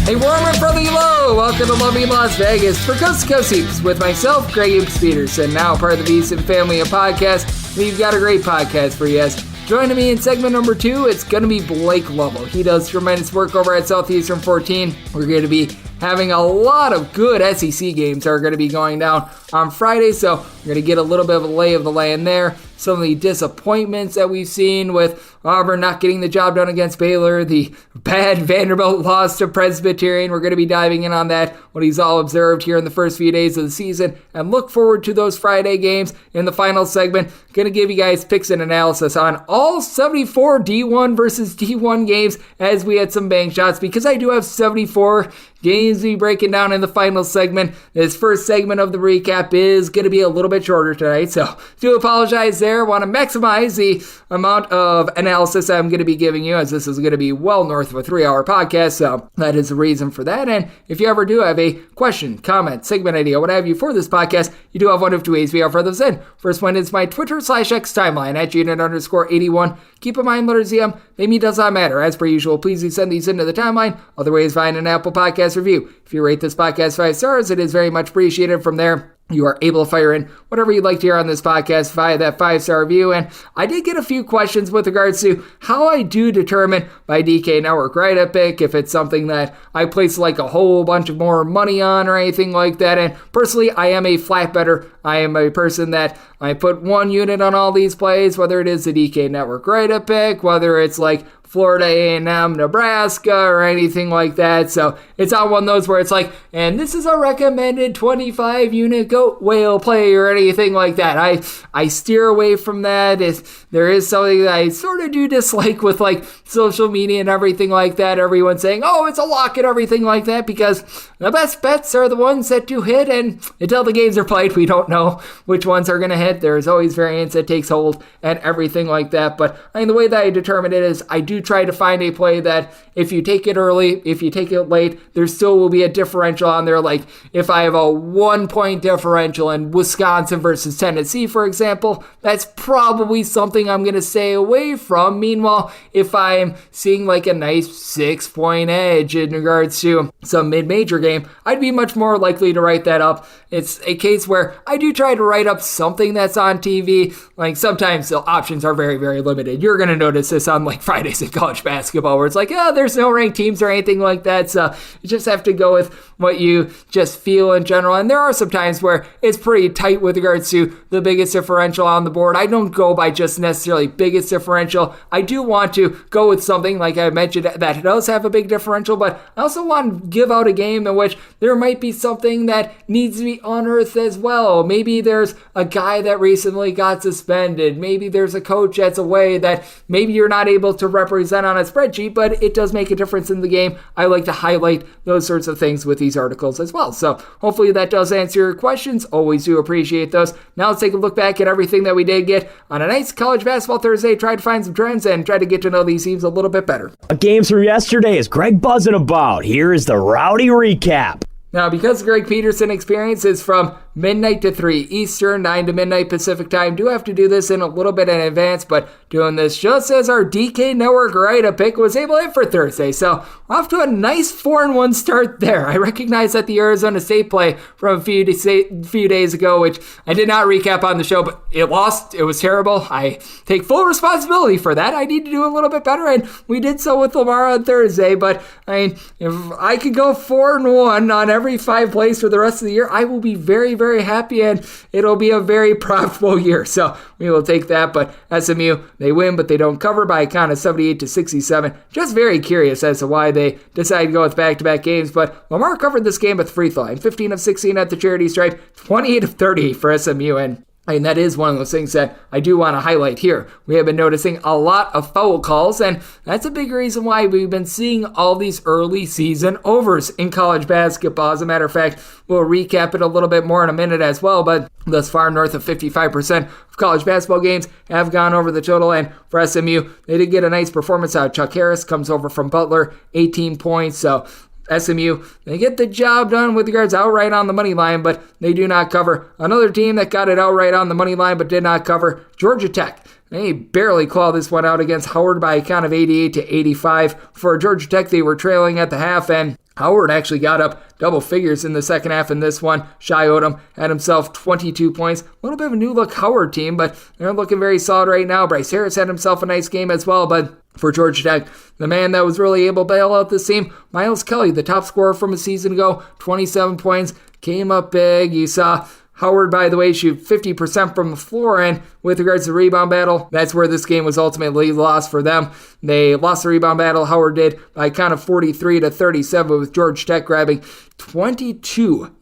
A warm and friendly hello! Welcome to lovely Las Vegas for Coast to Coast Hoops with myself, Greg Hoops Peterson, now part of the VSiN family of podcasts. We've got a great podcast for you guys. Joining me in segment number 2, it's going to be Blake Lovell. He does tremendous work over at Southeastern 14. We're going to be having a lot of good SEC games that are going to be going down on Friday, so we're going to get a little bit of a lay of the land there. Some of the disappointments that we've seen with Auburn not getting the job done against Baylor, the bad Vanderbilt loss to Presbyterian. We're going to be diving in on that, what he's all observed here in the first few days of the season, and look forward to those Friday games in the final segment. Going to give you guys picks and analysis on all 74 D1 versus D1 games as we had some bank shots, because I do have 74 games to be breaking down in the final segment. This first segment of the recap is going to be a little bit shorter tonight, so do apologize there. Want to maximize the amount of analysis I'm going to be giving you, as this is going to be well north of a 3-hour podcast, so that is the reason for that. And if you ever do have a question, comment, segment idea, what have you for this podcast, you do have one of two ways we offer those in. First one is my Twitter/X timeline at @unit_81. Keep in mind, letters EM, maybe it does not matter. As per usual, please do send these into the timeline. Other ways, find an Apple Podcast review. If you rate this podcast 5 stars, it is very much appreciated. From there, you are able to fire in whatever you'd like to hear on this podcast via that 5-star review. And I did get a few questions with regards to how I do determine my DK Network write-up pick, if it's something that I place like a whole bunch of more money on or anything like that. And personally, I am a flat better. I am a person that I put one unit on all these plays, whether it is the DK Network write-up pick, whether it's like Florida A&M, Nebraska, or anything like that. So it's not one of those where it's like, and this is a recommended 25-unit goat whale play or anything like that. I steer away from that. If there is something that I sort of do dislike with like social media and everything like that, everyone saying, oh, it's a lock and everything like that, because the best bets are the ones that do hit, and until the games are played, we don't know which ones are going to hit. There's always variance that takes hold and everything like that. But I mean, the way that I determine it is I do try to find a play that if you take it early, if you take it late, there still will be a differential on there. Like if I have a 1-point differential in Wisconsin versus Tennessee, for example, that's probably something I'm going to stay away from. Meanwhile, if I'm seeing like a nice 6-point edge in regards to some mid-major game, I'd be much more likely to write that up. It's a case where I do try to write up something that's on TV. Like sometimes the options are very, very limited. You're going to notice this on like Fridays in college basketball, where it's like, there's no ranked teams or anything like that. So you just have to go with what you just feel in general. And there are some times where it's pretty tight with regards to the biggest differential on the board. I don't go by just necessarily biggest differential. I do want to go with something, like I mentioned, that does have a big differential, but I also want to give out a game in which there might be something that needs to be unearthed as well. Maybe there's a guy that recently got suspended. Maybe there's a coach that's away that maybe you're not able to represent on a spreadsheet, but it does make a difference in the game. I like to highlight those sorts of things with these articles as well. So hopefully that does answer your questions. Always do appreciate those. Now let's take a look back at everything that we did get on a nice college basketball Thursday. Try to find some trends and try to get to know these teams a little bit better. Games from yesterday is Greg buzzing about. Here is the rowdy recap. Now, because the Greg Peterson experience is from midnight to 3 Eastern, 9 to midnight Pacific time, do have to do this in a little bit in advance, but doing this just as our DK Network write-up pick was able to hit for Thursday. So off to a nice 4-1 start there. I recognize that the Arizona State play from a few days ago, which I did not recap on the show, but it lost. It was terrible. I take full responsibility for that. I need to do a little bit better, and we did so with Lamar on Thursday. But I mean, if I could go 4-1 on every 5 plays for the rest of the year, I will be very, very happy, and it'll be a very profitable year. So we will take that. But SMU, they win, but they don't cover by a count of 78-67. Just very curious as to why they decided to go with back-to-back games. But Lamar covered this game at the free throw line, 15 of 16 at the charity stripe, 28 of 30 for SMU. And that is one of those things that I do want to highlight here. We have been noticing a lot of foul calls, and that's a big reason why we've been seeing all these early season overs in college basketball. As a matter of fact, we'll recap it a little bit more in a minute as well, but thus far north of 55% of college basketball games have gone over the total. And for SMU, they did get a nice performance out. Chuck Harris comes over from Butler, 18 points. So SMU, they get the job done with regards outright on the money line, but they do not cover. Another team that got it outright on the money line but did not cover, Georgia Tech. They barely clawed this one out against Howard by a count of 88-85. For Georgia Tech, they were trailing at the half, and Howard actually got up double figures in the second half in this one. Shai Odom had himself 22 points. A little bit of a new-look Howard team, but they're looking very solid right now. Bryce Harris had himself a nice game as well, but for Georgia Tech, the man that was really able to bail out this team, Miles Kelly, the top scorer from a season ago, 27 points, came up big. You saw Howard, by the way, shoot 50% from the floor, and with regards to the rebound battle, that's where this game was ultimately lost for them. They lost the rebound battle, Howard did, by a count of 43-37, with Georgia Tech grabbing 22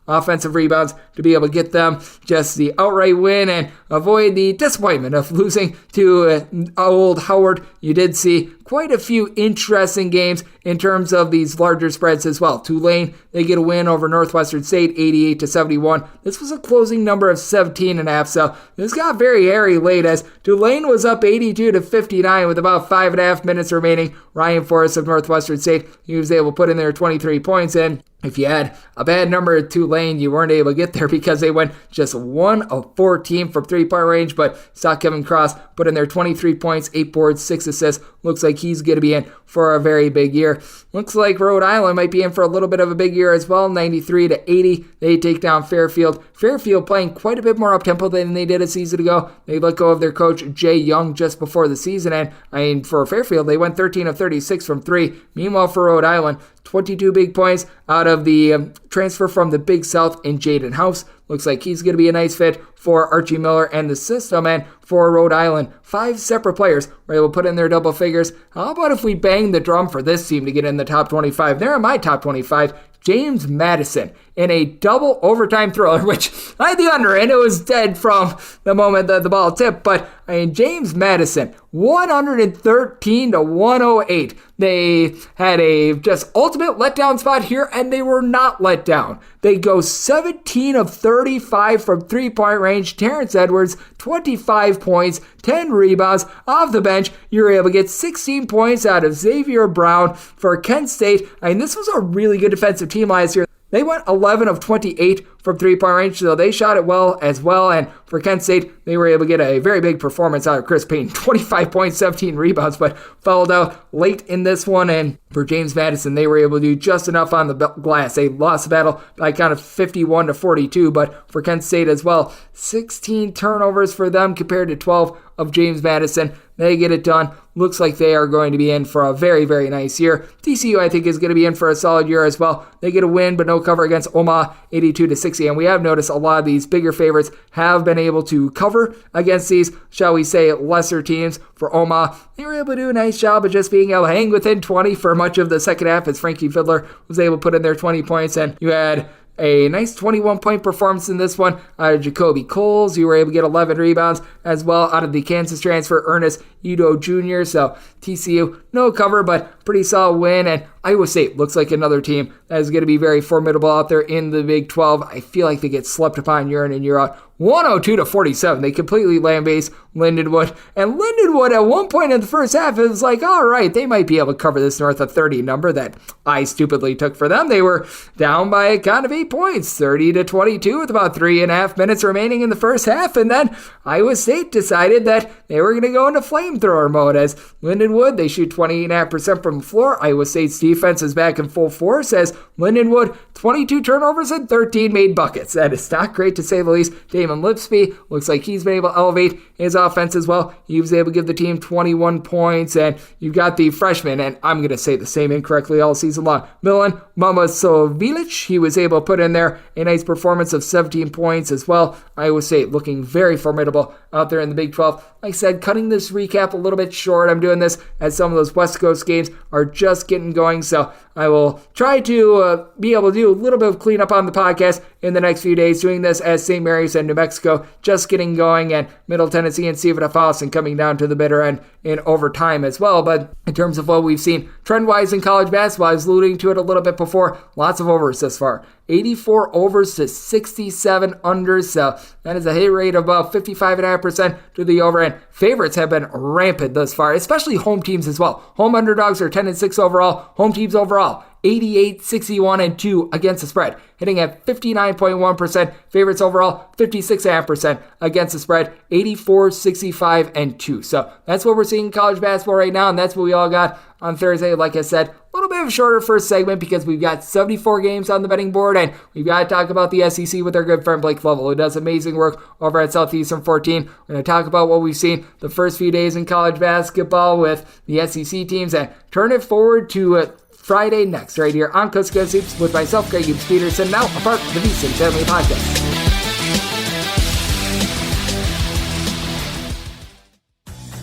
offensive rebounds to be able to get them just the outright win and avoid the disappointment of losing to old Howard. You did see quite a few interesting games in terms of these larger spreads as well. Tulane, they get a win over Northwestern State, 88-71. This was a closing number of 17.5, so this got very hairy late as Tulane was up 82-59 with about 5.5 minutes remaining. Ryan Forrest of Northwestern State, he was able to put in there 23 points, and if you had a bad number at Tulane, you weren't able to get there because they went just 1 of 14 from three-point range, but saw Kevin Cross put in there 23 points, 8 boards, 6 assists. Looks like he's going to be in for a very big year. Looks like Rhode Island might be in for a little bit of a big year as well, 93-80. They take down Fairfield. Fairfield playing quite a bit more up-tempo than they did a season ago. They let go of their coach, Jay Young, just before the season, and for Fairfield, they went 13 of 36 from 3. Meanwhile, for Rhode Island, 22 big points out of the transfer from the Big South in Jaden House. Looks like he's going to be a nice fit for Archie Miller and the system. And for Rhode Island, 5 separate players were able to put in their double figures. How about if we bang the drum for this team to get in the top 25? They're in my top 25. James Madison in a double overtime thriller, which I had the under, and it was dead from the moment that the ball tipped. But James Madison, 113-108. They had a just ultimate letdown spot here, and they were not let down. They go 17 of 35 from three-point range. Terrence Edwards, 25 points, 10 rebounds. Off the bench, you were able to get 16 points out of Xavier Brown for Kent State. This was a really good defensive team last year. They went 11 of 28 from three-point range, so they shot it well as well. And for Kent State, they were able to get a very big performance out of Chris Payne. 25 points, 17 rebounds, but fouled out late in this one. And for James Madison, they were able to do just enough on the glass. They lost the battle by kind of 51-42, but for Kent State as well, 16 turnovers for them compared to 12 of James Madison. They get it done. Looks like they are going to be in for a very, very nice year. TCU, I think, is going to be in for a solid year as well. They get a win, but no cover against Omaha, 82-60. And we have noticed a lot of these bigger favorites have been able to cover against these, shall we say, lesser teams. For Omaha, they were able to do a nice job of just being able to hang within 20 for much of the second half as Frankie Fiddler was able to put in their 20 points. And you had a nice 21-point performance in this one out of Jacoby Coles. You were able to get 11 rebounds as well out of the Kansas transfer, Ernest Udo Jr. So TCU, no cover, but pretty solid win. And Iowa State looks like another team that is going to be very formidable out there in the Big 12. I feel like they get slept upon year in and year out. 102-47. They completely land-based Lindenwood. And Lindenwood, at one point in the first half, it was like, all right, they might be able to cover this north of 30 number that I stupidly took for them. They were down by a count of 8 points, 30-22, with about 3.5 minutes remaining in the first half. And then Iowa State decided that they were going to go into flamethrower mode as Lindenwood, they shoot 28.5% from the floor. Iowa State's defense is back in full force as Lindenwood, 22 turnovers and 13 made buckets. That is not great to say the least. Damon Lipsby looks like he's been able to elevate his offense as well. He was able to give the team 21 points, and you've got the freshman, and I'm going to say the same incorrectly all season long, Milan Mamasovilich. He was able to put in there a nice performance of 17 points as well. Iowa State looking very formidable out there in the Big 12. Like I said, cutting this recap a little bit short. I'm doing this as some of those West Coast games are just getting going, so I will try to be able to do a little bit of cleanup on the podcast in the next few days, doing this as St. Mary's and New Mexico just getting going, and Middle Tennessee and Stephen coming down to the bitter end in overtime as well. But in terms of what we've seen trend-wise in college basketball, I was alluding to it a little bit before, lots of overs thus far. 84 overs to 67 unders, so that is a hit rate of about 55.5% to the over, and favorites have been rampant thus far, especially home teams as well. Home underdogs are 10-6 overall, home Home teams overall, 88, 61, and 2 against the spread, hitting at 59.1%. Favorites overall, 56.5% against the spread, 84, 65, and 2. So that's what we're seeing in college basketball right now, and that's what we all got on Thursday. Like I said, a little bit of a shorter first segment because we've got 74 games on the betting board, and we've got to talk about the SEC with our good friend Blake Lovell, who does amazing work over at Southeastern 14. We're going to talk about what we've seen the first few days in college basketball with the SEC teams and turn it forward to Friday next, right here on Coast to Coast Hoops with myself, Greg Peterson, now a part of the VSiN Family Podcast.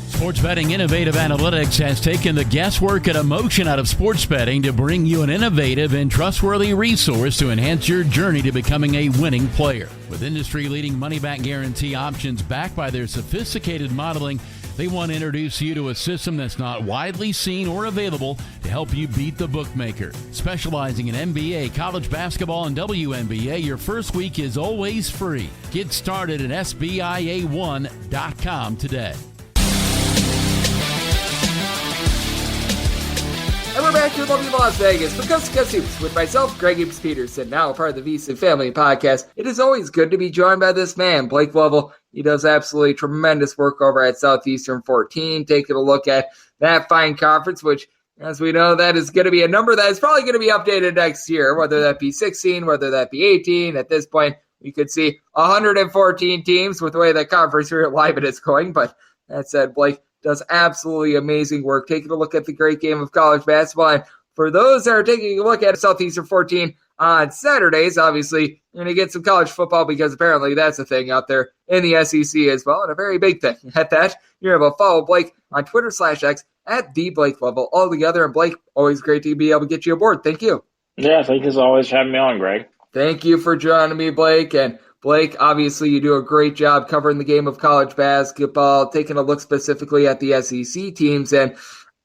Sports Betting Innovative Analytics has taken the guesswork and emotion out of sports betting to bring you an innovative and trustworthy resource to enhance your journey to becoming a winning player. With industry-leading money-back guarantee options backed by their sophisticated modeling, they want to introduce you to a system that's not widely seen or available to help you beat the bookmaker. Specializing in NBA, college basketball, and WNBA, your first week is always free. Get started at SBIA1.com today. And we're back to lovely Las Vegas for Coast to Coast Hoops with myself, Greg Peterson, now a part of the VSiN Family Podcast. It is always good to be joined by this man, Blake Lovell. He does absolutely tremendous work over at Southeastern 14, taking a look at that fine conference, which, as we know, that is going to be a number that is probably going to be updated next year, whether that be 16, whether that be 18. At this point, we could see 114 teams with the way that conference realignment is going. But that said, Blake does absolutely amazing work, taking a look at the great game of college basketball. And for those that are taking a look at Southeastern 14 on Saturdays, obviously, you're going to get some college football because apparently that's a thing out there in the SEC as well, and a very big thing. At that, you're able to follow Blake on Twitter/X at @TheBlakeLovell all together. And Blake, always great to be able to get you aboard. Thank you. Yeah, thank you as always for having me on, Greg. Thank you for joining me, Blake. And Blake, obviously you do a great job covering the game of college basketball, taking a look specifically at the SEC teams. And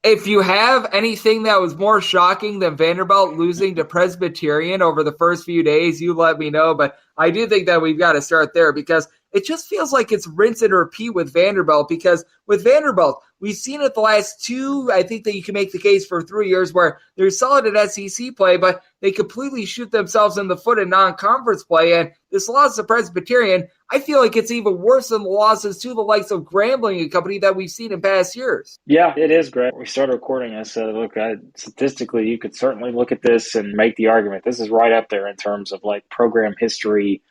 if you have anything that was more shocking than Vanderbilt losing to Presbyterian over the first few days, you let me know. But I do think that we've got to start there because it just feels like it's rinse and repeat with Vanderbilt, because with Vanderbilt, we've seen it the last two, I think that you can make the case for 3 years, where they're solid at SEC play, but they completely shoot themselves in the foot in non-conference play. And this loss to Presbyterian, I feel like it's even worse than the losses to the likes of Grambling and company that we've seen in past years. Yeah, it is, Greg. We started recording. I said, look, statistically, you could certainly look at this and make the argument. This is right up there in terms of like program history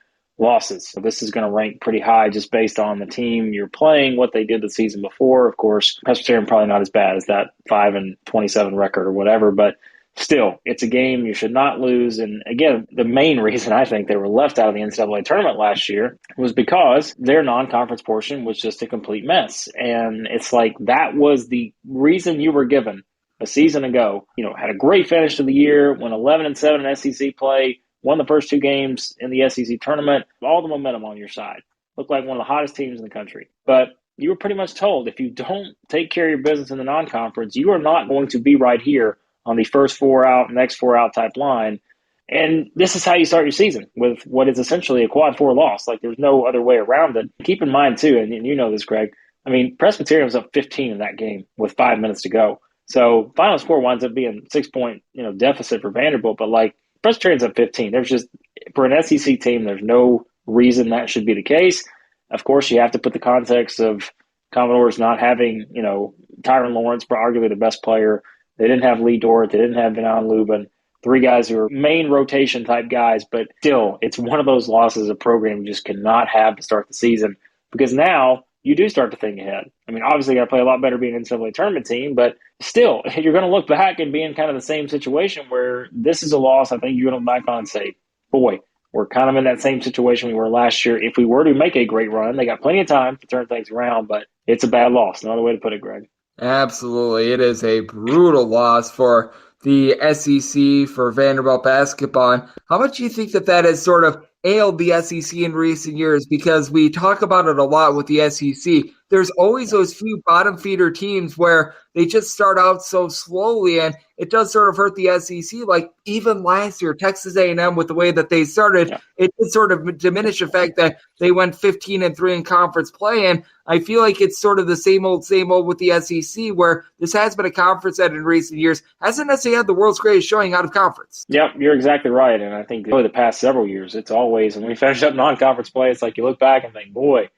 losses. So this is going to rank pretty high just based on the team you're playing, what they did the season before. Of course, Presbyterian probably not as bad as that 5-27 record or whatever, but still, it's a game you should not lose. And again, the main reason I think they were left out of the NCAA tournament last year was because their non-conference portion was just a complete mess. And it's like that was the reason you were given a season ago. You know, had a great finish to the year, went 11-7 in SEC play, won the first two games in the SEC tournament, all the momentum on your side. Looked like one of the hottest teams in the country. But you were pretty much told if you don't take care of your business in the non-conference, you are not going to be right here on the first four out, next four out type line. And this is how you start your season, with what is essentially a quad four loss. Like there's no other way around it. Keep in mind too, and you know this, Greg, I mean, Presbyterian was up 15 in that game with 5 minutes to go. So final score winds up being 6-point, deficit for Vanderbilt, but like Presbyterian's up 15. There's just, for an SEC team, there's no reason that should be the case. Of course, you have to put the context of Commodores not having, Tyron Lawrence, arguably the best player. They didn't have Lee Dort. They didn't have Benon Lubin. Three guys who are main rotation type guys, but still, it's one of those losses a program you just cannot have to start the season, because now you do start to think ahead. I mean, obviously you got to play a lot better being an NCAA tournament team, but still, you're going to look back and be in kind of the same situation where this is a loss. I think you're going to look back on and say, boy, we're kind of in that same situation we were last year. If we were to make a great run, they got plenty of time to turn things around, but it's a bad loss. No other way to put it, Greg. Absolutely. It is a brutal loss for the SEC, for Vanderbilt basketball. And how much do you think that has sort of ailed the SEC in recent years? Because we talk about it a lot with the SEC, there's always those few bottom feeder teams where they just start out so slowly, and it does sort of hurt the SEC. Like even last year, Texas A&M, with the way that they started, it did sort of diminish the fact that they went 15-3 in conference play. And I feel like it's sort of the same old with the SEC, where this has been a conference that in recent years hasn't necessarily had the world's greatest showing out of conference. Yep, you're exactly right. And I think over the past several years, it's always, when we finish up non-conference play, it's like you look back and think, boy,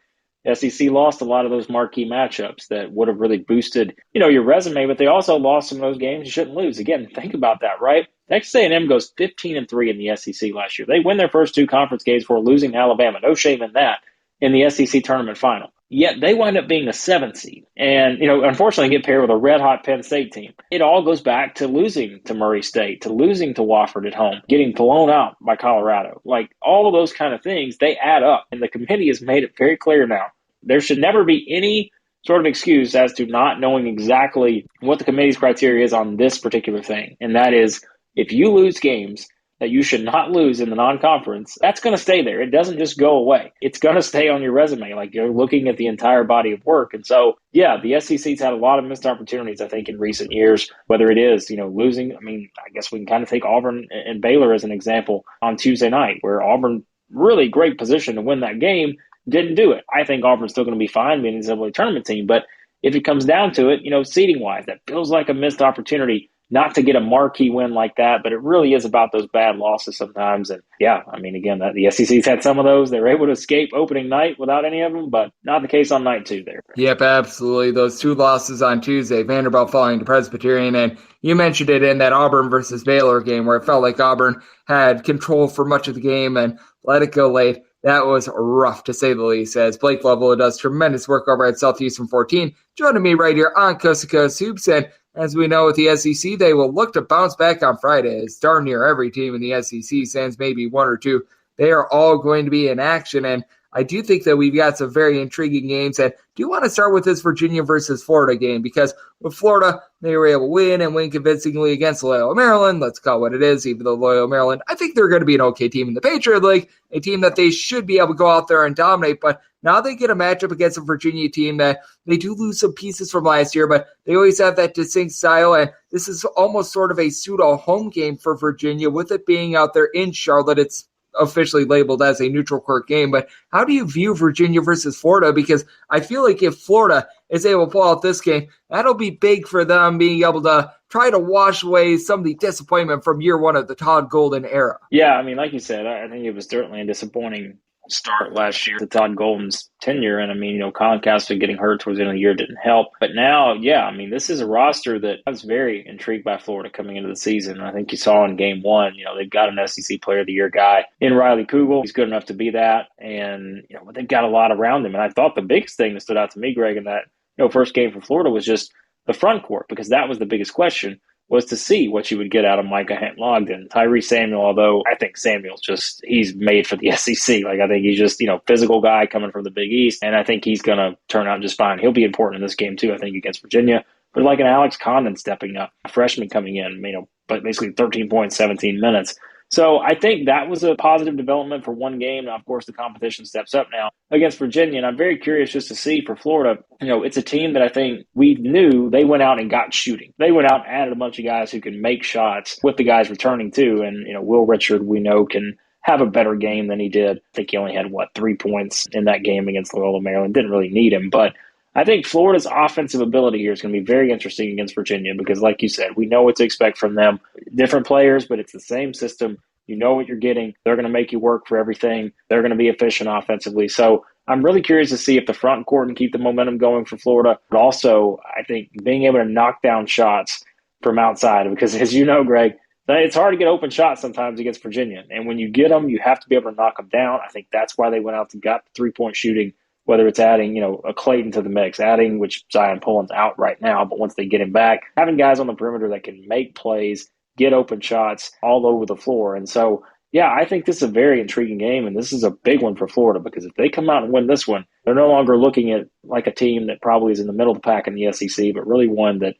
SEC lost a lot of those marquee matchups that would have really boosted, your resume, but they also lost some of those games you shouldn't lose. Again, think about that, right? Texas A&M goes 15-3 in the SEC last year. They win their first two conference games before losing to Alabama. No shame in that in the SEC tournament final. Yet they wind up being a 7th seed and, unfortunately get paired with a red-hot Penn State team. It all goes back to losing to Murray State, to losing to Wofford at home, getting blown out by Colorado. Like all of those kind of things, they add up. And the committee has made it very clear now. There should never be any sort of excuse as to not knowing exactly what the committee's criteria is on this particular thing. And that is, if you lose games that you should not lose in the non-conference, that's going to stay there. It doesn't just go away. It's going to stay on your resume. Like you're looking at the entire body of work. And so, the SEC's had a lot of missed opportunities, I think, in recent years, whether it is, losing. I mean, I guess we can kind of take Auburn and Baylor as an example on Tuesday night, where Auburn, really great position to win that game, didn't do it. I think Auburn's still going to be fine being an NCAA tournament team. But if it comes down to it, seeding-wise, that feels like a missed opportunity not to get a marquee win like that, but it really is about those bad losses sometimes. And again, the SEC's had some of those. They were able to escape opening night without any of them, but not the case on night 2 there. Yep, absolutely. Those two losses on Tuesday, Vanderbilt falling to Presbyterian, and you mentioned it in that Auburn versus Baylor game where it felt like Auburn had control for much of the game and let it go late. That was rough, to say the least, as Blake Lovell does tremendous work over at Southeastern 14, joining me right here on Coast to Coast Hoops. And as we know with the SEC, they will look to bounce back on Friday, as darn near every team in the SEC, sans maybe one or two, they are all going to be in action. And I do think that we've got some very intriguing games. And do want to start with this Virginia versus Florida game, because with Florida, they were able to win convincingly against Loyola Maryland. Let's call it what it is, even though Loyola Maryland, I think they're going to be an okay team in the Patriot League, a team that they should be able to go out there and dominate. But now they get a matchup against a Virginia team that they do lose some pieces from last year, but they always have that distinct style. And this is almost sort of a pseudo home game for Virginia, with it being out there in Charlotte. It's officially labeled as a neutral court game. But how do you view Virginia versus Florida? Because I feel like if Florida is able to pull out this game, that'll be big for them, being able to try to wash away some of the disappointment from year one of the Todd Golden era. Yeah, I mean, like you said, I think it was certainly a disappointing start last year to Todd Golden's tenure. And I mean, Colin Castro getting hurt towards the end of the year didn't help. But now, this is a roster that I was very intrigued by Florida coming into the season. I think you saw in game 1, they've got an SEC Player of the Year guy in Riley Kugel. He's good enough to be that. And, they've got a lot around him. And I thought the biggest thing that stood out to me, Greg, in that first game for Florida was just the front court, because that was the biggest question, was to see what you would get out of Micah Hent-Logden. Tyree Samuel, although I think Samuel's he's made for the SEC. Like, I think he's just, physical guy coming from the Big East, and I think he's going to turn out just fine. He'll be important in this game, too, I think, against Virginia. But like an Alex Condon stepping up, a freshman coming in, but basically 13 points, 17 minutes. So I think that was a positive development for one game. Now, of course, the competition steps up now against Virginia, and I'm very curious just to see for Florida. It's a team that I think we knew they went out and got shooting. They went out and added a bunch of guys who can make shots with the guys returning too. And, Will Richard, we know, can have a better game than he did. I think he only had, 3 points in that game against Loyola Maryland. Didn't really need him, but I think Florida's offensive ability here is going to be very interesting against Virginia because, like you said, we know what to expect from them. Different players, but it's the same system. You know what you're getting. They're going to make you work for everything. They're going to be efficient offensively. So I'm really curious to see if the front court can keep the momentum going for Florida. But also, I think being able to knock down shots from outside, because as you know, Greg, it's hard to get open shots sometimes against Virginia. And when you get them, you have to be able to knock them down. I think that's why they went out and got the three-point shooting, whether it's adding, a Clayton to the mix, which Zion Pullen's out right now, but once they get him back, having guys on the perimeter that can make plays, get open shots all over the floor. And so, I think this is a very intriguing game, and this is a big one for Florida because if they come out and win this one, they're no longer looking at like a team that probably is in the middle of the pack in the SEC, but really one that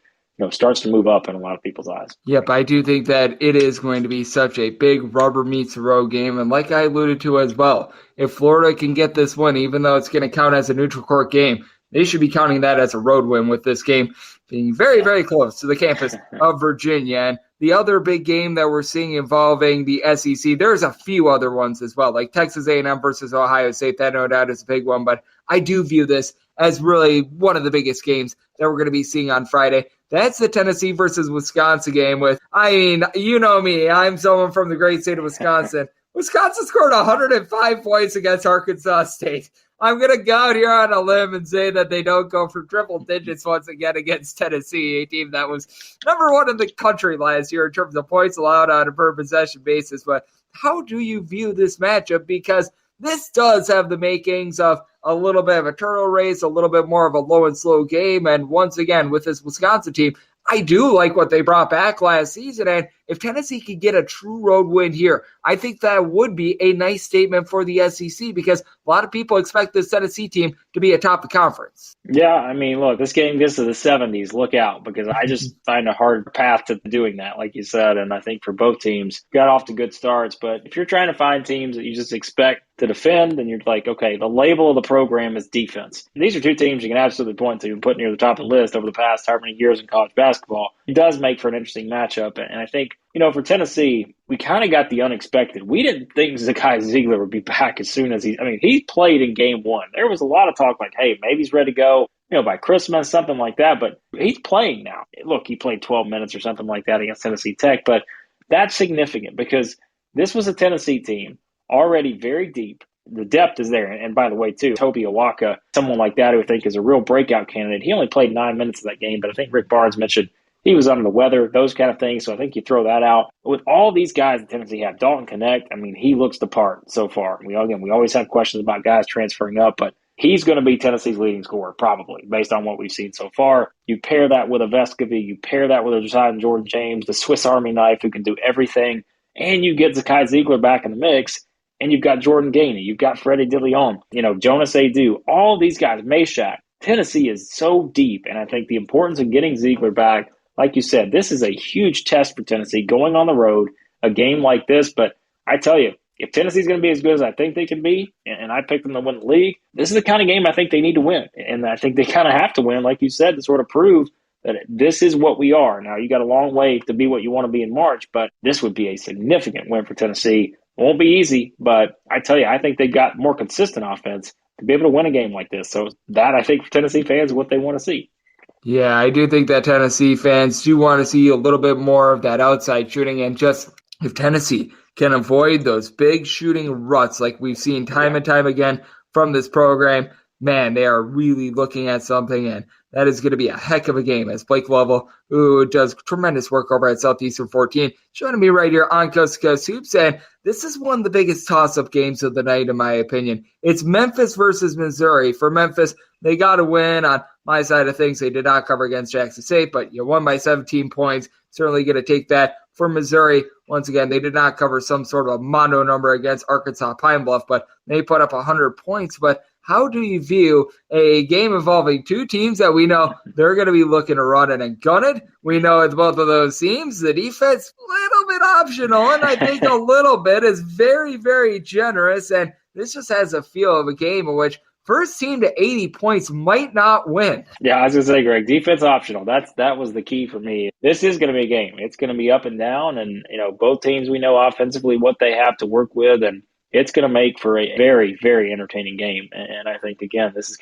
starts to move up in a lot of people's eyes. Yep, I do think that it is going to be such a big rubber meets the road game. And like I alluded to as well, if Florida can get this one, even though it's going to count as a neutral court game, they should be counting that as a road win with this game being very, very close to the campus of Virginia. And the other big game that we're seeing involving the SEC, there's a few other ones as well, like Texas A&M versus Ohio State. That no doubt is a big one, but I do view this as really one of the biggest games that we're going to be seeing on Friday. That's the Tennessee versus Wisconsin game you know me, I'm someone from the great state of Wisconsin. Wisconsin scored 105 points against Arkansas State. I'm going to go out here on a limb and say that they don't go for triple digits once again against Tennessee, a team that was number 1 in the country last year in terms of points allowed on a per possession basis. But how do you view this matchup? Because this does have the makings of a little bit of a turtle race, a little bit more of a low and slow game. And once again, with this Wisconsin team, I do like what they brought back last season. And if Tennessee could get a true road win here, I think that would be a nice statement for the SEC because a lot of people expect this Tennessee team to be atop the conference. Yeah, look, this game gets to the 70s. Look out, because I just find a hard path to doing that, like you said. And I think for both teams, got off to good starts. But if you're trying to find teams that you just expect to defend, and you're like, okay, the label of the program is defense. These are two teams you can absolutely point to and put near the top of the list over the past however many years in college basketball. It does make for an interesting matchup. And I think, for Tennessee, we kind of got the unexpected. We didn't think Zakai Ziegler would be back as soon as he played in game 1. There was a lot of talk like, hey, maybe he's ready to go, by Christmas, something like that. But he's playing now. Look, he played 12 minutes or something like that against Tennessee Tech. But that's significant because this was a Tennessee team already very deep. The depth is there. And by the way, too, Toby Awaka, someone like that who I think is a real breakout candidate. He only played 9 minutes of that game, but I think Rick Barnes mentioned he was under the weather, those kind of things. So I think you throw that out. With all these guys that Tennessee have, Dalton Connect, he looks the part so far. We always have questions about guys transferring up, but he's going to be Tennessee's leading scorer, probably, based on what we've seen so far. You pair that with a Vescovy, you pair that with a Josiah Jordan James, the Swiss Army knife who can do everything, and you get Zakai Ziegler back in the mix, and you've got Jordan Gainey, you've got Freddie DeLeon, Jonas Adu, all these guys, Meshack. Tennessee is so deep, and I think the importance of getting Ziegler back, like you said, this is a huge test for Tennessee going on the road, a game like this. But I tell you, if Tennessee's going to be as good as I think they can be, and I picked them to win the league, this is the kind of game I think they need to win. And I think they kind of have to win, like you said, to sort of prove that this is what we are. Now, you got a long way to be what you want to be in March, but this would be a significant win for Tennessee. It won't be easy, but I tell you, I think they've got more consistent offense to be able to win a game like this. So that, I think, for Tennessee fans is what they want to see. Yeah, I do think that Tennessee fans do want to see a little bit more of that outside shooting. And just if Tennessee can avoid those big shooting ruts like we've seen time and time again from this program, man, they are really looking at something. And that is going to be a heck of a game, as Blake Lovell, who does tremendous work over at Southeastern 14, joining me right here on Coast to Coast Hoops. And this is one of the biggest toss-up games of the night, in my opinion. It's Memphis versus Missouri. For Memphis, they got to win. On my side of things, they did not cover against Jackson State, but you won by 17 points. Certainly going to take that. For Missouri, once again, they did not cover some sort of a mono number against Arkansas Pine Bluff, but they put up 100 points. But how do you view a game involving two teams that we know they're going to be looking to run it and gun it? We know it's both of those teams. The defense, a little bit optional, and I think a little bit is very, very generous. And this just has a feel of a game in which first team to 80 points might not win. Yeah, I was going to say, Greg, defense optional. That was the key for me. This is going to be a game. It's going to be up and down, and both teams, we know offensively what they have to work with, and it's going to make for a very, very entertaining game. And I think, again, this is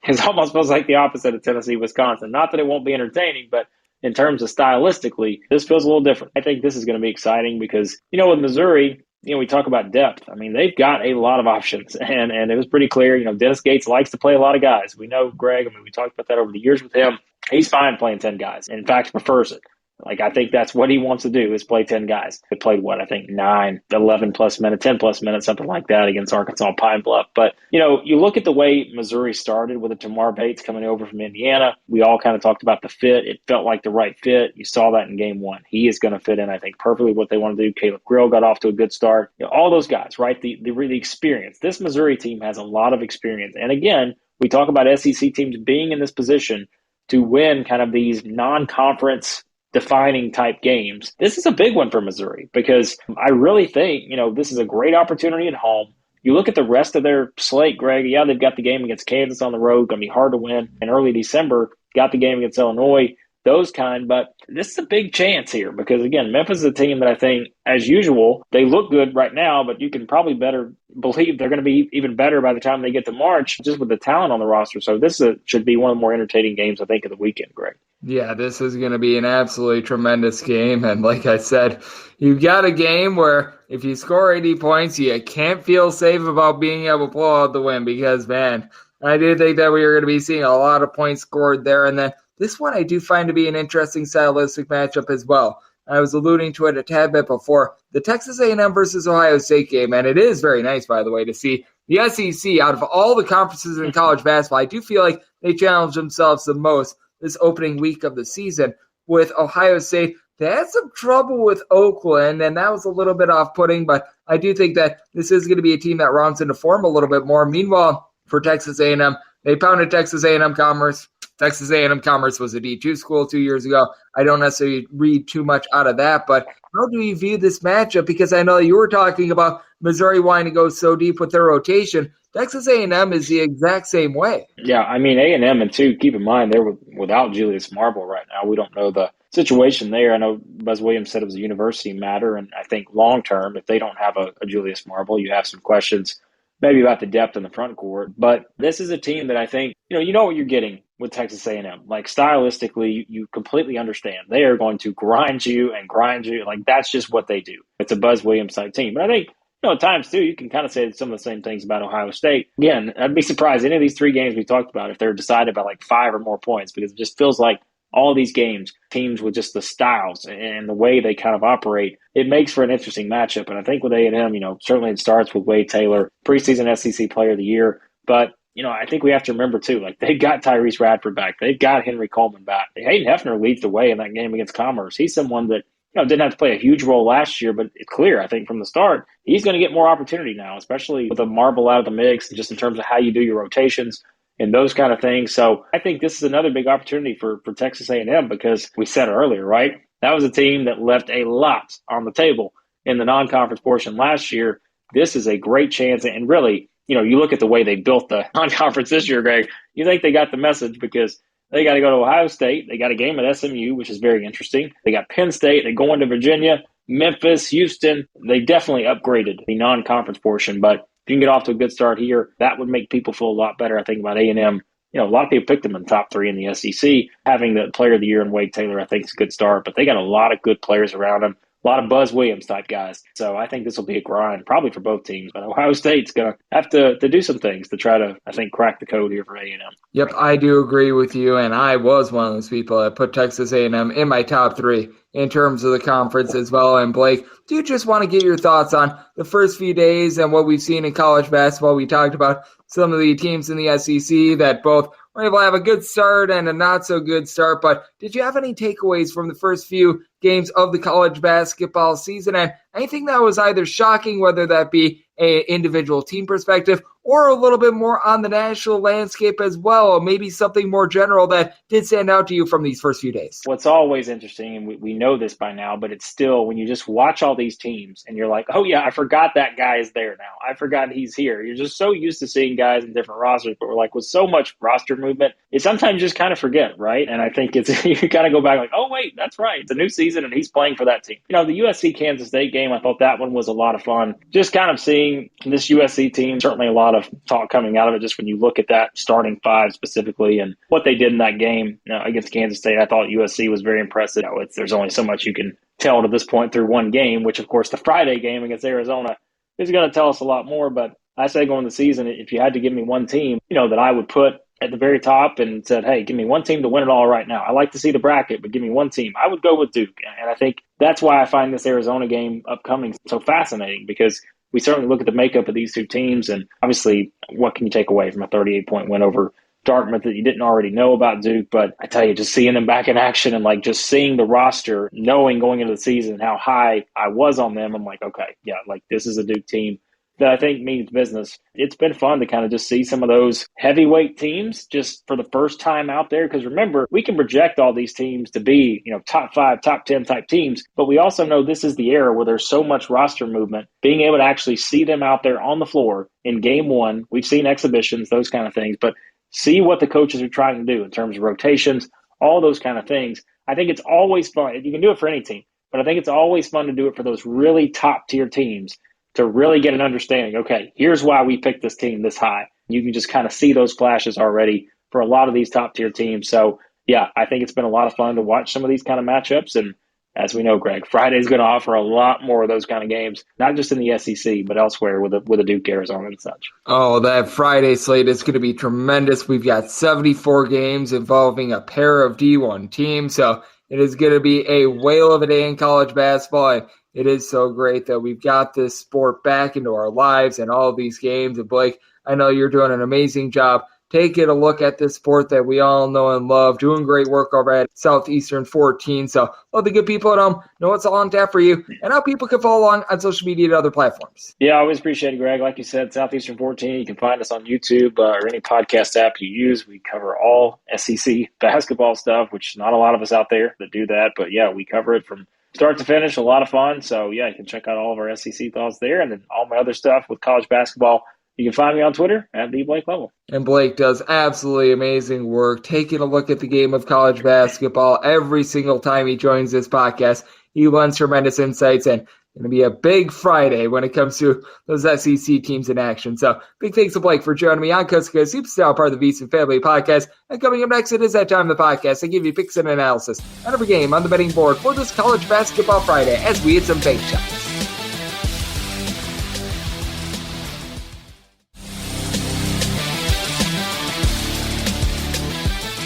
it's almost feels like the opposite of Tennessee-Wisconsin. Not that it won't be entertaining, but in terms of stylistically, this feels a little different. I think this is going to be exciting because, with Missouri, we talk about depth. They've got a lot of options, and it was pretty clear. Dennis Gates likes to play a lot of guys. We know Greg. we talked about that over the years with him. He's fine playing 10 guys, and in fact, prefers it. I think that's what he wants to do is play 10 guys. They played 9, 11 plus minutes, 10 plus minutes, something like that against Arkansas Pine Bluff. But, you look at the way Missouri started with a Tamar Bates coming over from Indiana. We all kind of talked about the fit. It felt like the right fit. You saw that in game 1. He is going to fit in, I think, perfectly what they want to do. Caleb Grill got off to a good start. All those guys, right? The experience. This Missouri team has a lot of experience. And again, we talk about SEC teams being in this position to win kind of these non-conference defining type games. This is a big one for Missouri because I really think, this is a great opportunity at home You look at the rest of their slate, Greg. Yeah, they've got the game against Kansas on the road, going to be hard to win. In early December, got the game against Illinois, those kind. But this is a big chance here because, again, Memphis is a team that I think, as usual, they look good right now, but you can probably better believe they're going to be even better by the time they get to March, just with the talent on the roster. So this should be one of the more entertaining games, I think, of the weekend, Greg. Yeah, this is going to be an absolutely tremendous game. And like I said, you've got a game where if you score 80 points, you can't feel safe about being able to pull out the win because, man, I do think that we are going to be seeing a lot of points scored there. And then this one I do find to be an interesting stylistic matchup as well. I was alluding to it a tad bit before, the Texas A&M versus Ohio State game, and it is very nice, by the way, to see the SEC out of all the conferences in college basketball. I do feel like they challenged themselves the most this opening week of the season with Ohio State. They had some trouble with Oakland, and that was a little bit off-putting, but I do think that this is going to be a team that rounds into form a little bit more. Meanwhile, for Texas A&M, they pounded Texas A&M Commerce. Texas A&M Commerce was a D2 school 2 years ago. I don't necessarily read too much out of that, but how do you view this matchup? Because I know you were talking about Missouri wanting to go so deep with their rotation. Texas A&M is the exact same way. Yeah, I mean, A&M, and too, keep in mind, they're without Julius Marble right now. We don't know the situation there. I know Buzz Williams said it was a university matter, and I think long-term, if they don't have a Julius Marble, you have some questions maybe about the depth in the front court. But this is a team that I think, you know what you're getting with Texas A&M. Like, stylistically, you completely understand. They are going to grind you and grind you. Like, that's just what they do. It's a Buzz Williams-type team. But I think, at times, too, you can kind of say some of the same things about Ohio State. Again, I'd be surprised any of these three games we talked about if they're decided by like 5 or more points, because it just feels like all these games, teams with just the styles and the way they kind of operate, it makes for an interesting matchup. And I think with A&M, certainly it starts with Wade Taylor, preseason SEC Player of the Year. But, I think we have to remember, too, like they've got Tyrese Radford back. They've got Henry Coleman back. Hayden Hefner leads the way in that game against Commerce. He's someone that, didn't have to play a huge role last year, but it's clear, I think, from the start, he's going to get more opportunity now, especially with a Marble out of the mix, and just in terms of how you do your rotations and those kind of things. So I think this is another big opportunity for Texas A&M because we said earlier, right? That was a team that left a lot on the table in the non-conference portion last year. This is a great chance. And really, you look at the way they built the non-conference this year, Greg, you think they got the message because they got to go to Ohio State. They got a game at SMU, which is very interesting. They got Penn State. They go into Virginia, Memphis, Houston. They definitely upgraded the non-conference portion, but if you can get off to a good start here, that would make people feel a lot better, I think, about A&M. A lot of people picked them in the top 3 in the SEC. Having the Player of the Year in Wade Taylor, I think, is a good start. But they got a lot of good players around them, a lot of Buzz Williams-type guys. So I think this will be a grind, probably for both teams. But Ohio State's going to have to do some things to try to, I think, crack the code here for A&M. Yep, I do agree with you, and I was one of those people that put Texas A&M in my top 3 in terms of the conference as well. And Blake, do you just want to get your thoughts on the first few days and what we've seen in college basketball? We talked about some of the teams in the SEC that both were able to have a good start and a not so good start, but did you have any takeaways from the first few games of the college basketball season? And anything that was either shocking, whether that be an individual team perspective or a little bit more on the national landscape as well, or maybe something more general that did stand out to you from these first few days? What's always interesting, and we know this by now, but it's still when you just watch all these teams and you're like, oh yeah, I forgot that guy is there now. I forgot he's here. You're just so used to seeing guys in different rosters, but we're like, with so much roster movement, it sometimes you just kind of forget, right? And I think it's you kind of go back like, oh wait, that's right. It's a new season and he's playing for that team. The USC Kansas State game, I thought that one was a lot of fun. Just kind of seeing this USC team, certainly a lot of talk coming out of it just when you look at that starting 5 specifically and what they did in that game against Kansas State. I thought USC was very impressive. There's only so much you can tell to this point through one game, which of course the Friday game against Arizona is going to tell us a lot more. But I say going into the season, if you had to give me one team, that I would put at the very top and said, hey, give me one team to win it all right now. I like to see the bracket, but give me one team. I would go with Duke. And I think that's why I find this Arizona game upcoming so fascinating, because we certainly look at the makeup of these two teams, and obviously what can you take away from a 38-point win over Dartmouth that you didn't already know about Duke? But I tell you, just seeing them back in action and like just seeing the roster, knowing going into the season how high I was on them, I'm like, okay, yeah, like this is a Duke team that I think means business. It's been fun to kind of just see some of those heavyweight teams just for the first time out there. Because remember, we can project all these teams to be, top 5, top 10 type teams, but we also know this is the era where there's so much roster movement. Being able to actually see them out there on the floor in game one, we've seen exhibitions, those kind of things, but see what the coaches are trying to do in terms of rotations, all those kind of things. I think it's always fun. You can do it for any team, but I think it's always fun to do it for those really top tier teams to really get an understanding. Okay, here's why we picked this team this high. You can just kind of see those flashes already for a lot of these top tier teams. So yeah, I think it's been a lot of fun to watch some of these kind of matchups. And as we know, Greg, Friday's going to offer a lot more of those kind of games, not just in the SEC, but elsewhere with a Duke, Arizona and such. Oh, that Friday slate is going to be tremendous. We've got 74 games involving a pair of D1 teams. So it is going to be a whale of a day in college basketball. And it is so great that we've got this sport back into our lives and all of these games. And Blake, I know you're doing an amazing job taking a look at this sport that we all know and love, doing great work over at Southeastern 14. So all the good people at home know what's all on tap for you and how people can follow along on social media and other platforms. Yeah, I always appreciate it, Greg. Like you said, Southeastern 14, you can find us on YouTube or any podcast app you use. We cover all SEC basketball stuff, which not a lot of us out there that do that. But yeah, we cover it from start to finish, a lot of fun. So yeah, you can check out all of our SEC thoughts there, and then all my other stuff with college basketball. You can find me on Twitter at Blake Lovell. And Blake does absolutely amazing work taking a look at the game of college basketball every single time he joins this podcast. He lends tremendous insights, and going to be a big Friday when it comes to those SEC teams in action. So big thanks to Blake for joining me on Coast to Coast Superstar, part of the VSiN Family Podcast. And coming up next, it is that time of the podcast. I give you picks and analysis on every game on the betting board for this college basketball Friday as we hit some bank shots.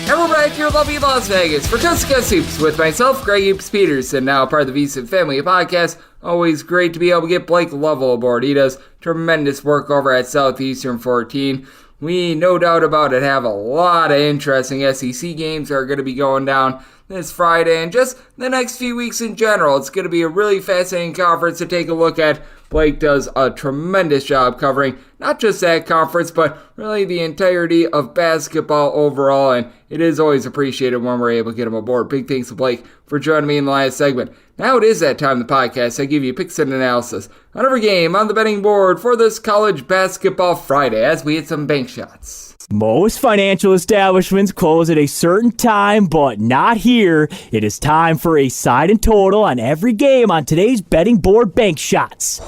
And we're back here in lovely Las Vegas for Coast to Coast Hoops with myself, Greg Hoops Peterson, now part of the VSiN Family Podcast. Always great to be able to get Blake Lovell aboard. He does tremendous work over at Southeastern 14. We, no doubt about it, have a lot of interesting SEC games that are going to be going down this Friday and just the next few weeks in general. It's going to be a really fascinating conference to take a look at. Blake does a tremendous job covering not just that conference, but really the entirety of basketball overall, and it is always appreciated when we're able to get him aboard. Big thanks to Blake for joining me in the last segment. Now it is that time of the podcast. I give you picks and analysis on every game on the betting board for this college basketball Friday as we hit some bank shots. Most financial establishments close at a certain time, but not here. It is time for a side and total on every game on today's betting board bank shots.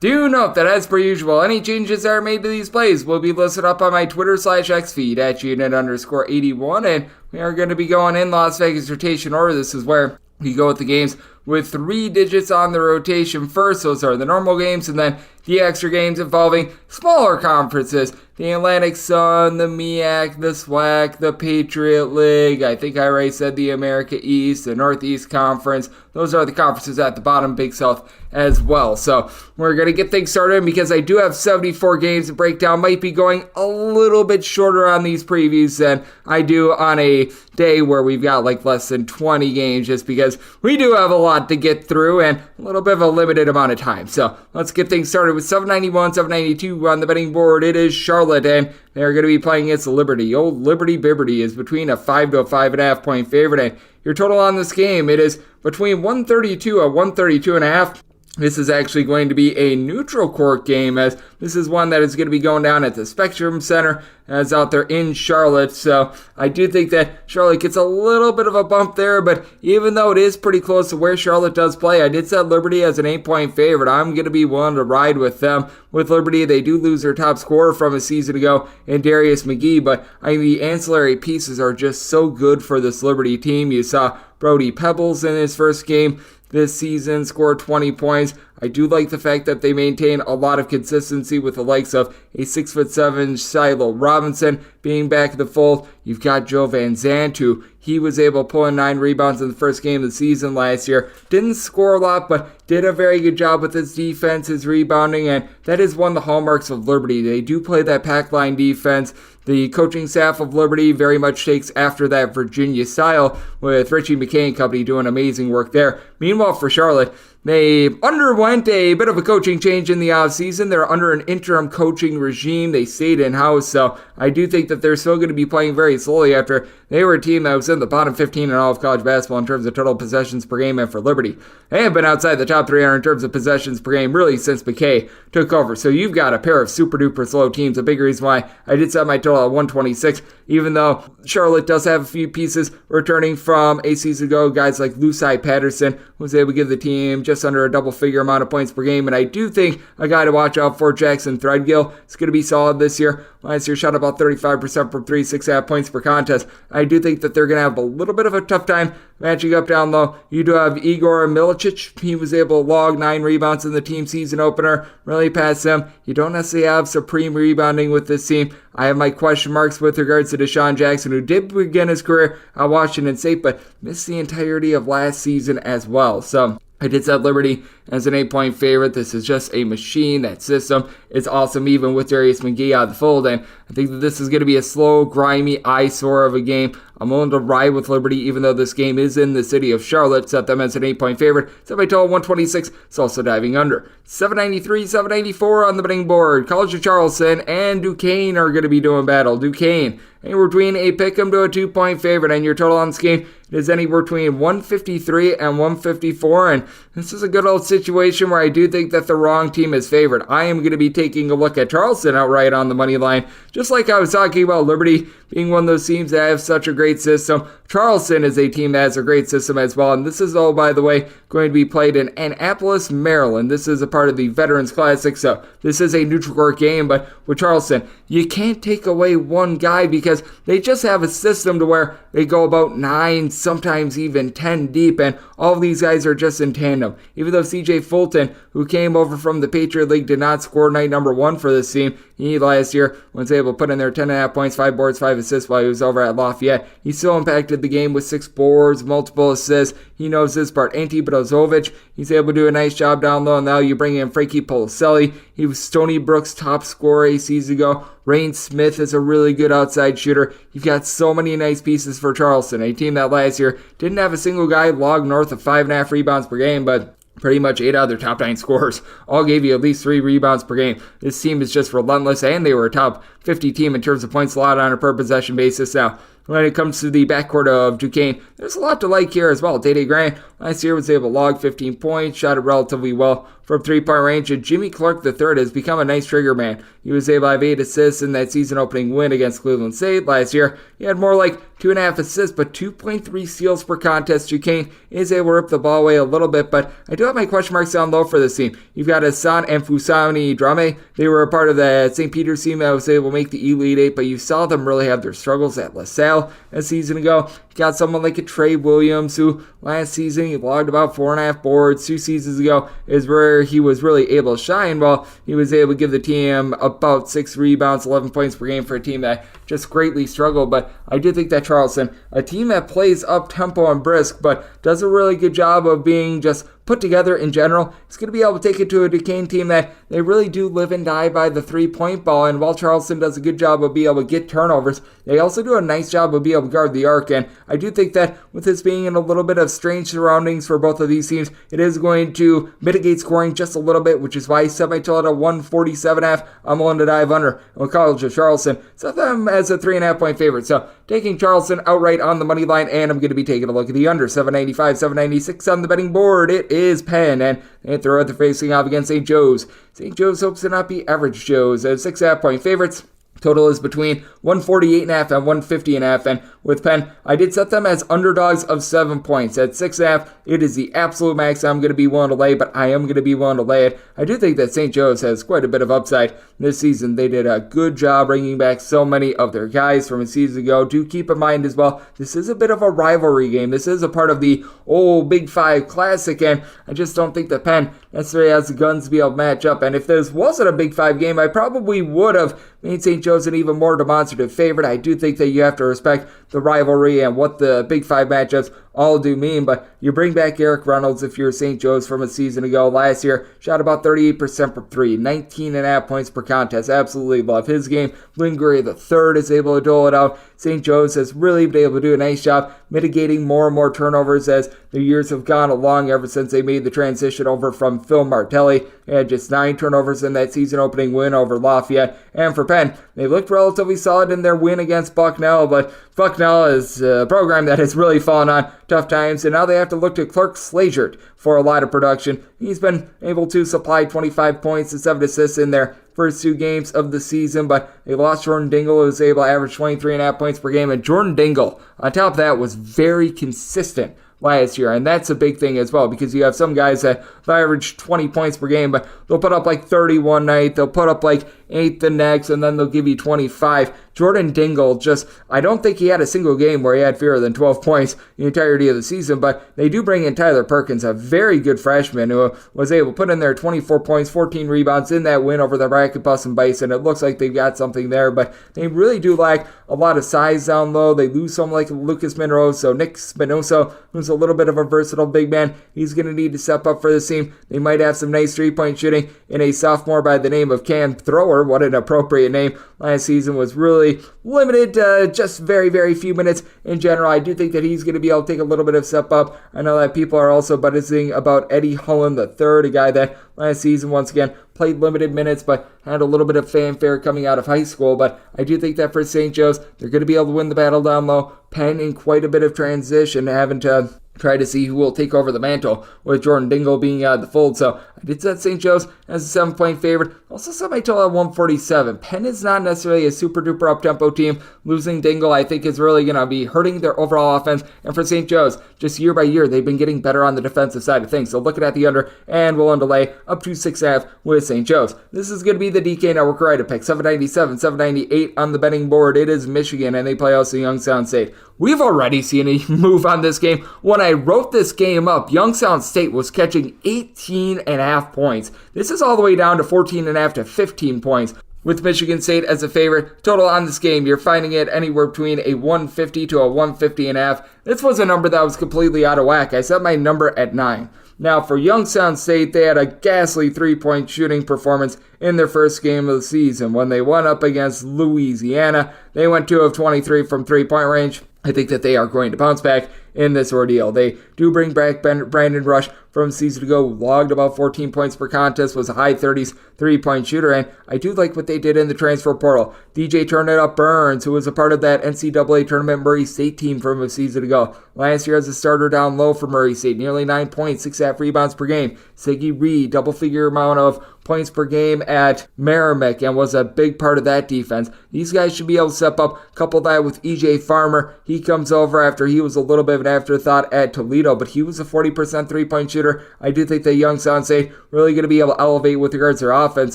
Do note that as per usual, any changes that are made to these plays will be listed up on my Twitter/X feed at unit_81, and we are going to be going in Las Vegas rotation order. This is where we go with the games with 3 digits on the rotation first. Those are the normal games, and then the extra games involving smaller conferences. The Atlantic Sun, the MEAC, the SWAC, the Patriot League. I think I already said the America East, the Northeast Conference. Those are the conferences at the bottom, Big South as well. So we're going to get things started because I do have 74 games to break down. Might be going a little bit shorter on these previews than I do on a day where we've got like less than 20 games, just because we do have a lot to get through and a little bit of a limited amount of time. So let's get things started with 791, 792 on the betting board. It is Charlotte, and they're going to be playing against Liberty. Old Liberty Bibberty is between a 5 to a 5.5 point favorite, and your total on this game, it is between 132 and 132.5. This is actually going to be a neutral court game, as this is one that is going to be going down at the Spectrum Center as out there in Charlotte. So I do think that Charlotte gets a little bit of a bump there, but even though it is pretty close to where Charlotte does play, I did set Liberty as an 8-point favorite. I'm going to be willing to ride with them. With Liberty, they do lose their top scorer from a season ago in Darius McGee, but the ancillary pieces are just so good for this Liberty team. You saw Brody Pebbles in his first game this season scored 20 points. I do like the fact that they maintain a lot of consistency with the likes of a 6'7" Shiloh Robinson being back in the fold. You've got Joe Van Zandt, who he was able to pull in 9 rebounds in the first game of the season last year. Didn't score a lot, but did a very good job with his defense, his rebounding, and that is one of the hallmarks of Liberty. They do play that pack line defense. The coaching staff of Liberty very much takes after that Virginia style, with Richie McKay and company doing amazing work there. Meanwhile, for Charlotte, They underwent a bit of a coaching change in the offseason. They're under an interim coaching regime. They stayed in-house, so I do think that they're still going to be playing very slowly after they were a team that was in the bottom 15 in all of college basketball in terms of total possessions per game, and for Liberty, they have been outside the top 300 in terms of possessions per game really since McKay took over. So you've got a pair of super-duper slow teams. A big reason why I did set my total at 126, even though Charlotte does have a few pieces returning from a season ago, guys like Lucai Patterson, who was able to give the team just under a double-figure amount of points per game, and I do think a guy to watch out for, Jackson Threadgill, is going to be solid this year. Last year shot about 35% from 3, 6.5 points per contest. I do think that they're going to have a little bit of a tough time matching up down low. You do have Igor Milicic. He was able to log 9 rebounds in the team season opener. Really past him. You don't necessarily have supreme rebounding with this team. I have my question marks with regards to Deshaun Jackson, who did begin his career at Washington State, but missed the entirety of last season as well. So I did set Liberty as an 8-point favorite. This is just a machine. That system is awesome, even with Darius McGee out of the fold. And I think that this is going to be a slow, grimy eyesore of a game. I'm willing to ride with Liberty, even though this game is in the city of Charlotte. Set them as an 8-point favorite. Set my total 126. It's also diving under. 793, 794 on the betting board. College of Charleston and Duquesne are going to be doing battle. Duquesne, anywhere between a pick'em to a 2-point favorite, and your total on this game is anywhere between 153 and 154. And this is a good old situation where I do think that the wrong team is favored. I am going to be taking a look at Charleston outright on the money line, just like I was talking about Liberty being one of those teams that have such a great system. Charleston is a team that has a great system as well, and this is all, by the way, going to be played in Annapolis, Maryland. This is a part of the Veterans Classic, so this is a neutral court game, but with Charleston, you can't take away one guy because they just have a system to where they go about 9, sometimes even 10 deep, and all of these guys are just in tandem. Even though CJ Fulton, who came over from the Patriot League, did not score night number 1 for this team, he last year was able to put in there 10.5 points, 5 boards, 5 assists while he was over at Lafayette. He still impacted the game with 6 boards, multiple assists. He knows this part. Ante Brozovic, he's able to do a nice job down low. Now you bring in Frankie Policelli. He was Stony Brook's top scorer a season ago. Rain Smith is a really good outside shooter. You've got so many nice pieces for Charleston, a team that last year didn't have a single guy log north of 5.5 rebounds per game, but pretty much 8 out of their top 9 scorers all gave you at least 3 rebounds per game. This team is just relentless, and they were a top 50 team in terms of points allowed on a per possession basis. Now, when it comes to the backcourt of Duquesne, there's a lot to like here as well. Dede Grant last year was able to log 15 points, shot it relatively well from 3-point range, and Jimmy Clark III has become a nice trigger man. He was able to have 8 assists in that season-opening win against Cleveland State last year. He had more like 2.5 assists, but 2.3 steals per contest. Duquesne is able to rip the ball away a little bit, but I do have my question marks down low for this team. You've got Hassan and Fusani Drame. They were a part of the St. Peter's team that was able to make the Elite 8, but you saw them really have their struggles at LaSalle a season ago. You got someone like a Trey Williams, who last season he logged about 4.5 boards. 2 seasons ago is where he was really able to shine. Well, he was able to give the team about 6 rebounds, 11 points per game for a team that just greatly struggled. But I do think that Charleston, a team that plays up-tempo and brisk, but does a really good job of being just put together in general, is going to be able to take it to a Duquesne team that they really do live and die by the 3-point ball. And while Charleston does a good job of being able to get turnovers, they also do a nice job of being able to guard the arc. And I do think that with this being in a little bit of strange surroundings for both of these teams, it is going to mitigate scoring just a little bit, which is why I set my total at 147.5. I'm willing to dive under. And with College of Charleston, set them as a 3.5-point favorite. So taking Charleston outright on the money line, and I'm going to be taking a look at the under. 795, 796 on the betting board. It is Penn, and they're facing off against St. Joe's. St. Joe's hopes to not be average Joe's as 6.5-point favorites. Total is between 148.5 and 150.5, and with Penn, I did set them as underdogs of 7 points. At 6.5, it is the absolute max I'm going to be willing to lay, but I am going to be willing to lay it. I do think that St. Joe's has quite a bit of upside this season. They did a good job bringing back so many of their guys from a season ago. Do keep in mind as well, this is a bit of a rivalry game. This is a part of the old Big 5 Classic, and I just don't think that Penn necessarily has the guns to be able to match up. And if this wasn't a Big 5 game, I probably would have made St. Joe's an even more demonstrative favorite. I do think that you have to respect the rivalry and what the Big 5 matchups all do mean, but you bring back Eric Reynolds if you're St. Joe's from a season ago. Last year, shot about 38% from three, 19.5 points per contest. Absolutely love his game. Lingray III is able to dole it out. St. Joe's has really been able to do a nice job mitigating more and more turnovers as the years have gone along ever since they made the transition over from Phil Martelli. They had just 9 turnovers in that season opening win over Lafayette. And for Penn, they looked relatively solid in their win against Bucknell, but Bucknell is a program that has really fallen on tough times, and now they have to look to Clark Slagert for a lot of production. He's been able to supply 25 points and 7 assists in their first 2 games of the season, but they lost Jordan Dingle, who was able to average 23.5 points per game, and Jordan Dingle, on top of that, was very consistent last year, and that's a big thing as well, because you have some guys that average 20 points per game, but they'll put up like 30 one night, they'll put up like 8 the next, and then they'll give you 25. Jordan Dingle I don't think he had a single game where he had fewer than 12 points the entirety of the season, but they do bring in Tyler Perkins, a very good freshman who was able to put in there 24 points, 14 rebounds in that win over the Bracket Bus and Bison. It looks like they've got something there, but they really do lack a lot of size down low. They lose someone like Lucas Monroe, so Nick Spinoza, who's a little bit of a versatile big man, he's going to need to step up for this team. They might have some nice 3-point shooting in a sophomore by the name of Cam Thrower. What an appropriate name. Last season was really limited to just very, very few minutes in general. I do think that he's going to be able to take a little bit of step up. I know that people are also buzzing about Eddie Hullen III, a guy that last season, once again, played limited minutes, but had a little bit of fanfare coming out of high school. But I do think that for St. Joe's, they're going to be able to win the battle down low. Penn in quite a bit of transition, having to try to see who will take over the mantle with Jordan Dingle being out of the fold. So I did set St. Joe's as a 7-point favorite. Also set my total at 147. Penn is not necessarily a super duper up-tempo team. Losing Dingle, I think, is really going to be hurting their overall offense. And for St. Joe's, just year by year, they've been getting better on the defensive side of things. So looking at the under, and we'll underlay up to 6.5 with St. Joe's. This is going to be the DK Network writeup pick. 797, 798 on the betting board. It is Michigan, and they play also Youngstown State. We've already seen a move on this game. When I wrote this game up, Youngstown State was catching 18.5 points. This is all the way down to 14.5 to 15 points. With Michigan State as a favorite, total on this game, you're finding it anywhere between a 150 to a 150.5. This was a number that was completely out of whack. I set my number at 9. Now, for Youngstown State, they had a ghastly 3-point shooting performance in their first game of the season. When they went up against Louisiana, they went 2 of 23 from 3-point range. I think that they are going to bounce back in this ordeal. They do bring back Brandon Rush from season ago, logged about 14 points per contest, was a high 30s 3-point shooter, and I do like what they did in the transfer portal. DJ Turn It Up Burns, who was a part of that NCAA tournament Murray State team from a season ago. Last year as a starter down low for Murray State, nearly 9 points, 6.5 rebounds per game. Siggy Reed, double-figure amount of points per game at Merrimack, and was a big part of that defense. These guys should be able to step up. Couple that with EJ Farmer. He comes over after he was a little bit of an afterthought at Toledo, but he was a 40% 3-point shooter. I do think that Youngstown State really going to be able to elevate with regards to their offense,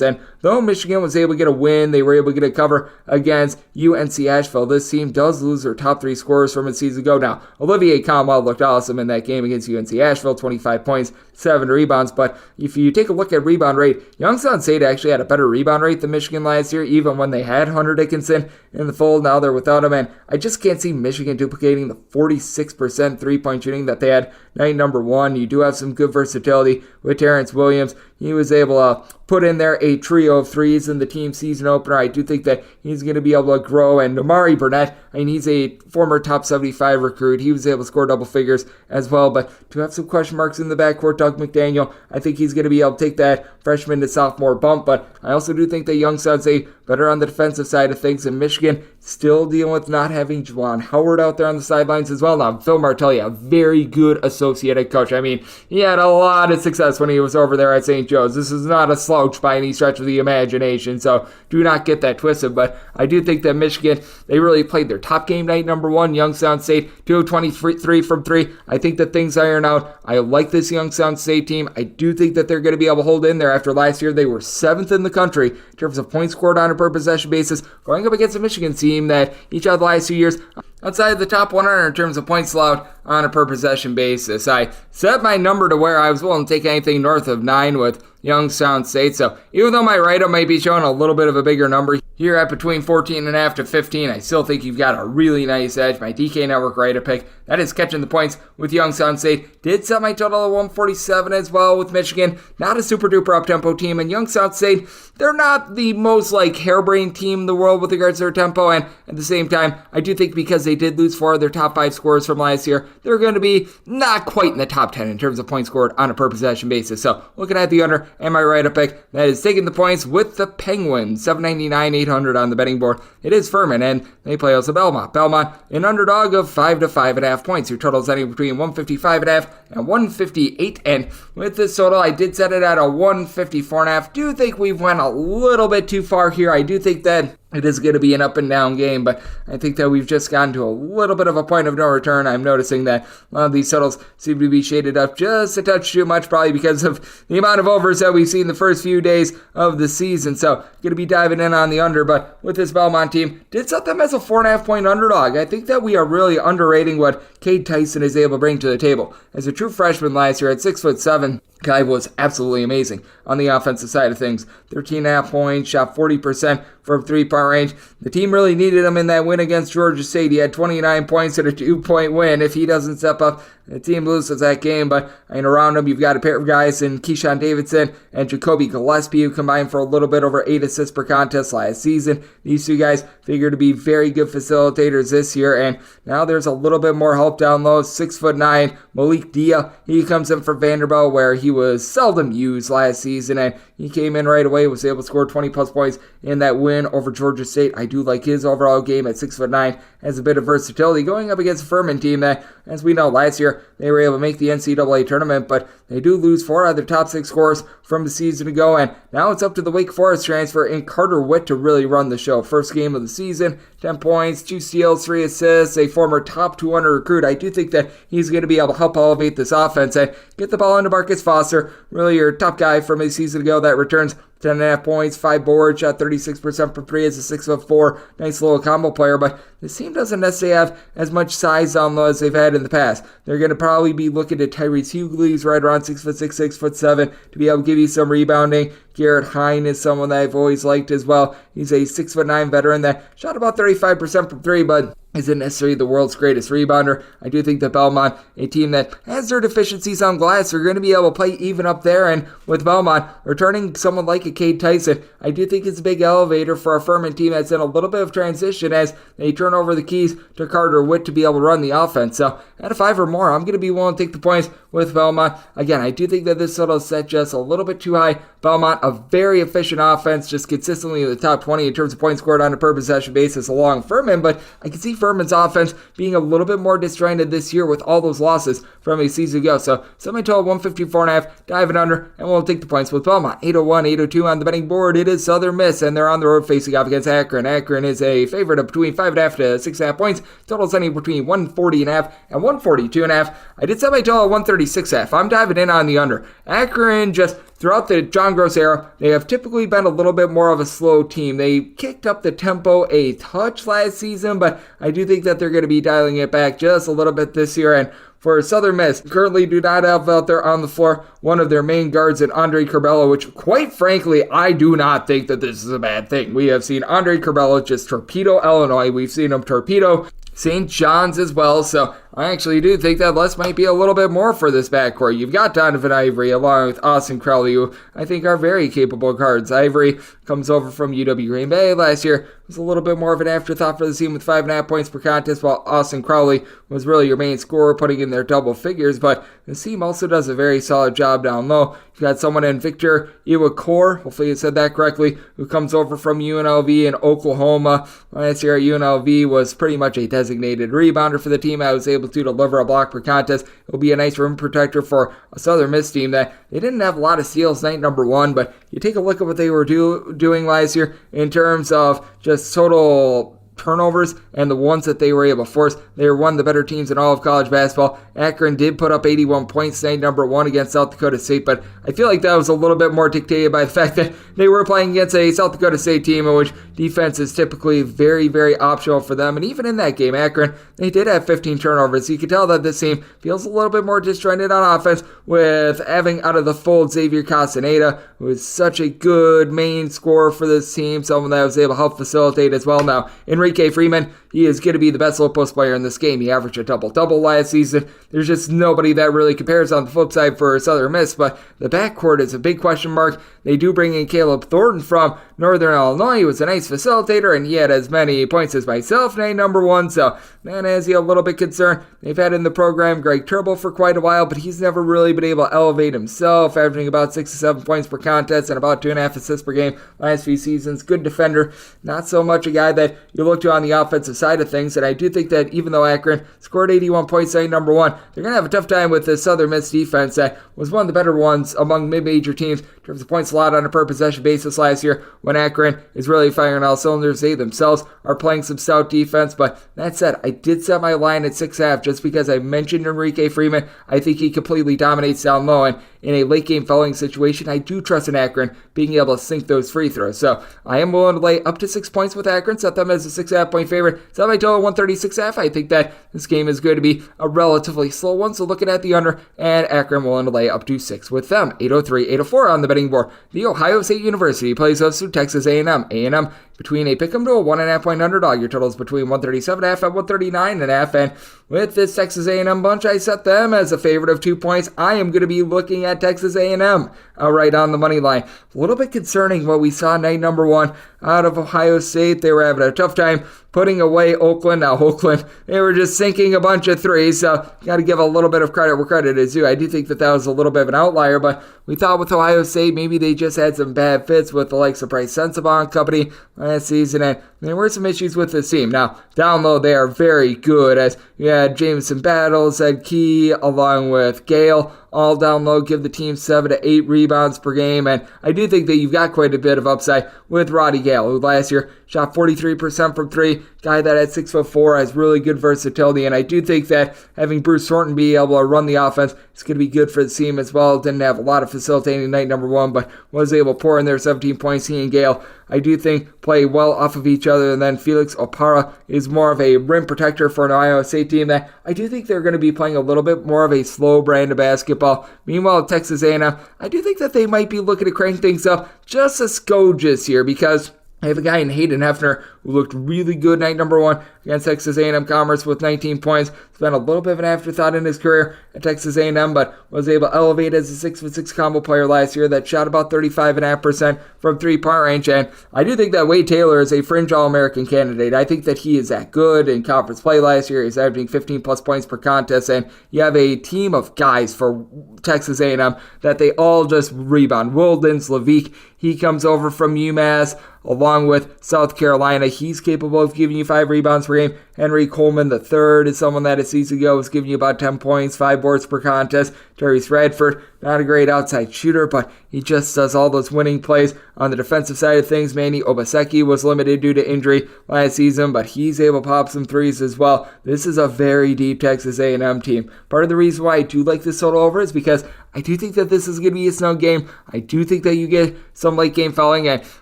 and though Michigan was able to get a win, they were able to get a cover against UNC Asheville. This team does lose their top 3 scorers from a season ago. Now, Olivier Cromwell looked awesome in that game against UNC Asheville, 25 points, 7 rebounds, but if you take a look at rebound rate, Youngstown State actually had a better rebound rate than Michigan last year, even when they had Hunter Dickinson in the fold. Now they're without him, and I just can't see Michigan duplicating the 46% 3-point shooting that they had night number 1. You do have some good versatility with Terrence Williams. He was able to put in there a trio of threes in the team season opener. I do think that he's going to be able to grow. And Amari Burnett, I mean, he's a former top 75 recruit. He was able to score double figures as well. But to have some question marks in the backcourt, Doug McDaniel, I think he's going to be able to take that freshman to sophomore bump. But I also do think that Youngstown State better on the defensive side of things. And Michigan still dealing with not having Juwan Howard out there on the sidelines as well. Now, Phil Martelli, a very good associate coach. I mean, he had a lot of success when he was over there at St. Joe's. This is not a slouch by any stretch of the imagination, so do not get that twisted. But I do think that Michigan, they really played their top game night number 1. Youngstown State, 2 of 23 from 3. I think that things iron out. I like this Youngstown State team. I do think that they're going to be able to hold in there. After last year, they were 7th in the country in terms of points scored on a per possession basis, going up against a Michigan team that each of the last 2 years outside the top 100 in terms of points allowed on a per possession basis. I set my number to where I was willing to take anything north of 9 with Youngstown State. So even though my write-up might be showing a little bit of a bigger number here at between 14.5 to 15, I still think you've got a really nice edge. My DK Network write-up pick, that is catching the points with Youngstown State. Did set my total at 147 as well with Michigan. Not a super duper up-tempo team. And Youngstown State, they're not the most harebrained team in the world with regards to their tempo. And at the same time, I do think because they did lose 4 of their top 5 scorers from last year, they're going to be not quite in the top 10 in terms of points scored on a per possession basis. So looking at the under and my write-up pick, that is taking the points with the Penguins. 799, 800 on the betting board. It is Furman, and they play also Belmont. Belmont, an underdog of 5 to 5.5 points. Your total is anywhere between 155.5 and 158. And with this total, I did set it at a 154.5. Do think we've went a little bit too far here. I do think that it is going to be an up and down game, but I think that we've just gotten to a little bit of a point of no return. I'm noticing that a lot of these totals seem to be shaded up just a touch too much, probably because of the amount of overs that we've seen the first few days of the season. So going to be diving in on the under, but with this Belmont team, did set them as a 4.5 point underdog. I think that we are really underrating what Cade Tyson is able to bring to the table. As a true freshman last year at 6'7", guy was absolutely amazing on the offensive side of things. 13.5 points, shot 40% from 3-point range. The team really needed him in that win against Georgia State. He had 29 points in a 2-point win. If he doesn't step up, the team loses that game. But around him, you've got a pair of guys in Keyshawn Davidson and Jacoby Gillespie, who combined for a little bit over 8 assists per contest last season. These two guys figure to be very good facilitators this year, and now there's a little bit more help down low. 6'9", Malik Dia. He comes in for Vanderbilt, where he was seldom used last season, and he came in right away, was able to score 20-plus points in that win over Georgia State. I do like his overall game at 6'9", has a bit of versatility going up against a Furman team that, as we know, last year they were able to make the NCAA tournament, but they do lose 4 out of their top 6 scorers from the season ago, and now it's up to the Wake Forest transfer in Carter Witt to really run the show. First game of the season, 10 points, 2 steals, 3 assists, a former top 200 recruit. I do think that he's going to be able to help elevate this offense and get the ball into Marcus Foster, really your top guy from a season ago that returns 10.5 points, 5 boards, shot 36% from 3 as a 6'4", nice little combo player, but this team doesn't necessarily have as much size down low as they've had in the past. They're going to probably be looking at Tyrese Hughley, who's right around 6'6", 6'7", to be able to give you some rebounding. Garrett Hine is someone that I've always liked as well. He's a 6'9" veteran that shot about 35% from 3, but isn't necessarily the world's greatest rebounder. I do think that Belmont, a team that has their deficiencies on glass, are going to be able to play even up there. And with Belmont returning someone like a Cade Tyson, I do think it's a big elevator for a Furman team that's in a little bit of transition as they turn over the keys to Carter Witt to be able to run the offense. So at a 5 or more, I'm going to be willing to take the points with Belmont. Again, I do think that this total is set just a little bit too high. Belmont, a very efficient offense, just consistently in the top 20 in terms of points scored on a per possession basis along Furman, but I can see Furman's offense being a little bit more disjointed this year with all those losses from a season ago. So semi-total 154.5, diving under, and we'll take the points with Belmont. 801, 802 on the betting board. It is Southern Miss, and they're on the road facing off against Akron. Akron is a favorite of between 5.5 to 6.5 points. Total setting between 140.5 and 142.5. I did set my total at 136.5. I'm diving in on the under. Akron just throughout the John Gross era, they have typically been a little bit more of a slow team. They kicked up the tempo a touch last season, but I do think that they're going to be dialing it back just a little bit this year. And for Southern Miss, currently do not have out there on the floor one of their main guards in Andre Curbelo, which quite frankly, I do not think that this is a bad thing. We have seen Andre Curbelo just torpedo Illinois. We've seen him torpedo St. John's as well, so I actually do think that less might be a little bit more for this backcourt. You've got Donovan Ivory along with Austin Crowley, who I think are very capable guards. Ivory comes over from UW Green Bay last year. Was a little bit more of an afterthought for the team with 5.5 points per contest, while Austin Crowley was really your main scorer, putting in their double figures. But the team also does a very solid job down low. You've got someone in Victor Iwakor, hopefully you said that correctly, who comes over from UNLV in Oklahoma. Last year at UNLV was pretty much a designated rebounder for the team. I was able to deliver a block per contest. It'll be a nice rim protector for a Southern Miss team that they didn't have a lot of steals night number 1, but you take a look at what they were doing last year in terms of just total turnovers and the ones that they were able to force. They were one of the better teams in all of college basketball. Akron did put up 81 points, night number 1 against South Dakota State, but I feel like that was a little bit more dictated by the fact that they were playing against a South Dakota State team in which defense is typically very, very optional for them. And even in that game, Akron, they did have 15 turnovers. So you can tell that this team feels a little bit more disjointed on offense with having out of the fold Xavier Castaneda, who is such a good main scorer for this team, someone that was able to help facilitate as well. Now, Enrique Freeman, he is going to be the best low post player in this game. He averaged a double-double last season. There's just nobody that really compares on the flip side for Southern Miss, but the backcourt is a big question mark. They do bring in Caleb Thornton from Northern Illinois. He was a nice facilitator, and he had as many points as myself, night number 1, so that has you a little bit concerned. They've had in the program Greg Turble for quite a while, but he's never really been able to elevate himself, averaging about 6 to 7 points per contest and about 2.5 assists per game last few seasons. Good defender, not so much a guy that you look to on the offensive side of things, and I do think that even though Akron scored 81 points night number 1, they're going to have a tough time with the Southern Miss defense that was one of the better ones among mid-major teams in terms of points allowed on a per possession basis last year when Akron is really firing all cylinders. They themselves are playing some stout defense, but that said, I did set my line at 6.5 just because I mentioned Enrique Freeman. I think he completely dominates down low, and in a late game fouling situation, I do trust in Akron being able to sink those free throws. So I am willing to lay up to 6 points with Akron, set them as a 6.5 point favorite. Set my total 136.5. I think that this game is going to be a relatively slow one, so looking at the under, and Akron willing to lay up to 6 with them. 803-804 on the betting board. The Ohio State University plays host to Texas A&M. A&M between a pick'em to a 1.5 point underdog. Your totals between 137.5 and 139.5. And with this Texas A&M bunch, I set them as a favorite of 2 points. I am going to be looking at Texas A&M right on the money line. A little bit concerning what we saw night number 1 out of Ohio State. They were having a tough time putting away Oakland. Now, Oakland, they were just sinking a bunch of threes, so got to give a little bit of credit where credit is due. I do think that was a little bit of an outlier, but we thought with Ohio State, maybe they just had some bad fits with the likes of Bryce Sensabaugh and company last season, and there were some issues with this team. Now, down low, they are very good, as you had Jameson Battles, Ed Key, along with Gale, all down low, give the team 7 to 8 rebounds per game, and I do think that you've got quite a bit of upside with Roddy Gale, who last year shot 43% from 3, guy that at 6'4" has really good versatility, and I do think that having Bruce Thornton be able to run the offense is going to be good for the team as well. Didn't have a lot of facilitating night number 1, but was able to pour in their 17 points. He and Gale, I do think, play well off of each other, and then Felix Opara is more of a rim protector for an Ohio State team that I do think they're going to be playing a little bit more of a slow brand of basketball. Meanwhile, Texas A&M, I do think that they might be looking to crank things up just a skoge this year, because I have a guy in Hayden Hefner who looked really good night number 1 against Texas A&M Commerce with 19 points. It's been a little bit of an afterthought in his career at Texas A&M, but was able to elevate as a 6'6" combo player last year that shot about 35.5% from 3-point range. And I do think that Wade Taylor is a fringe All-American candidate. I think that he is that good in conference play last year. He's averaging 15 plus points per contest, and you have a team of guys for Texas A&M that they all just rebound. Wildens, Leveque, he comes over from UMass along with South Carolina. He's capable of giving you 5 rebounds per game. Henry Coleman III is someone that a season ago was giving you about 10 points, 5 boards per contest. Tyrese Radford, not a great outside shooter, but he just does all those winning plays. On the defensive side of things, Manny Obaseki was limited due to injury last season, but he's able to pop some threes as well. This is a very deep Texas A&M team. Part of the reason why I do like this total over is because I do think that this is going to be a snug game. I do think that you get some late game fouling, and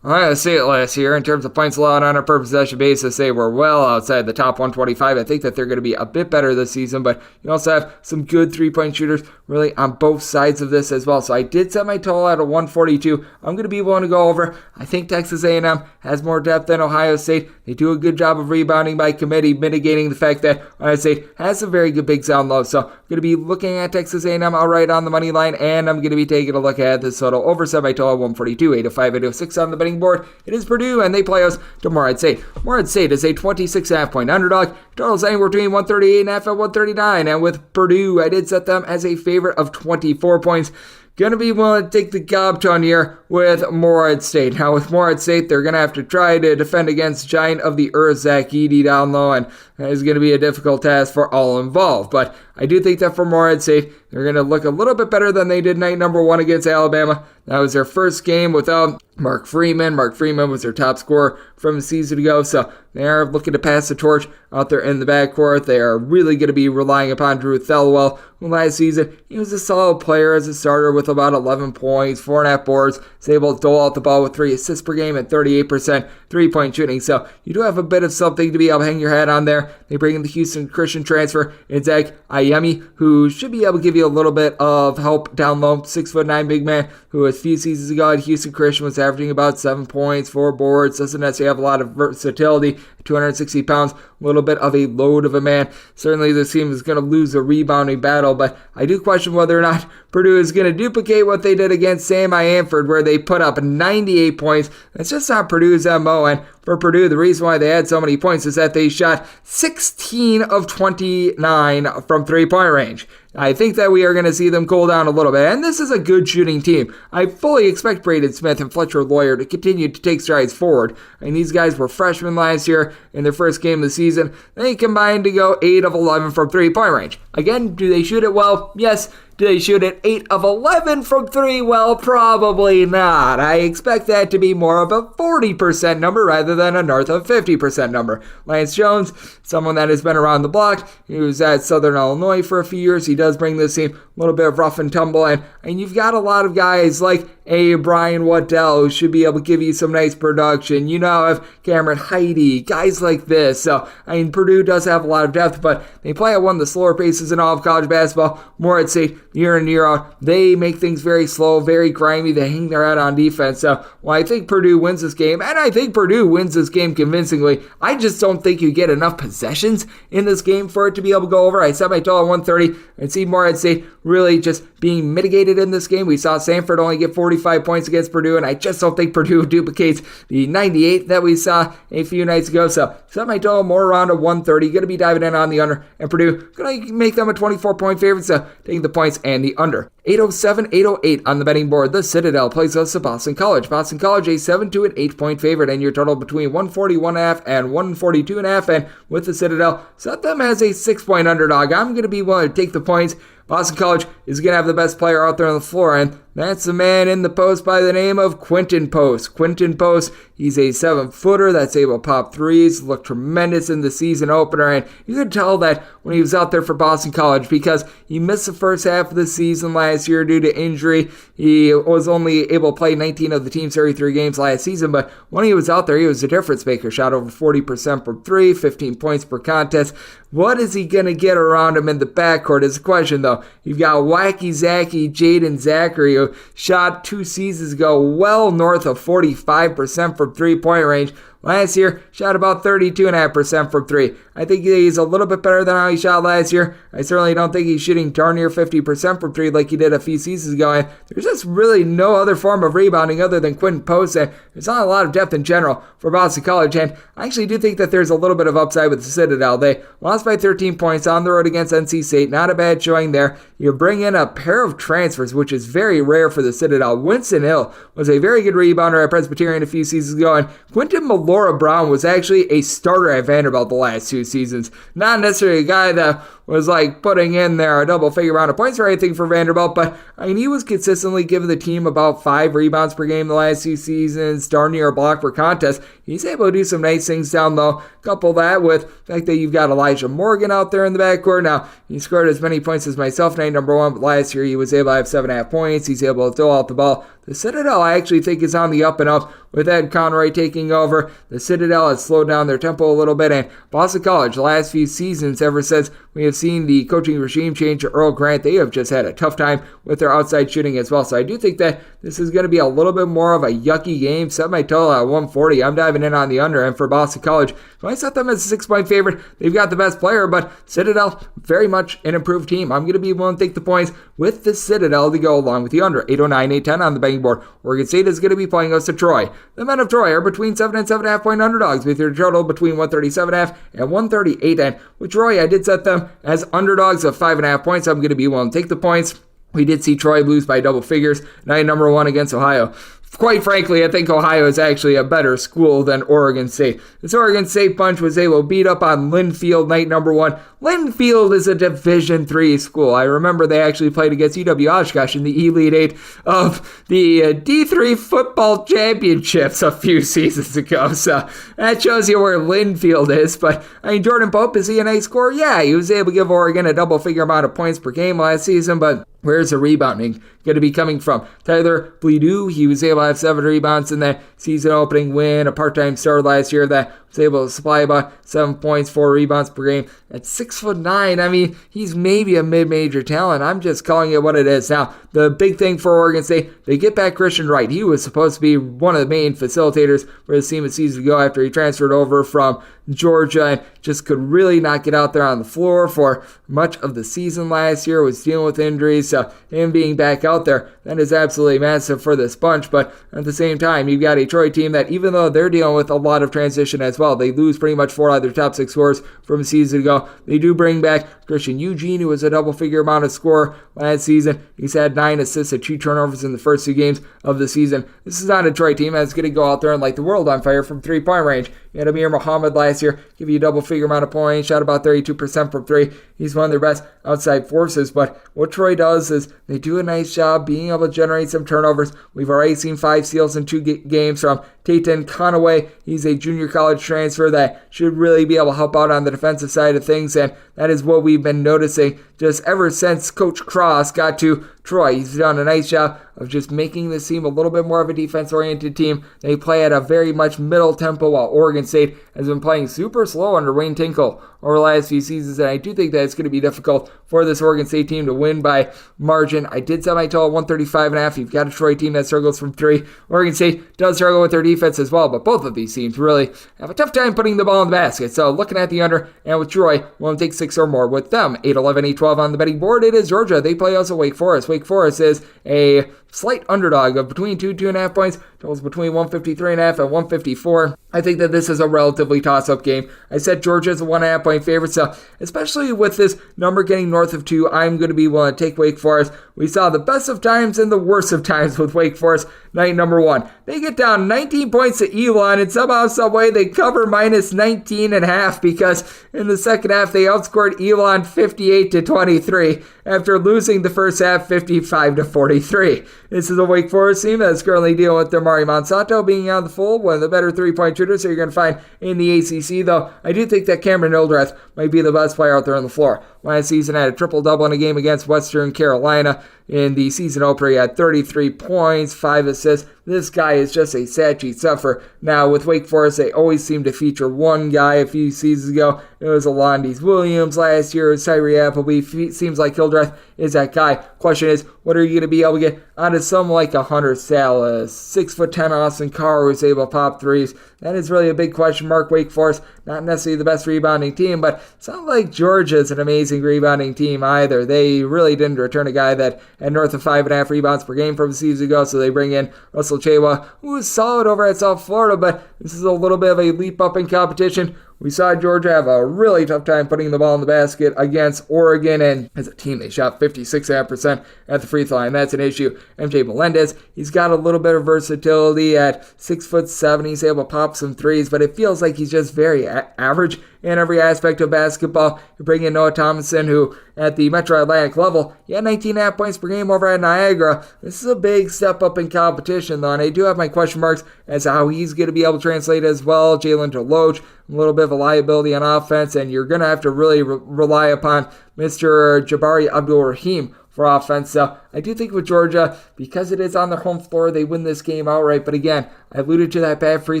I gotta say it last year in terms of points allowed on a per possession basis, they were well outside the top 125. I think that they're going to be a bit better this season, but you also have some good 3-point shooters really on both sides of this as well. So I did set my total at a 142. I'm going to be willing to go over. I think Texas A&M has more depth than Ohio State. They do a good job of rebounding by committee, mitigating the fact that Ohio State has some very good big sound low. So I'm going to be looking at Texas A&M outright on the money line, and I'm going to be taking a look at this total over, set my total at 142, 805, 806 on the betting board. It is Purdue, and they play us to Morehead St. Morehead St is a 26.5 point underdog. Totals anywhere between 138.5 and 139, and with Purdue, I did set them as a favorite of 24 points. Going to be willing to take the gob ton here with Morehead State. Now, with Morehead State, they're going to have to try to defend against giant of the earth, Zach Edey, down low, and is going to be a difficult task for all involved. But I do think that for Morehead St, they're going to look a little bit better than they did night number 1 against Alabama. That was their first game without Mark Freeman. Mark Freeman was their top scorer from a season ago, so they are looking to pass the torch out there in the backcourt. They are really going to be relying upon Drew Thelwell, who last season, he was a solid player as a starter with about 11 points, 4.5 boards, was able to dole out the ball with 3 assists per game and 38% three-point shooting. So you do have a bit of something to be able to hang your hat on there. They bring in the Houston Christian transfer in Zach Ayemi, who should be able to give you a little bit of help down low. 6'9" big man who a few seasons ago at Houston Christian was averaging about 7 points, 4 boards, doesn't necessarily have a lot of versatility, 260 pounds, a little bit of a load of a man. Certainly this team is going to lose a rebounding battle, but I do question whether or not Purdue is going to duplicate what they did against Sam Hanford, where they put up 98 points. That's just not Purdue's MO, and for Purdue, the reason why they had so many points is that they shot 16 of 29 from three-point range. I think that we are going to see them cool down a little bit, and this is a good shooting team. I fully expect Braden Smith and Fletcher Lawyer to continue to take strides forward. I mean, these guys were freshmen last year in their first game of the season. They combined to go 8 of 11 from three-point range. Again, do they shoot it well? Yes. Do they shoot it 8 of 11 from 3? Well, probably not. I expect that to be more of a 40% number rather than a north of 50% number. Lance Jones, someone that has been around the block, he was at Southern Illinois for a few years. He does bring this team a little bit of rough and tumble, and you've got a lot of guys like Brian Waddell who should be able to give you some nice production. You now have Cameron Heide, guys like this. So, Purdue does have a lot of depth, but they play at one of the slower paces in all of college basketball. Morehead St, year in, year out, they make things very slow, very grimy. They hang their head on defense. So, I think Purdue wins this game, and I think Purdue wins this game convincingly. I just don't think you get enough possessions in this game for it to be able to go over. I set my total at 130 and see Morehead St really just being mitigated in this game. We saw Samford only get 45 points against Purdue, and I just don't think Purdue duplicates the 98 that we saw a few nights ago. So set my total more around a 130. Going to be diving in on the under, and Purdue going to make them a 24-point favorite, so taking the points and the under. 807, 808 on the betting board. The Citadel plays host to Boston College. Boston College, a 7 to an 8-point favorite, and your total between 141.5 and 142.5. And with the Citadel, set them as a 6-point underdog. I'm going to be willing to take the points. Boston College is going to have the best player out there on the floor, and that's the man in the post by the name of Quinton Post. Quinton Post, he's a 7-footer that's able to pop threes, looked tremendous in the season opener, and you could tell that when he was out there for Boston College because he missed the first half of the season last year due to injury. He was only able to play 19 of the team's 33 games last season, but when he was out there, he was a difference maker. Shot over 40% from 3, 15 points per contest. What is he going to get around him in the backcourt is the question, though. You've got Wacky Zachy, Jaden Zachary, who shot 2 seasons ago well north of 45% from three-point range. Last year, shot about 32.5% from 3. I think he's a little bit better than how he shot last year. I certainly don't think he's shooting darn near 50% from 3 like he did a few seasons ago. And there's just really no other form of rebounding other than Quinton Post. And there's not a lot of depth in general for Boston College. And I actually do think that there's a little bit of upside with the Citadel. They lost by 13 points on the road against NC State. Not a bad showing there. You bring in a pair of transfers, which is very rare for the Citadel. Winston Hill was a very good rebounder at Presbyterian a few seasons ago. And Quinton Laura Brown was actually a starter at Vanderbilt the last 2 seasons. Not necessarily a guy that was like putting in there a double-figure amount of points or anything for Vanderbilt, but he was consistently giving the team about 5 rebounds per game the last 2 seasons, darn near a block per contest. He's able to do some nice things down low. Couple that with the fact that you've got Elijah Morgan out there in the backcourt. Now, he scored as many points as myself, night number 1, but last year he was able to have 7.5 points. He's able to throw out the ball. The Citadel, I actually think, is on the up and up with Ed Conroy taking over. The Citadel has slowed down their tempo a little bit, and Boston College, the last few seasons, ever since we have seen the coaching regime change to Earl Grant, they have just had a tough time with their outside shooting as well. So I do think that this is going to be a little bit more of a yucky game. Set my total at 140. I'm diving in on the under, and for Boston College, I set them as a 6-point favorite. They've got the best player, but Citadel, very much an improved team. I'm going to be willing to take the points with the Citadel to go along with the under. 809, 810 on the betting board. Oregon State is going to be playing us to Troy. The men of Troy are between 7 and 7.5 point underdogs with your total between 137.5 and 138. And with Troy, I did set them as underdogs of 5.5 points. I'm going to be willing to take the points. We did see Troy lose by double figures, night number 1 against Ohio. quite frankly, I think Ohio is actually a better school than Oregon State. This Oregon State bunch was able to beat up on Linfield night number 1. Linfield is a Division III school. I remember they actually played against UW Oshkosh in the Elite Eight of the D3 football championships a few seasons ago. So that shows you where Linfield is. But, I mean, Jordan Pope, is he a nice scorer? Yeah, he was able to give Oregon a double-figure amount of points per game last season, but where's the rebounding going to be coming from? Tyler Bleedu, he was able to have 7 rebounds in that season opening win, a part-time starter last year that was able to supply about 7 points, 4 rebounds per game. At 6'9", I mean, he's maybe a mid-major talent. I'm just calling it what it is. Now, the big thing for Oregon State, they get back Christian Wright. He was supposed to be one of the main facilitators for this team a season ago after he transferred over from Georgia and just could really not get out there on the floor for much of the season last year, was dealing with injuries, so him being back out there, that is absolutely massive for this bunch. But at the same time, you've got a Troy team that, even though they're dealing with a lot of transition as well, they lose pretty much 4 out of their top 6 scorers from a season ago. They do bring back Christian Eugene, who was a double-figure amount of score last season. He's had 9 assists and 2 turnovers in the first 2 games of the season. This is not a Troy team that's going to go out there and light the world on fire from 3-point range. You had Amir Muhammad last year give you a double-figure amount of points, shot about 32% from 3. He's one of their best outside forces, but what Troy does is they do a nice job being able to generate some turnovers. We've already seen 5 steals in 2 games from Tayton Conaway. He's a junior college transfer that should really be able to help out on the defensive side of things, and that is what we've been noticing just ever since Coach Cross got to Troy. He's done a nice job of just making this team a little bit more of a defense-oriented team. They play at a very much middle tempo, while Oregon State has been playing super slow under Wayne Tinkle over the last few seasons, and I do think that it's going to be difficult for this Oregon State team to win by margin. I did set my total at 135.5. You've got a Troy team that struggles from 3. Oregon State does struggle with their defense as well, but both of these teams really have a tough time putting the ball in the basket. So looking at the under, and with Troy, we'll take 6 or more with them. 8-11, 8-12 on the betting board. It is Georgia. They play also Wake Forest. Wake Forest is a slight underdog of between 2.5 points. Totals between 153.5 and 154. I think that this is a relatively toss-up game. I said Georgia is a 1.5 point favorite, so especially with this number getting north of 2, I'm going to be willing to take Wake Forest. We saw the best of times and the worst of times with Wake Forest night number 1. They get down 19 points to Elon, and somehow, someway, they cover minus 19.5 because in the second half they outscored Elon 58-23 after losing the first half 55-43. This is a Wake Forest team that's currently dealing with their Mari Monsanto being on the full, one of the better 3-point shooters that you're going to find in the ACC, though I do think that Cameron Hildreth might be the best player out there on the floor. Last season had a triple-double in a game against Western Carolina. In the season opener, he had 33 points, 5 assists. This guy is just a stat sheet sufferer. Now, with Wake Forest, they always seem to feature one guy. A few seasons ago, it was Alondes Williams. Last year, it was Tyree Appleby. Seems like Hildreth is that guy. Question is, what are you going to be able to get out of someone like a Hunter Salas? 6'10" Austin Carr who's able to pop threes. That is really a big question mark. Wake Forest, not necessarily the best rebounding team, but it's not like Georgia's an amazing rebounding team either. They really didn't return a guy that had north of 5.5 rebounds per game from a season ago, so they bring in Russell Chewa, who was solid over at South Florida, but this is a little bit of a leap up in competition. We saw Georgia have a really tough time putting the ball in the basket against Oregon, and as a team, they shot 56.5% at the free throw line. That's an issue. MJ Melendez, he's got a little bit of versatility at 6'7". He's able to pop some threes, but it feels like he's just very average in every aspect of basketball. You bring in Noah Thomason, who at the Metro Atlantic level, he had 19.5 points per game over at Niagara. This is a big step up in competition, though, and I do have my question marks as to how he's going to be able to translate as well. Jalen Deloach, a little bit of a liability on offense, and you're going to have to really rely upon Mr. Jabari Abdul-Rahim for offense. So I do think with Georgia, because it is on their home floor, they win this game outright. But again, I alluded to that bad free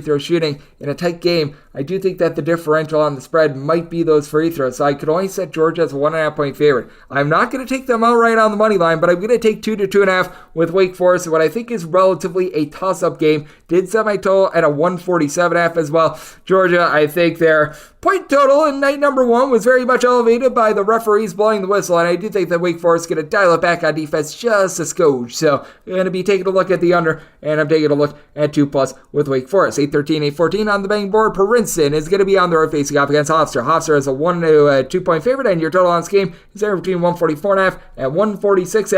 throw shooting. In a tight game, I do think that the differential on the spread might be those free throws. So I could only set Georgia as a 1.5 point favorite. I'm not going to take them outright on the money line, but I'm going to take 2 to 2.5 with Wake Forest, what I think is relatively a toss-up game. Did set my total at a 147.5 as well. Georgia, I think their point total in night number 1 was very much elevated by the referees blowing the whistle, and I do think that Wake Forest is going to dial it back on defense just a skosh. So we're going to be taking a look at the under, and I'm taking a look at 2+ with Wake Forest. 8-13, 8-14 on the betting board. Princeton is going to be on the road facing off against Hofstra. Hofstra is a 1 to 2 point favorite, and your total on this game is there between 144.5 and 146.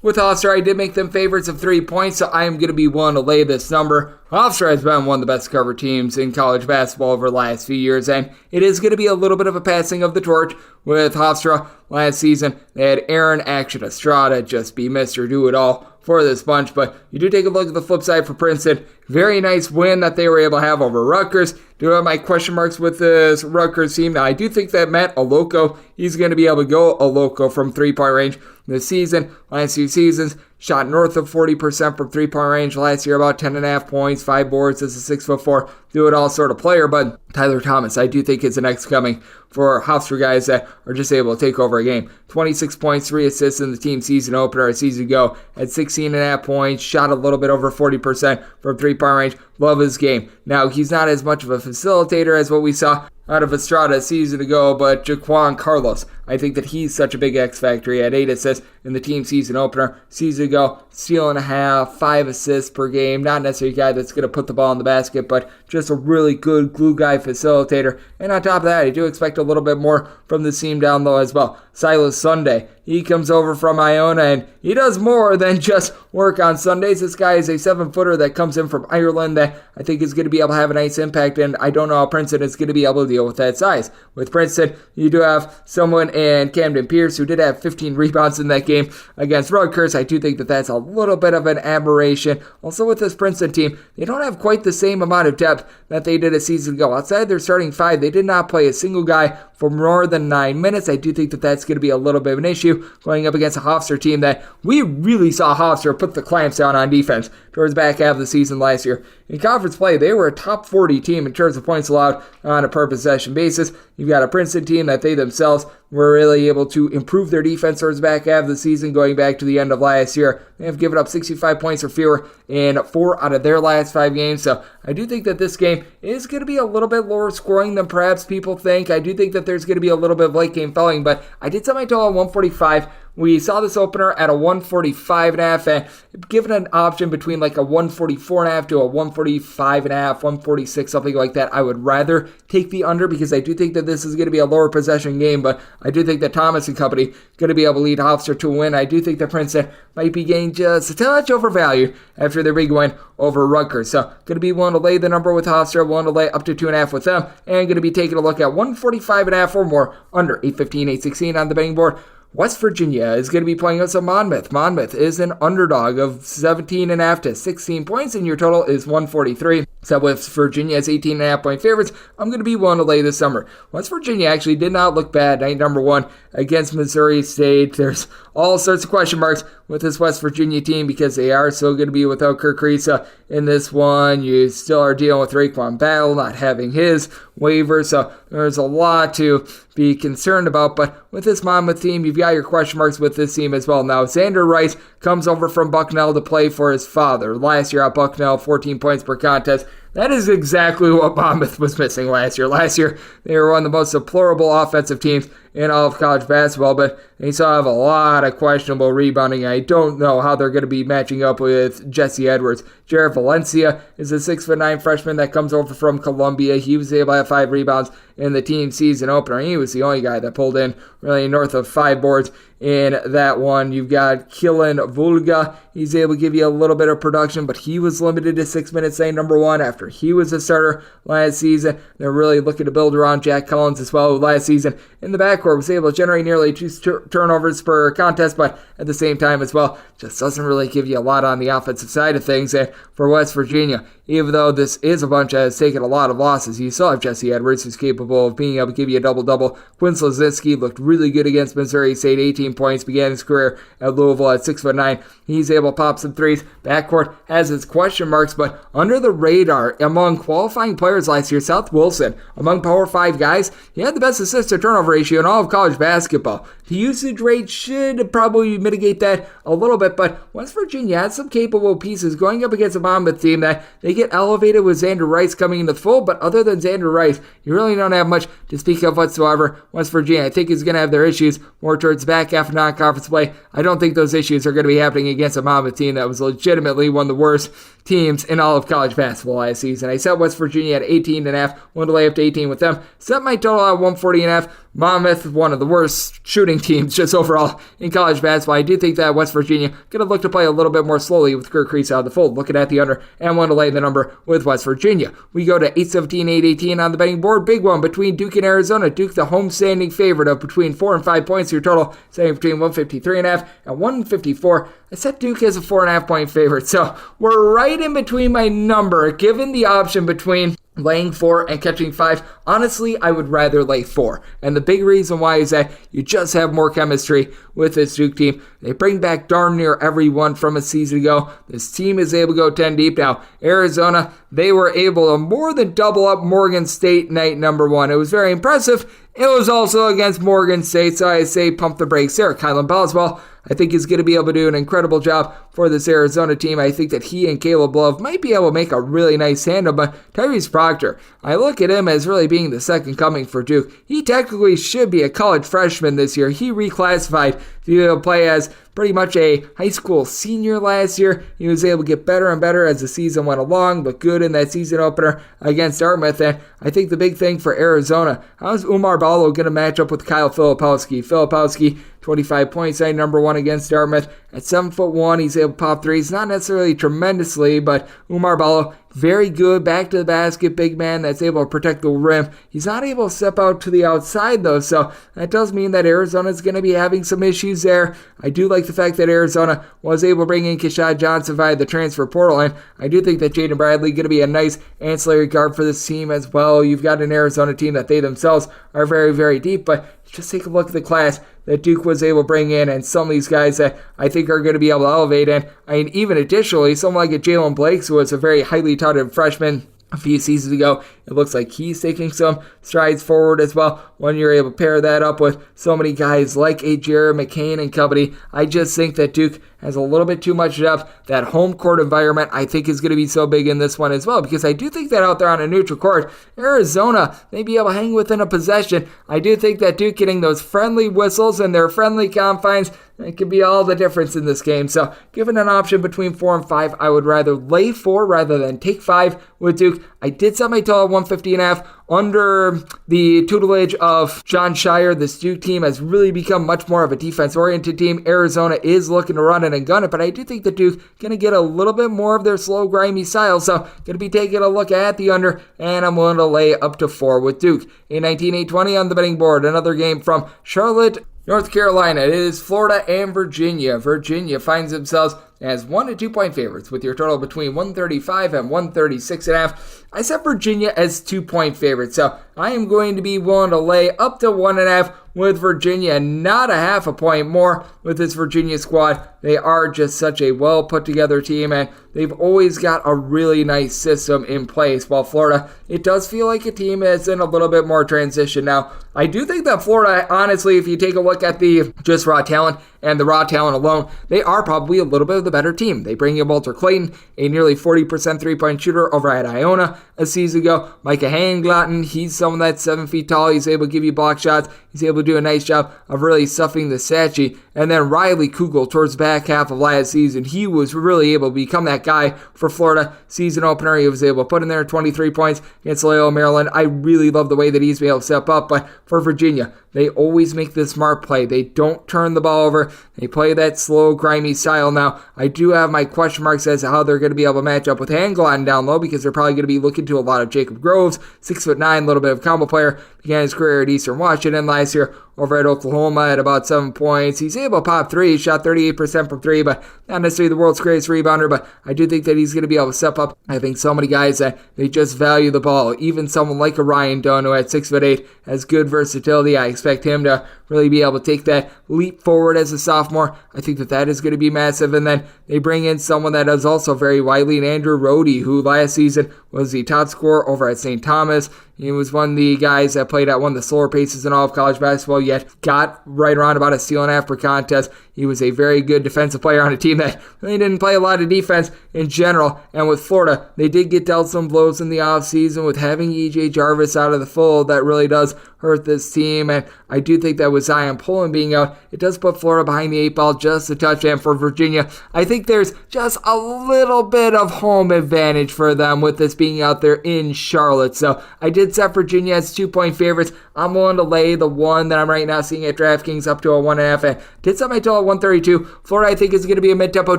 With Hofstra, I did make them favorites of 3 points, so I am going to be willing to lay this number. Hofstra has been one of the best cover teams in college basketball over the last few years, and it is going to be a little bit of a passing of the torch with Hofstra. Last season, they had Aaron Action Estrada just be Mr. Do-It-All for this bunch, but you do take a look at the flip side for Princeton. Very nice win that they were able to have over Rutgers. Do have my question marks with this Rutgers team. Now, I do think that Matt Aloko, he's going to be able to go Aloko from three-point range this season. Last few seasons, shot north of 40% from three-point range. Last year, about 10.5 points, 5 boards as a 6'4", do-it-all sort of player. But Tyler Thomas, I do think is the next coming for Hofstra guys that are just able to take over a game. 26 points, 3 assists in the team season opener a season ago at 16.5 points, shot a little bit over 40% from three-point range. Love his game. Now, he's not as much of a facilitator as what we saw out of Estrada a season ago, but Jaquan Carlos, I think that he's such a big X factor. He had 8 assists in the team season opener. Season ago, steal and a half, 5 assists per game. Not necessarily a guy that's going to put the ball in the basket, but just a really good glue guy facilitator. And on top of that, I do expect a little bit more from the team down low as well. Silas Sunday, he comes over from Iona, and he does more than just work on Sundays. This guy is a 7-footer that comes in from Ireland that I think is going to be able to have a nice impact, and I don't know how Princeton is going to be able to deal with that size. With Princeton, you do have someone in Camden Pierce who did have 15 rebounds in that game against Rutgers. I do think that that's a little bit of an aberration. Also with this Princeton team, they don't have quite the same amount of depth that they did a season ago. Outside their starting 5, they did not play a single guy for more than 9 minutes. I do think that that's going to be a little bit of an issue going up against a Hofstra team that we really saw Hofstra put the clamps down on defense towards the back half of the season last year. In conference play, they were a top 40 team in terms of points allowed on a per possession basis. You've got a Princeton team that they themselves were really able to improve their defense towards the back half of the season going back to the end of last year. They have given up 65 points or fewer in 4 out of their last 5 games. So I do think that this game is going to be a little bit lower scoring than perhaps people think. I do think that there's going to be a little bit of late game fouling, but I did set my total at 145. We saw this opener at a 145.5, and given an option between like a 144.5 to a 145.5, 146, something like that, I would rather take the under because I do think that this is going to be a lower possession game, but I do think that Thomas and company going to be able to lead Hofstra to a win. I do think that Princeton might be getting just a touch overvalued after their big win over Rutgers. So going to be willing to lay the number with Hofstra, willing to lay up to 2.5 with them, and going to be taking a look at 145.5 or more under 815, 816 on the betting board. West Virginia is going to be playing against Monmouth. Monmouth is an underdog of 17.5 to 16 points, and your total is 143. So West Virginia as 18.5 point favorites, I'm going to be willing to lay this number. West Virginia actually did not look bad night number 1 against Missouri State. There's all sorts of question marks with this West Virginia team because they are still going to be without Kirk Risa in this one. You still are dealing with Raekwon Battle not having his waiver, so there's a lot to be concerned about. But with this Monmouth team, you've got your question marks with this team as well. Now, Xander Rice comes over from Bucknell to play for his father. Last year at Bucknell, 14 points per contest. That is exactly what Monmouth was missing last year. Last year, they were one of the most deplorable offensive teams in all of college basketball, but they still have a lot of questionable rebounding. I don't know how they're going to be matching up with Jesse Edwards. Jared Valencia is a 6'9" freshman that comes over from Columbia. He was able to have 5 rebounds in the team season opener. He was the only guy that pulled in really north of 5 boards in that one. You've got Killen Vulga. He's able to give you a little bit of production, but he was limited to 6 minutes, say number 1, after he was a starter last season. They're really looking to build around Jack Collins as well, who last season in the backcourt was able to generate nearly 2 turnovers per contest, but at the same time as well, just doesn't really give you a lot on the offensive side of things. And for West Virginia, even though this is a bunch that has taken a lot of losses, you still have Jesse Edwards, who's capable of being able to give you a double-double. Quinn Slazinski looked really good against Missouri State, 18 points, began his career at Louisville at 6'9". He's able to pop some threes. Backcourt has its question marks, but under the radar among qualifying players last year, Seth Wilson, among Power 5 guys, he had the best assist-to-turnover ratio in all of college basketball. The usage rate should probably mitigate that a little bit, but West Virginia has some capable pieces going up against a Monmouth team that they get elevated with Xander Rice coming into the fold, but other than Xander Rice, you really don't have much to speak of whatsoever. West Virginia, I think, is going to have their issues more towards the back half of non-conference play. I don't think those issues are going to be happening against a Monmouth team that was legitimately one of the worst teams in all of college basketball last season. I set West Virginia at 18.5, wanted to lay up to 18 with them. Set my total at 140.5. Monmouth, one of the worst shooting teams just overall in college basketball. I do think that West Virginia going to look to play a little bit more slowly with Kirk Reese out of the fold. Looking at the under and want to lay the number with West Virginia. We go to 8-17, 8-18 on the betting board. Big one between Duke and Arizona. Duke, the home-standing favorite of between 4 and 5 points. Your total setting between 153.5 and 154. I set Duke as a 4.5 point favorite. So we're right in between my number. Given the option between laying 4 and catching 5, honestly, I would rather lay 4. And the big reason why is that you just have more chemistry with this Duke team. They bring back darn near everyone from a season ago. This team is able to go 10 deep. Now, Arizona, they were able to more than double up Morgan State night number 1. It was very impressive. It was also against Morgan State, so I say pump the brakes there. Kylan Boswell, I think he's going to be able to do an incredible job for this Arizona team. I think that he and Caleb Love might be able to make a really nice tandem, but Tyrese Proctor, I look at him as really being the second coming for Duke. He technically should be a college freshman this year. He reclassified to be able to play as pretty much a high school senior last year. He was able to get better and better as the season went along, but good in that season opener against Dartmouth. And I think the big thing for Arizona, how is Umar Ballo going to match up with Kyle Filipowski? Filipowski, 25 points, number 1 against Dartmouth. At 7'1", he's able to pop threes, not necessarily tremendously, but Umar Ballo, very good back to the basket big man that's able to protect the rim. He's not able to step out to the outside though, so that does mean that Arizona's going to be having some issues there. I do like the fact that Arizona was able to bring in Keshad Johnson via the transfer portal, and I do think that Jaden Bradley going to be a nice ancillary guard for this team as well. You've got an Arizona team that they themselves are very, very deep, but just take a look at the class that Duke was able to bring in and some of these guys that I think are going to be able to elevate. And I mean, even additionally, someone like a Jalen Blakes, who was a very highly touted freshman a few seasons ago, it looks like he's taking some strides forward as well. When you're able to pair that up with so many guys like a Jared McCain and company, I just think that Duke has a little bit too much depth. That home court environment, I think, is going to be so big in this one as well, because I do think that out there on a neutral court, Arizona may be able to hang within a possession. I do think that Duke getting those friendly whistles and their friendly confines, it could be all the difference in this game. So given an option between 4 and 5, I would rather lay 4 rather than take 5 with Duke. I did set my total at 150.5. Under the tutelage of John Shire, this Duke team has really become much more of a defense-oriented team. Arizona is looking to run it and gun it, but I do think that Duke going to get a little bit more of their slow, grimy style, so going to be taking a look at the under, and I'm willing to lay up to 4 with Duke. 8-19, 8-20 on the betting board. Another game from Charlotte, North Carolina. It is Florida and Virginia. Virginia finds themselves as 1 to 2 point favorites with your total between 135 and 136.5. I set Virginia as 2 point favorites, so I am going to be willing to lay up to 1.5 with Virginia, not a half a point more with this Virginia squad. They are just such a well put together team, and they've always got a really nice system in place. While Florida, it does feel like a team that's in a little bit more transition now. I do think that Florida, honestly, if you take a look at the just raw talent and the raw talent alone, they are probably a little bit of the better team. They bring in Walter Clayton, a nearly 40% three-point shooter over at Iona a season ago. Micah Hanglotten, he's someone that's 7 feet tall. He's able to give you block shots. He's able to do a nice job of really stuffing the statue. And then Riley Kugel towards the back half of last season, he was really able to become that guy for Florida. Season opener, he was able to put in there 23 points against Loyola Maryland. I really love the way that he's been able to step up. But for Virginia, they always make the smart play. They don't turn the ball over. They play that slow, grimy style. Now, I do have my question marks as to how they're going to be able to match up with Hanglotten down low, because they're probably going to be looking to a lot of Jacob Groves, 6'9", little bit of combo player. Began his career at Eastern Washington last year over at Oklahoma at about 7 points. He's able to pop 3. He shot 38% from 3, but not necessarily the world's greatest rebounder, but I do think that he's going to be able to step up. I think so many guys that they just value the ball. Even someone like a Ryan Dunn, who at 6'8", has good versatility. I expect him to really be able to take that leap forward as a sophomore. I think that is going to be massive. And then they bring in someone that is also very widely, and Andrew Rohde, who last season was the top scorer over at St. Thomas. He was one of the guys that played at one of the slower paces in all of college basketball, yet got right around about a steal and a half per contest. he was a very good defensive player on a team that really didn't play a lot of defense in general. And with Florida, they did get dealt some blows in the offseason with having E.J. Jarvis out of the fold. That really does hurt this team, and I do think that with Zion Pullen being out, it does put Florida behind the 8 ball just a touch. And for Virginia, I think there's just a little bit of home advantage for them with this being out there in Charlotte. So I did set Virginia as 2-point favorites. I'm willing to lay the one that I'm right now seeing at DraftKings up to a 1.5, and did set my total at 132. Florida, I think, is going to be a mid-tempo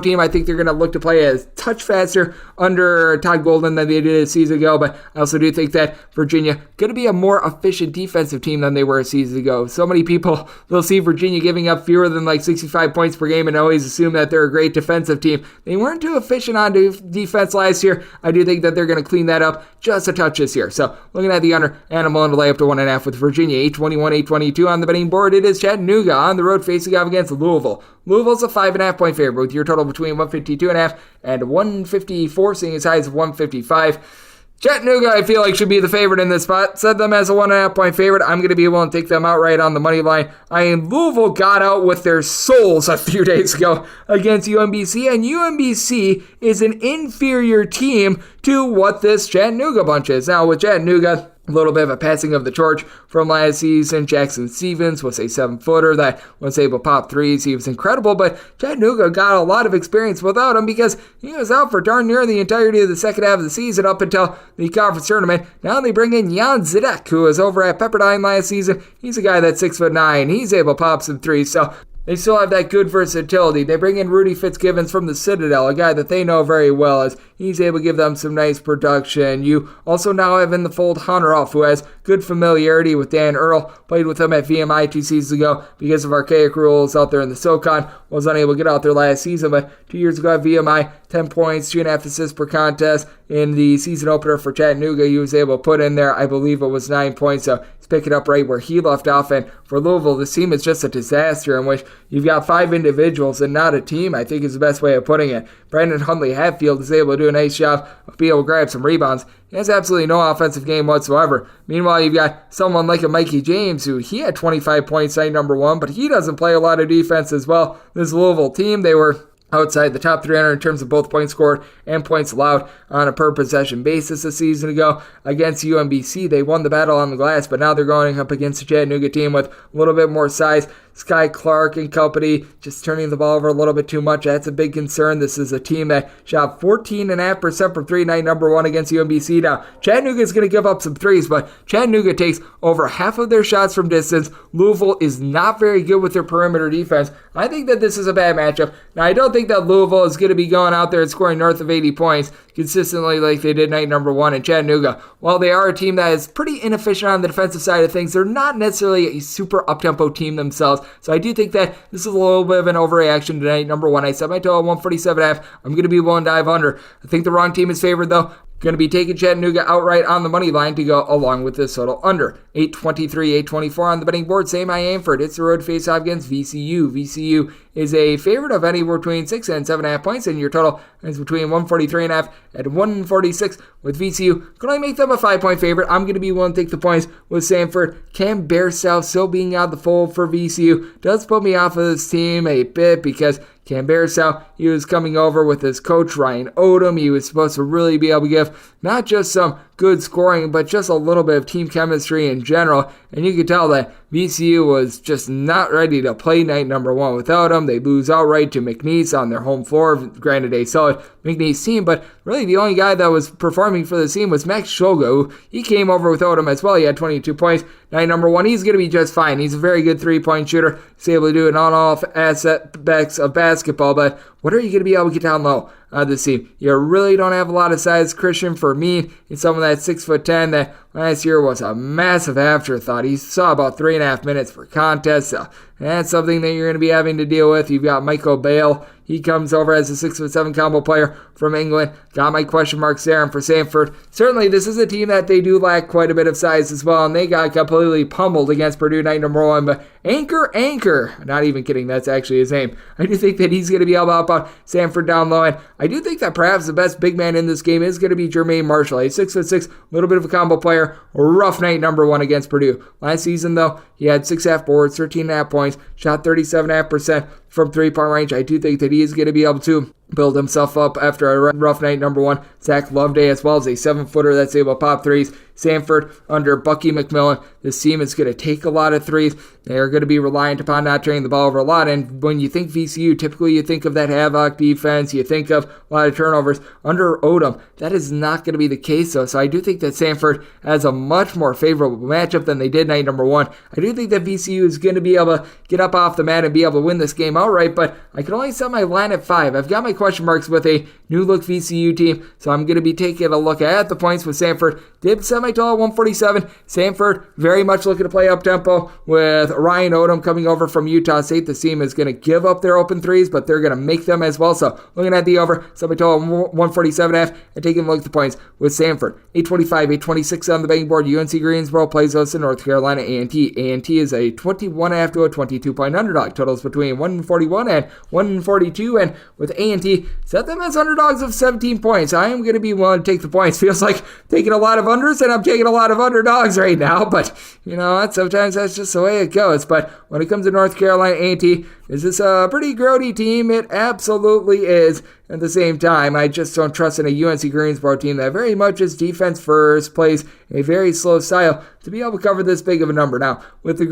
team. I think they're going to look to play a touch faster under Todd Golden than they did a season ago, but I also do think that Virginia going to be a more efficient defensive team than they were a season ago. So many people will see Virginia giving up fewer than like 65 points per game and always assume that they're a great defensive team. They weren't too efficient on defense last year. I do think that they're going to clean that up just a touch this year. So looking at the under, and I'm willing to lay up to 1.5 with Virginia. 821, 822 on the betting board. It is Chattanooga on the road facing off against Louisville. Louisville's a 5.5 point favorite with your total between 152.5 and 154, seeing as high as 155. Chattanooga, I feel like, should be the favorite in this spot. Set them as a 1.5 point favorite. I'm going to be willing to take them outright on the money line. Louisville got out with their souls a few days ago against UMBC, and UMBC is an inferior team to what this Chattanooga bunch is. Now, with Chattanooga, a little bit of a passing of the torch from last season. Jackson Stevens was a 7-footer that was able to pop threes. He was incredible, but Chattanooga got a lot of experience without him because he was out for darn near the entirety of the second half of the season up until the conference tournament. Now they bring in Jan Zidek, who was over at Pepperdine last season. He's a guy that's 6'9". He's able to pop some threes, so they still have that good versatility. They bring in Rudy Fitzgibbons from the Citadel, a guy that they know very well, as he's able to give them some nice production. You also now have in the fold Hunter Off, who has good familiarity with Dan Earl. Played with him at VMI 2 seasons ago because of archaic rules out there in the SoCon. Was unable to get out there last season, but 2 years ago at VMI, 10 points, 2.5 assists per contest. In the season opener for Chattanooga, he was able to put in there, I believe it was 9 points, so he's picking up right where he left off. And for Louisville, this team is just a disaster in which you've got 5 individuals and not a team, I think is the best way of putting it. Brandon Huntley-Hatfield is able to do a nice job of being able to grab some rebounds. He has absolutely no offensive game whatsoever. Meanwhile, you've got someone like a Mikey James, who he had 25 points night number 1, but he doesn't play a lot of defense as well. This Louisville team, they were outside the top 300 in terms of both points scored and points allowed on a per-possession basis a season ago. Against UMBC, they won the battle on the glass, but now they're going up against a Chattanooga team with a little bit more size. Sky Clark and company just turning the ball over a little bit too much. That's a big concern. This is a team that shot 14.5% from 3 night number 1 against UMBC. Now, Chattanooga is going to give up some threes, but Chattanooga takes over half of their shots from distance. Louisville is not very good with their perimeter defense. I think that this is a bad matchup. Now, I don't think that Louisville is going to be going out there and scoring north of 80 points consistently like they did night number 1 in Chattanooga. While they are a team that is pretty inefficient on the defensive side of things, they're not necessarily a super up-tempo team themselves. So I do think that this is a little bit of an overreaction tonight. Number 1, I set my total at 147.5. I'm going to be willing to dive under. I think the wrong team is favored, though. Going to be taking Chattanooga outright on the money line to go along with this total under. 823, 824 on the betting board. Same Samford. It's the road face-off against VCU. VCU is a favorite of anywhere between 6 and 7.5 points, and your total is between 143.5 and 146 with VCU. Can I make them a 5-point favorite? I'm going to be willing to take the points with Samford. Cam Bearsell still being out the fold for VCU does put me off of this team a bit because Cam Bearsell, he was coming over with his coach Ryan Odom. He was supposed to really be able to give not just some good scoring, but just a little bit of team chemistry in general. And you could tell that VCU was just not ready to play night number 1 without him. They lose outright to McNeese on their home floor. Granted, a solid McNeese team, but really the only guy that was performing for the team was Max Shogo. He came over without him as well. He had 22 points. Night number 1, he's going to be just fine. He's a very good 3-point shooter. He's able to do it on all aspects of basketball, but what are you going to be able to get down low this team? You really don't have a lot of size. Christian Fermin is someone that's 6'10" that last year was a massive afterthought. He saw about 3.5 minutes per contest, so that's something that you're going to be having to deal with. You've got Michael Bale. He comes over as a 6'7" combo player from England. Got my question marks there. And for Samford, certainly this is a team that they do lack quite a bit of size as well, and they got completely pummeled against Purdue night number 1. But Anchor, not even kidding, that's actually his name. I do think that he's going to be able to help out Samford down low, and I do think that perhaps the best big man in this game is going to be Jermaine Marshall. He's 6'6", a little bit of a combo player. Rough night number 1 against Purdue. Last season, though, he had 6.5 boards, 13.5 points, shot 37.5% from three-point range. I do think that he is going to be able to build himself up after a rough night number 1. Zach Loveday as well as a 7-footer that's able to pop threes. Samford under Bucky McMillan. This team is going to take a lot of threes. They are going to be reliant upon not turning the ball over a lot. And when you think VCU, typically you think of that havoc defense. You think of a lot of turnovers. Under Odom, that is not going to be the case, though. So I do think that Samford has a much more favorable matchup than they did night number 1. I do think that VCU is going to be able to get up off the mat and be able to win this game outright, but I can only set my line at 5. I've got my question marks with a new-look VCU team, so I'm going to be taking a look at the points with Samford. Did set my total at 147. Samford very much looking to play up-tempo with Ryan Odom coming over from Utah State. The team is going to give up their open threes, but they're going to make them as well. So looking at the over, set my total at 147.5 and taking a look at the points with Samford. 825, 826 on the betting board. UNC Greensboro plays us in North Carolina A&T. A&T is a 21.5 to a 22-point underdog. Totals between 141 and 142, and with A&T, set them as underdogs of 17 points. I am going to be willing to take the points. Feels like taking a lot of unders, and I'm taking a lot of underdogs right now, but you know what? Sometimes that's just the way it goes. But when it comes to North Carolina A&T, is this a pretty grody team? It absolutely is. At the same time, I just don't trust in a UNC Greensboro team that very much is defense first, plays a very slow style to be able to cover this big of a number. Now, with the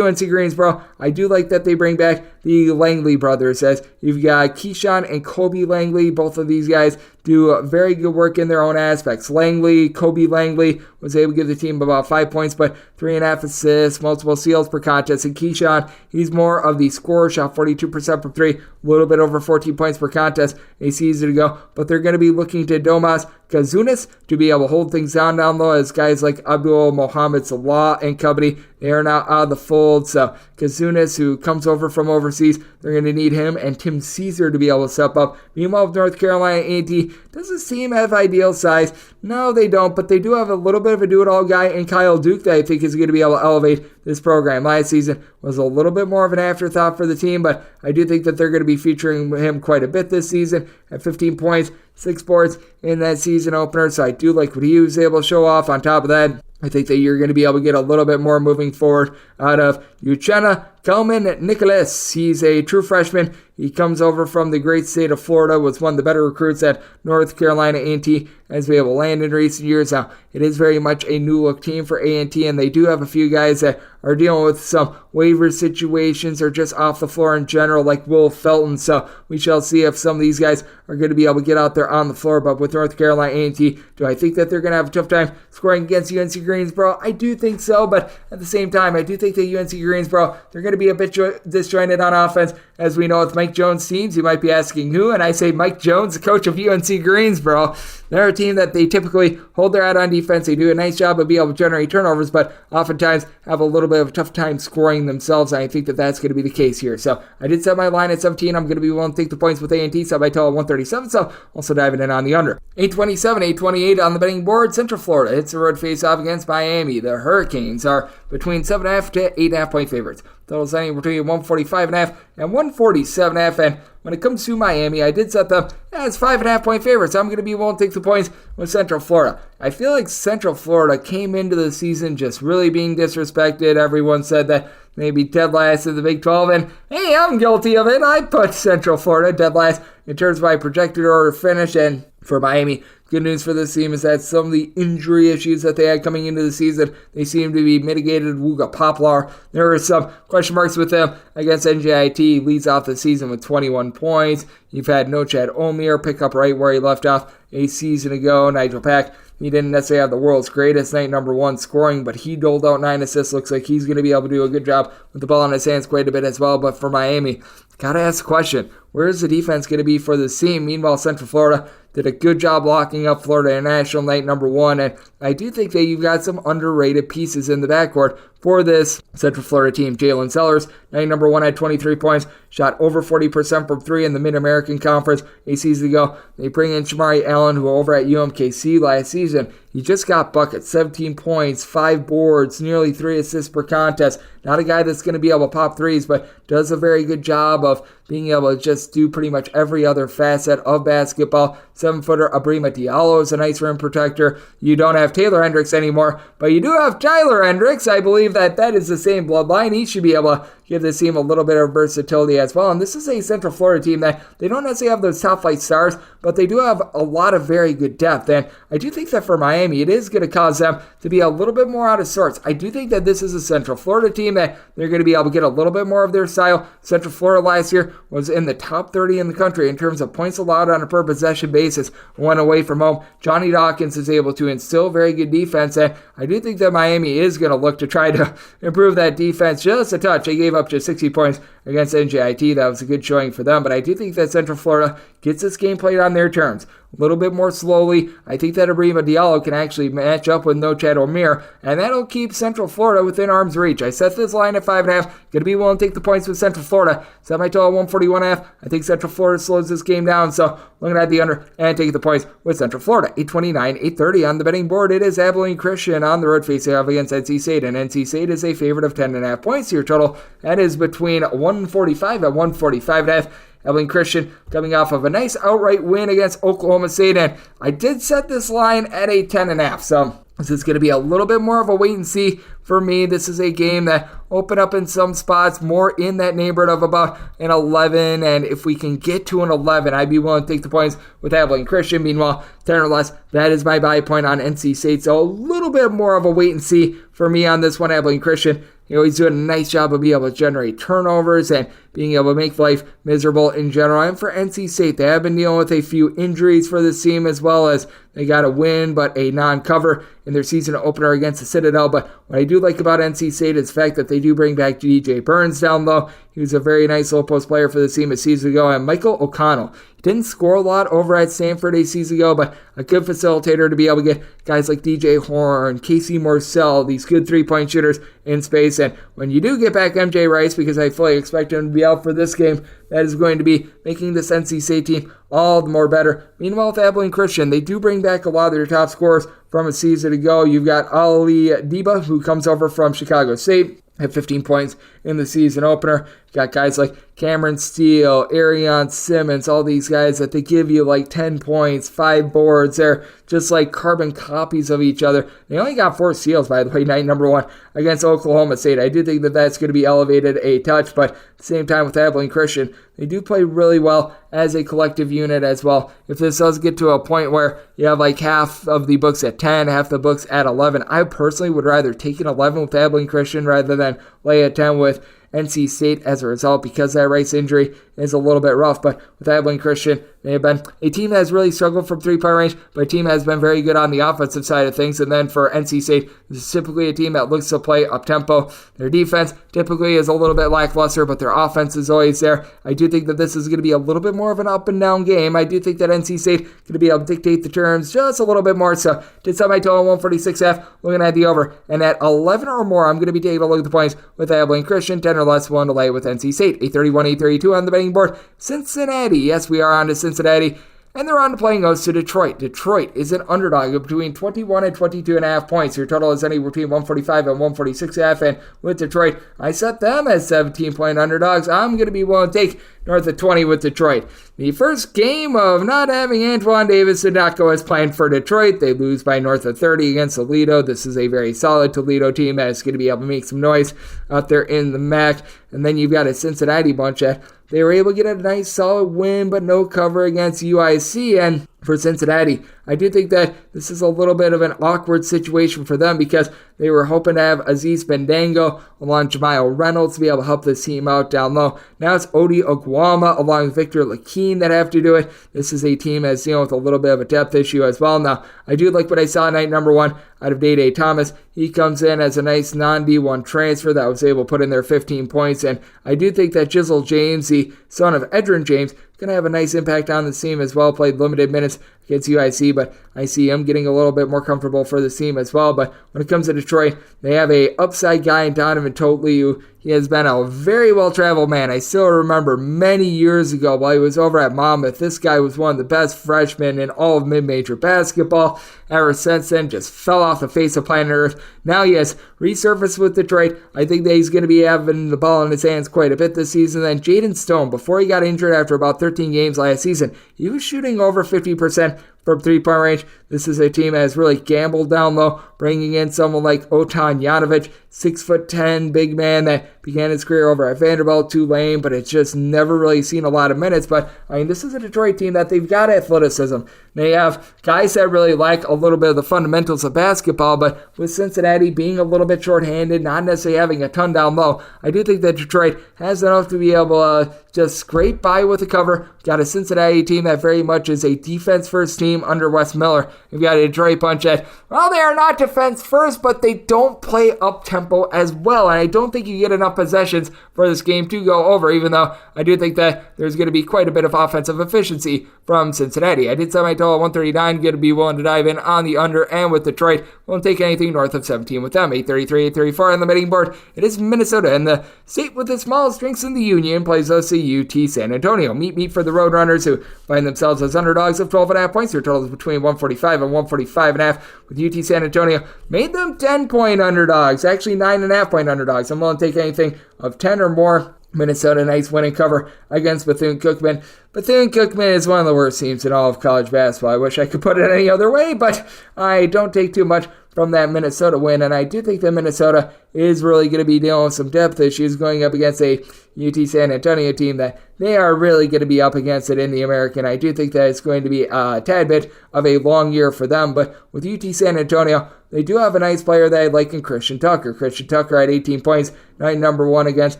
UNC Greensboro, I do like that they bring back the Langley brothers, as you've got Keyshawn and Kobe Langley. Both of these guys do very good work in their own aspects. Kobe Langley was able to give the team about 5 points, but 3.5 assists, multiple steals per contest. And Keyshawn, he's more of the scorer, shot 42% from 3, a little bit over 14 points per contest a season ago. But they're going to be looking to Domas Kazunas to be able to hold things down low, as guys like Abdul Mohamed Salah and company, they are now out of the fold. So Kazunas, who comes over from overseas, they're going to need him and Tim Caesar to be able to step up. Meanwhile, with North Carolina A&T, does this team have ideal size? No, they don't, but they do have a little bit of a do-it-all guy in Kyle Duke that I think is going to be able to elevate this program. Last season was a little bit more of an afterthought for the team, but I do think that they're going to be featuring him quite a bit this season at 15 points, 6 boards in that season opener, so I do like what he was able to show off. On top of that, I think that you're going to be able to get a little bit more moving forward out of Uchenna Kelman Nicholas. He's a true freshman. He comes over from the great state of Florida, was one of the better recruits at North Carolina A&T as we have land in recent years. Now, it is very much a new-look team for A&T, and they do have a few guys that are dealing with some waiver situations or just off the floor in general, like Will Felton. So we shall see if some of these guys are going to be able to get out there on the floor. But with North Carolina A&T, do I think that they're going to have a tough time scoring against UNC Greensboro? I do think so, but at the same time, I do think that UNC Greensboro, they're going to be a bit disjointed on offense. As we know, with Mike Jones teams, you might be asking who, and I say Mike Jones, the coach of UNC Greensboro. They're a team that they typically hold their head on defense. They do a nice job of being able to generate turnovers, but oftentimes have a little bit of a tough time scoring themselves, and I think that that's going to be the case here. So I did set my line at 17. I'm going to be willing to take the points with A&T, set my total at 137, so also diving in on the under. 827, 828 on the betting board. Central Florida hits a road face-off against Miami. The Hurricanes are between 7.5 to 8.5 point favorites. Total setting between 145.5 and 147.5. And when it comes to Miami, I did set them as 5.5 point favorites. I'm going to be willing to take the points with Central Florida. I feel like Central Florida came into the season just really being disrespected. Everyone said that maybe dead last in the Big 12, and hey, I'm guilty of it. I put Central Florida dead last in terms of my projected order finish. And for Miami, good news for this team is that some of the injury issues that they had coming into the season, they seem to be mitigated. Wooga Poplar, there were some question marks with them against NJIT. Leads off the season with 21 points. You've had Nochad Omir pick up right where he left off a season ago. Nigel Pack, he didn't necessarily have the world's greatest night number 1 scoring, but he doled out 9 assists. Looks like he's going to be able to do a good job with the ball in his hands quite a bit as well. But for Miami, gotta ask the question, where is the defense going to be for this team? Meanwhile, Central Florida did a good job locking up Florida International night number 1, and I do think that you've got some underrated pieces in the backcourt for this Central Florida team. Jalen Sellers, night number 1, had 23 points, shot over 40% from 3 in the Mid-American Conference a season ago. They bring in Shamari Allen, who over at UMKC last season, he just got buckets, 17 points, 5 boards, nearly 3 assists per contest. Not a guy that's going to be able to pop threes, but does a very good job of being able to just do pretty much every other facet of basketball. 7-footer Abrima Diallo is a nice rim protector. You don't have Taylor Hendricks anymore, but you do have Tyler Hendricks. I believe that is the same bloodline. He should be able to give this team a little bit of versatility as well. And this is a Central Florida team that they don't necessarily have those top flight stars, but they do have a lot of very good depth. And I do think that for Miami, it is going to cause them to be a little bit more out of sorts. I do think that this is a Central Florida team that they're going to be able to get a little bit more of their style. Central Florida last year was in the top 30 in the country in terms of points allowed on a per possession basis. One away from home. Johnny Dawkins is able to instill very good defense, and I do think that Miami is going to look to try to improve that defense just a touch. They gave up just 60 points against NJIT. That was a good showing for them, but I do think that Central Florida gets this game played on their terms. A little bit more slowly. I think that Abrima Diallo can actually match up with No Chad O'Meara, and that'll keep Central Florida within arm's reach. I set this line at 5.5. Going to be willing to take the points with Central Florida. Set my total at 141.5. I think Central Florida slows this game down, so looking at the under and taking the points with Central Florida. 829, 830 on the betting board. It is Abilene Christian on the road facing off against NC State, and NC State is a favorite of 10.5 points. Your total, that is between 145 and 145.5. Abilene Christian coming off of a nice outright win against Oklahoma State, and I did set this line at a 10.5, so this is going to be a little bit more of a wait and see for me. This is a game that opened up in some spots more in that neighborhood of about an 11, and if we can get to an 11, I'd be willing to take the points with Abilene Christian. Meanwhile, 10 or less, that is my buy point on NC State, so a little bit more of a wait and see for me on this one. Abilene Christian, he's doing a nice job of being able to generate turnovers and being able to make life miserable in general. And for NC State, they have been dealing with a few injuries for this team, as well as they got a win, but a non-cover in their season opener against the Citadel. But what I do like about NC State is the fact that they do bring back DJ Burns down low. He was a very nice low post player for the team a season ago. And Michael O'Connell, he didn't score a lot over at Samford a season ago, but a good facilitator to be able to get guys like DJ Horn, Casey Morcell, these good three-point shooters in space. And when you do get back MJ Rice, because I fully expect him to be out for this game, that is going to be making this NC State team all the more better. Meanwhile, with Abilene Christian, they do bring back a lot of their top scorers from a season ago. You've got Ali Deba, who comes over from Chicago State, had 15 points in the season opener. You got guys like Cameron Steele, Arion Simmons, all these guys that they give you like 10 points, 5 boards. They're just like carbon copies of each other. They only got 4 steals, by the way, night number 1 against Oklahoma State. I do think that that's going to be elevated a touch, but at the same time with Abilene Christian, they do play really well as a collective unit as well. If this does get to a point where you have like half of the books at 10, half the books at 11, I personally would rather take an 11 with Abilene Christian rather than lay a 10 with NC State as a result, because that Rice injury is a little bit rough. But with Abilene Christian, they have been a team that has really struggled from three-point range, but a team that has been very good on the offensive side of things. And then for NC State, this is typically a team that looks to play up-tempo. Their defense typically is a little bit lackluster, but their offense is always there. I do think that this is going to be a little bit more of an up-and-down game. I do think that NC State is going to be able to dictate the terms just a little bit more. So did set my total 146.5, looking at the over. And at 11 or more, I'm going to be taking a look at the points with Abilene Christian. 10 or less, 1 to lay with NC State. 831, 832 on the betting board. Cincinnati, yes, we are on to Cincinnati, and they're on to playing host to Detroit. Detroit is an underdog of between 21 and 22.5 points. Your total is anywhere between 145 and 146.5, and with Detroit, I set them as 17-point underdogs. I'm going to be willing to take north of 20 with Detroit. The first game of not having Antoine Davis did not go as planned for Detroit. They lose by north of 30 against Toledo. This is a very solid Toledo team that is going to be able to make some noise out there in the MAC. And then you've got a Cincinnati bunch that they were able to get a nice solid win, but no cover against UIC. And for Cincinnati, I do think that this is a little bit of an awkward situation for them, because they were hoping to have Aziz Bendango along Jamiel Reynolds to be able to help this team out down low. Now it's Odi Okwama along with Victor Lakeen that have to do it. This is a team that's dealing with a little bit of a depth issue as well. Now, I do like what I saw night number 1 out of Day Thomas. He comes in as a nice non-D1 transfer that was able to put in their 15 points, and I do think that Jizzle James, the son of Edrin James, going to have a nice impact on the team as well. Played limited minutes against UIC, but I see him getting a little bit more comfortable for this team as well. But when it comes to Detroit, they have a upside guy in Donovan Totley, who he has been a very well-traveled man. I still remember many years ago while he was over at Monmouth, this guy was one of the best freshmen in all of mid-major basketball. Ever since then, just fell off the face of planet Earth. Now he has resurfaced with Detroit. I think that he's going to be having the ball in his hands quite a bit this season. Then Jaden Stone, before he got injured after about 13 games last season, he was shooting over 50% from three-point range. This is a team that has really gambled down low, bringing in someone like Otan Janovic, 6'10" big man that began his career over at Vanderbilt, Tulane, but it's just never really seen a lot of minutes. But I mean, this is a Detroit team that they've got athleticism. They have guys that really lack a little bit of the fundamentals of basketball, but with Cincinnati being a little bit shorthanded, not necessarily having a ton down low, I do think that Detroit has enough to be able to just scrape by with a cover. Got a Cincinnati team that very much is a defense-first team under Wes Miller. We've got a Detroit bunch that, well, they are not defense-first, but they don't play up-tempo as well, and I don't think you get enough possessions for this game to go over, even though I do think that there's going to be quite a bit of offensive efficiency from Cincinnati. I did set my total at 139, going to be willing to dive in on the under, and with Detroit, won't take anything north of 17 with them. 833, 834 on the betting board. It is Minnesota, and the state with the smallest drinks in the union plays UT San Antonio. Meet for the Roadrunners, who find themselves as underdogs of 12.5 points. Their total is between 145 and 145.5, with UT San Antonio made them 10-point underdogs, actually 9.5-point underdogs. I'm willing to take anything of 10 or more. Minnesota, nice winning cover against Bethune-Cookman. Bethune-Cookman is one of the worst teams in all of college basketball. I wish I could put it any other way, but I don't take too much from that Minnesota win, and I do think that Minnesota is really going to be dealing with some depth issues going up against a UT San Antonio team that they are really going to be up against it in the American. I do think that it's going to be a tad bit of a long year for them, but with UT San Antonio, they do have a nice player that I like in Christian Tucker. Christian Tucker had 18 points, night number 1 against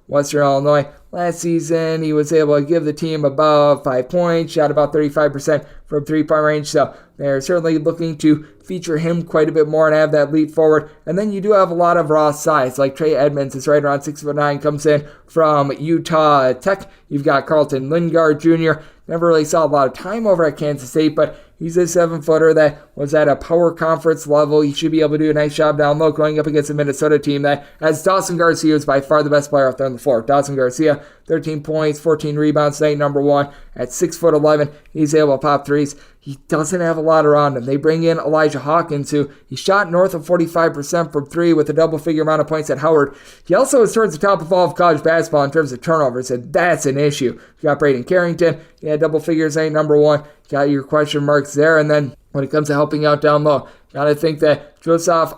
Western Illinois. Last season, he was able to give the team above 5 points, shot about 35% from three-point range, so they're certainly looking to feature him quite a bit more and have that leap forward. And then you do have a lot of raw size, like Trey Edmonds is right around 6'9", comes in from Utah Tech. You've got Carlton Lingard Jr., never really saw a lot of time over at Kansas State, but he's a 7-footer that was at a power conference level. He should be able to do a nice job down low going up against a Minnesota team that has Dawson Garcia, who's by far the best player out there on the floor. Dawson Garcia, 13 points, 14 rebounds, night number 1 at 6'11". He's able to pop threes. He doesn't have a lot around him. They bring in Elijah Hawkins, who he shot north of 45% from 3 with a double-figure amount of points at Howard. He also is towards the top of all of college basketball in terms of turnovers, and that's an issue. You got Braden Carrington. He had double figures, night number 1. Got your question marks there, and then when it comes to helping out down low, got to think that Joseph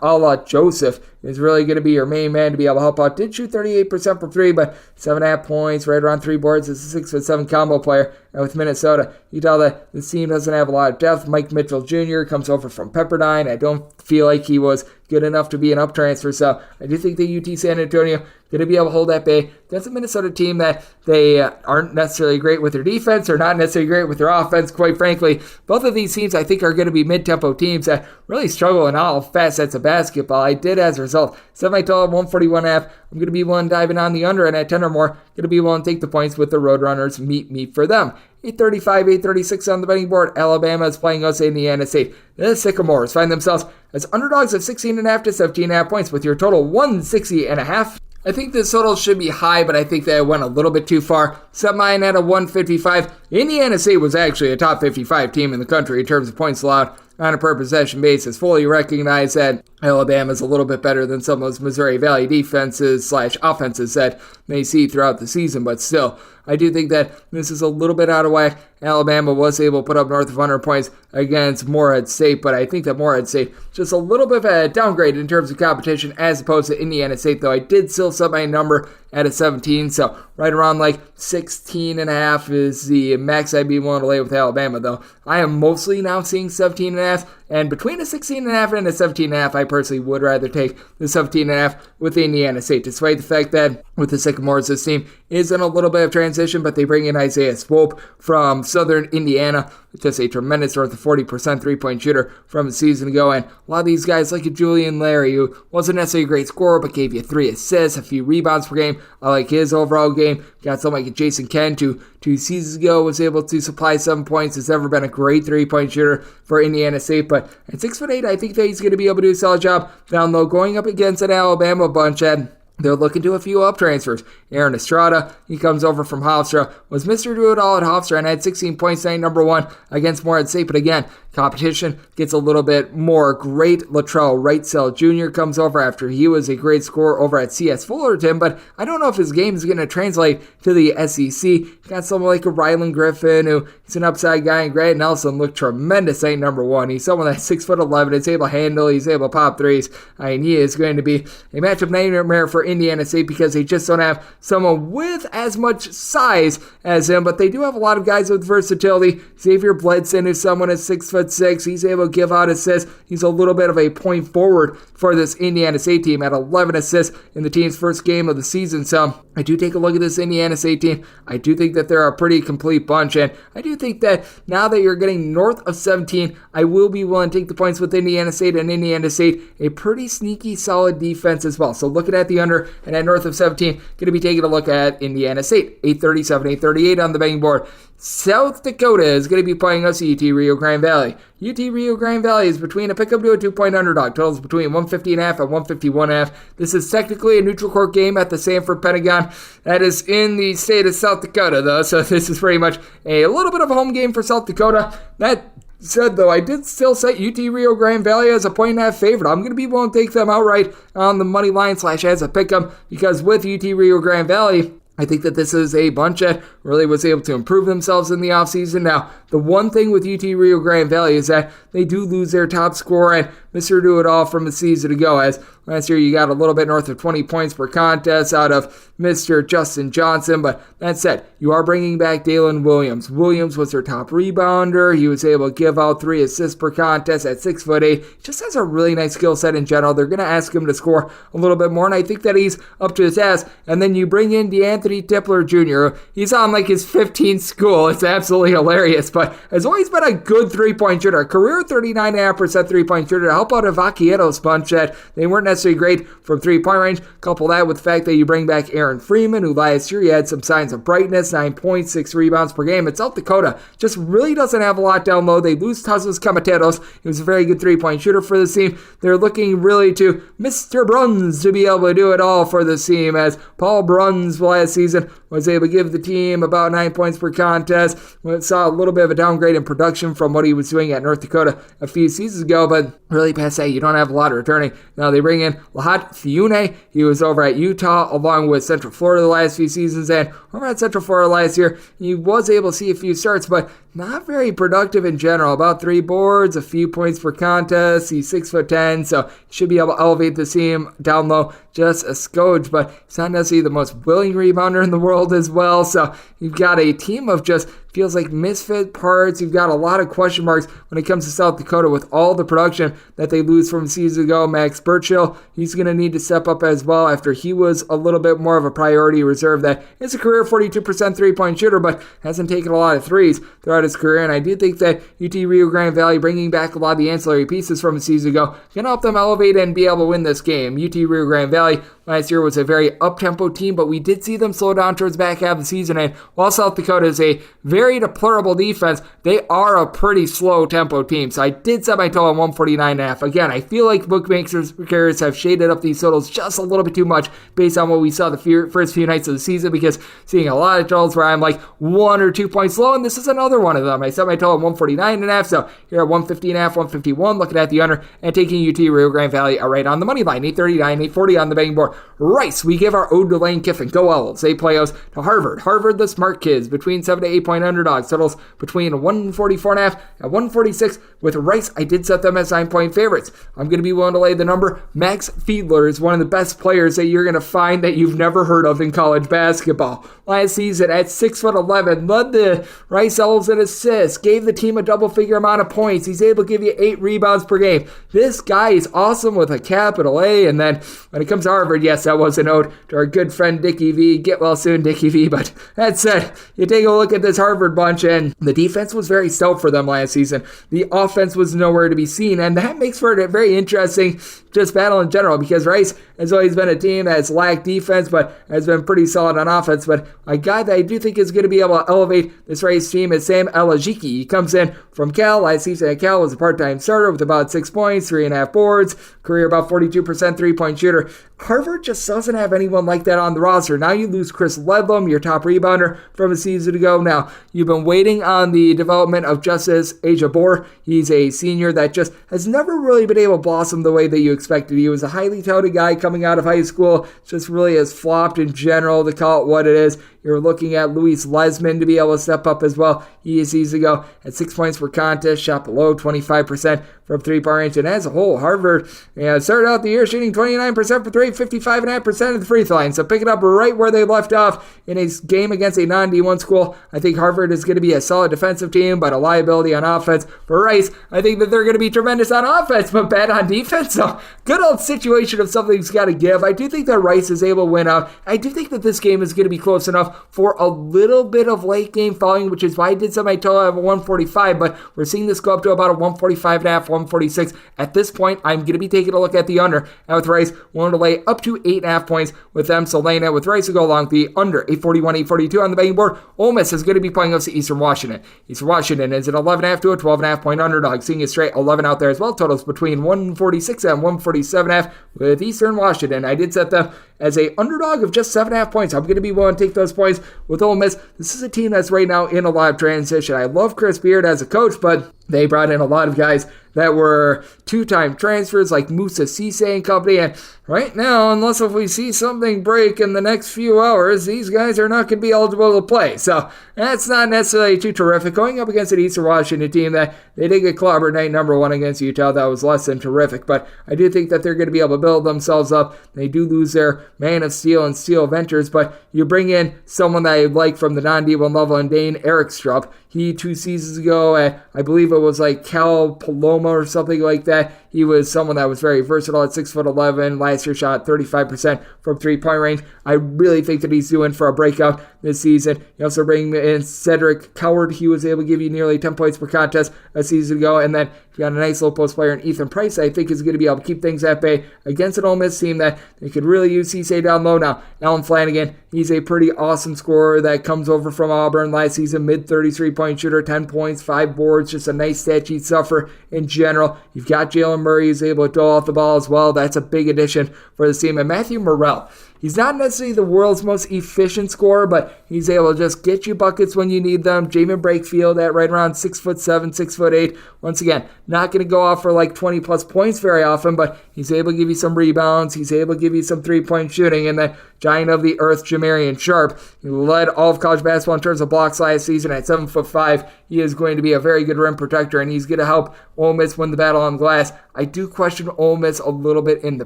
Joseph is really going to be your main man to be able to help out. Did shoot 38% from 3, but 7.5 points, right around 3 boards. It's a 6'7" combo player. And with Minnesota, you tell that this team doesn't have a lot of depth. Mike Mitchell Jr. comes over from Pepperdine. I don't feel like he was good enough to be an up transfer, so I do think the UT San Antonio going to be able to hold that bay. That's a Minnesota team that they aren't necessarily great with their defense or not necessarily great with their offense, quite frankly. Both of these teams, I think, are going to be mid-tempo teams that really struggle in all facets of basketball. I did, as a result, set my total at 141.5. I'm going to be willing diving on the under, and at 10 or more, going to be willing to take the points with the Roadrunners. Meet for them. 835, 836 on the betting board. Alabama is playing us Indiana State. The Sycamores find themselves as underdogs of 16.5 to 17.5 points with your total 160.5. I think this total should be high, but I think that it went a little bit too far. Set mine at a 155. Indiana State was actually a top 55 team in the country in terms of points allowed on a per possession basis. Fully recognize that Alabama's a little bit better than some of those Missouri Valley defenses / offenses that may see throughout the season, but still, I do think that this is a little bit out of whack. Alabama was able to put up north of 100 points against Morehead State, but I think that Morehead State just a little bit of a downgrade in terms of competition as opposed to Indiana State, though I did still set my number at a 17, so right around like 16.5 is the max I'd be willing to lay with Alabama, though. I am mostly now seeing 17.5, and between a 16.5 and a 17.5, I personally would rather take the 17.5 with Indiana State, despite the fact that with the Sycamores, this team is in a little bit of transition, but they bring in Isaiah Swope from Southern Indiana, just a tremendous north of 40% three-point shooter from a season ago. And a lot of these guys like a Julian Larry, who wasn't necessarily a great scorer, but gave you 3 assists, a few rebounds per game. I like his overall game. Got someone like Jason Kent, who 2 seasons ago was able to supply 7 points. Has never been a great three-point shooter for Indiana State, but at 6'8", I think that he's going to be able to do a solid job down low, going up against an Alabama bunch. And they're looking to a few up transfers. Aaron Estrada, he comes over from Hofstra, was Mr. Do-It-All at Hofstra and had 16 points night number 1 against Morehead St. But again, competition gets a little bit more great. Latrell Wright Jr. comes over after he was a great scorer over at CS Fullerton, but I don't know if his game is going to translate to the SEC. Got someone like a Rylan Griffin, who is an upside guy, and Grant Nelson looked tremendous night number 1. He's someone that's 6'11", is able to handle, he's able to pop threes. He is going to be a matchup nightmare for Indiana State because they just don't have someone with as much size as him, but they do have a lot of guys with versatility. Xavier Bledson is someone at 6'6". He's able to give out assists. He's a little bit of a point forward for this Indiana State team at 11 assists in the team's first game of the season. So I do take a look at this Indiana State team. I do think that they're a pretty complete bunch, and I do think that now that you're getting north of 17, I will be willing to take the points with Indiana State, and Indiana State, a pretty sneaky, solid defense as well. So looking at the under and at north of 17, going to be taking a look at Indiana State. 837, 838 on the betting board. South Dakota is going to be playing us UT Rio Grande Valley. UT Rio Grande Valley is between a pick-up to a 2-point underdog. Totals between 150.5 and 151.5. This is technically a neutral court game at the Samford Pentagon. That is in the state of South Dakota, though, so this is pretty much a little bit of a home game for South Dakota. That said, though, I did still set UT Rio Grande Valley as a 1.5 favorite. I'm going to be willing to take them outright on the money line / as a pick-em, because with UT Rio Grande Valley, I think that this is a bunch that really was able to improve themselves in the offseason. Now, the one thing with UT Rio Grande Valley is that they do lose their top scorer and Mr. Do-It-All from the season ago, as last year you got a little bit north of 20 points per contest out of Mr. Justin Johnson. But that said, you are bringing back Dalen Williams. Williams was their top rebounder. He was able to give out 3 assists per contest at 6'8". Just has a really nice skill set in general. They're going to ask him to score a little bit more, and I think that he's up to his task. And then you bring in DeAnthony Tipler Jr. He's on like his 15th school. It's absolutely hilarious, but has always been a good three-point shooter. A career 39.5% three-point shooter to help out a Vaquieros bunch that they weren't necessarily great from three-point range. Couple that with the fact that you bring back Aaron Freeman, who last year he had some signs of brightness, 9 points, 6 rebounds per game. And South Dakota just really doesn't have a lot down low. They lose Tazos Camateros. He was a very good three-point shooter for the team. They're looking really to Mr. Bruns to be able to do it all for the team, as Paul Bruns last season was able to give the team about 9 points per contest. We saw a little bit of a downgrade in production from what he was doing at North Dakota a few seasons ago, but really past that, you don't have a lot of returning. Now they bring in Lahat Fiune. He was over at Utah along with Central Florida the last few seasons, and over at Central Florida last year, he was able to see a few starts, but not very productive in general. About 3 boards, a few points per contest. He's 6'10", so he should be able to elevate the team down low just a skoge, but he's not necessarily the most willing rebounder in the world as well. So you've got a team of just feels like misfit parts. You've got a lot of question marks when it comes to South Dakota with all the production that they lose from a season ago. Max Burchill, he's going to need to step up as well after he was a little bit more of a priority reserve that is a career 42% three-point shooter, but hasn't taken a lot of threes throughout his career. And I do think that UT Rio Grande Valley bringing back a lot of the ancillary pieces from a season ago can help them elevate and be able to win this game. UT Rio Grande Valley last year was a very up-tempo team, but we did see them slow down towards the back half of the season. And while South Dakota is a very deplorable defense, they are a pretty slow-tempo team. So I did set my total on 149.5. Again, I feel like bookmakers have shaded up these totals just a little bit too much based on what we saw the first few nights of the season, because seeing a lot of totals where I'm like 1 or 2 points low, and this is another one of them. I set my total at 149.5, so here at 150.5, 151, looking at the under, and taking UT Rio Grande Valley right on the money line, 839, 840 on the betting board. Rice, we give our ode to Lane Kiffin. Go Owls. They play us to Harvard. Harvard, the smart kids, between 7 to 8 point underdogs. Totals between 144.5 and 146. With Rice, I did set them as 9-point favorites. I'm going to be willing to lay the number. Max Fiedler is one of the best players that you're going to find that you've never heard of in college basketball. Last season, at 6'11", led the Rice Owls in assists, gave the team a double-figure amount of points. He's able to give you 8 rebounds per game. This guy is awesome with a capital A, and then when it comes to Harvard, Yes, that was an ode to our good friend Dickie V. Get well soon, Dickie V. But that said, you take a look at this Harvard bunch, and the defense was very stout for them last season. The offense was nowhere to be seen, and that makes for a very interesting just battle in general, because Rice has always been a team that has lacked defense, but has been pretty solid on offense. But a guy that I do think is going to be able to elevate this Rice team is Sam Elajiki. He comes in from Cal. Last season at Cal was a part-time starter with about 6 points, 3.5 boards, career about 42% three-point shooter. Harvard just doesn't have anyone like that on the roster. Now you lose Chris Ledlum, your top rebounder from a season ago. Now, you've been waiting on the development of Justice Ejabor. He's a senior that just has never really been able to blossom the way that you expected. He was a highly touted guy coming out of high school, just really has flopped in general, to call it what it is. You're looking at Luis Lesman to be able to step up as well. He is easy to go at 6 points per contest, shot below 25% from three-point range. And as a whole, Harvard started out the year shooting 29% for three, 55.5% of the free throw line. So pick it up right where they left off in a game against a non-D1 school. I think Harvard is going to be a solid defensive team, but a liability on offense. For Rice, I think that they're going to be tremendous on offense, but bad on defense. So good old situation of something's got to give. I do think that Rice is able to win out. I do think that this game is going to be close enough for a little bit of late game following, which is why I did set my total at 145, but we're seeing this go up to about a 145.5, 146. At this point, I'm going to be taking a look at the under, and with Rice, willing to lay up to 8.5 points with them, so laying it with Rice to go along the under 841, 842 on the betting board. Ole Miss is going to be playing us to Eastern Washington. Eastern Washington is an 11.5 to a 12.5 point underdog, seeing a straight 11 out there as well. Totals between 146 and 147.5 with Eastern Washington. I did set them as a underdog of just 7.5 points. I'm going to be willing to take those points with Ole Miss. This is a team that's right now in a lot of transition. I love Chris Beard as a coach, but they brought in a lot of guys that were two-time transfers like Musa Cisse and company, and right now, unless if we see something break in the next few hours, these guys are not going to be eligible to play. So that's not necessarily too terrific. Going up against an Eastern Washington team that they did get clobbered night number one against Utah, that was less than terrific, but I do think that they're going to be able to build themselves up. They do lose their Man of Steel and Steel Ventures, but you bring in someone that I like from the non-D1 level in Dane Erikstrup. He 2 seasons ago at, I believe it was like Cal Paloma or something like that. He was someone that was very versatile at 6'11". Last year shot 35% from three-point range. I really think that he's due in for a breakout this season. You also bring in Cedric Coward. He was able to give you nearly 10 points per contest a season ago. And then you got a nice little post player in Ethan Price I think is going to be able to keep things at bay against an Ole Miss team that they could really use Cisse down low now. Alan Flanagan, he's a pretty awesome scorer that comes over from Auburn last season. Mid-33 point shooter, 10 points, 5 boards, just a nice stat sheet suffer in general. You've got Jalen Murray who's able to dole off the ball as well. That's a big addition for the team. And Matthew Morrell, he's not necessarily the world's most efficient scorer, but he's able to just get you buckets when you need them. Jamin Brakefield at right around 6'7", 6'8". Once again, not going to go off for like 20 plus points very often, but he's able to give you some rebounds. He's able to give you some 3-point shooting. And then giant of the earth, Jamarian Sharp, who led all of college basketball in terms of blocks last season at 7'5". He is going to be a very good rim protector, and he's going to help Ole Miss win the battle on glass. I do question Ole Miss a little bit in the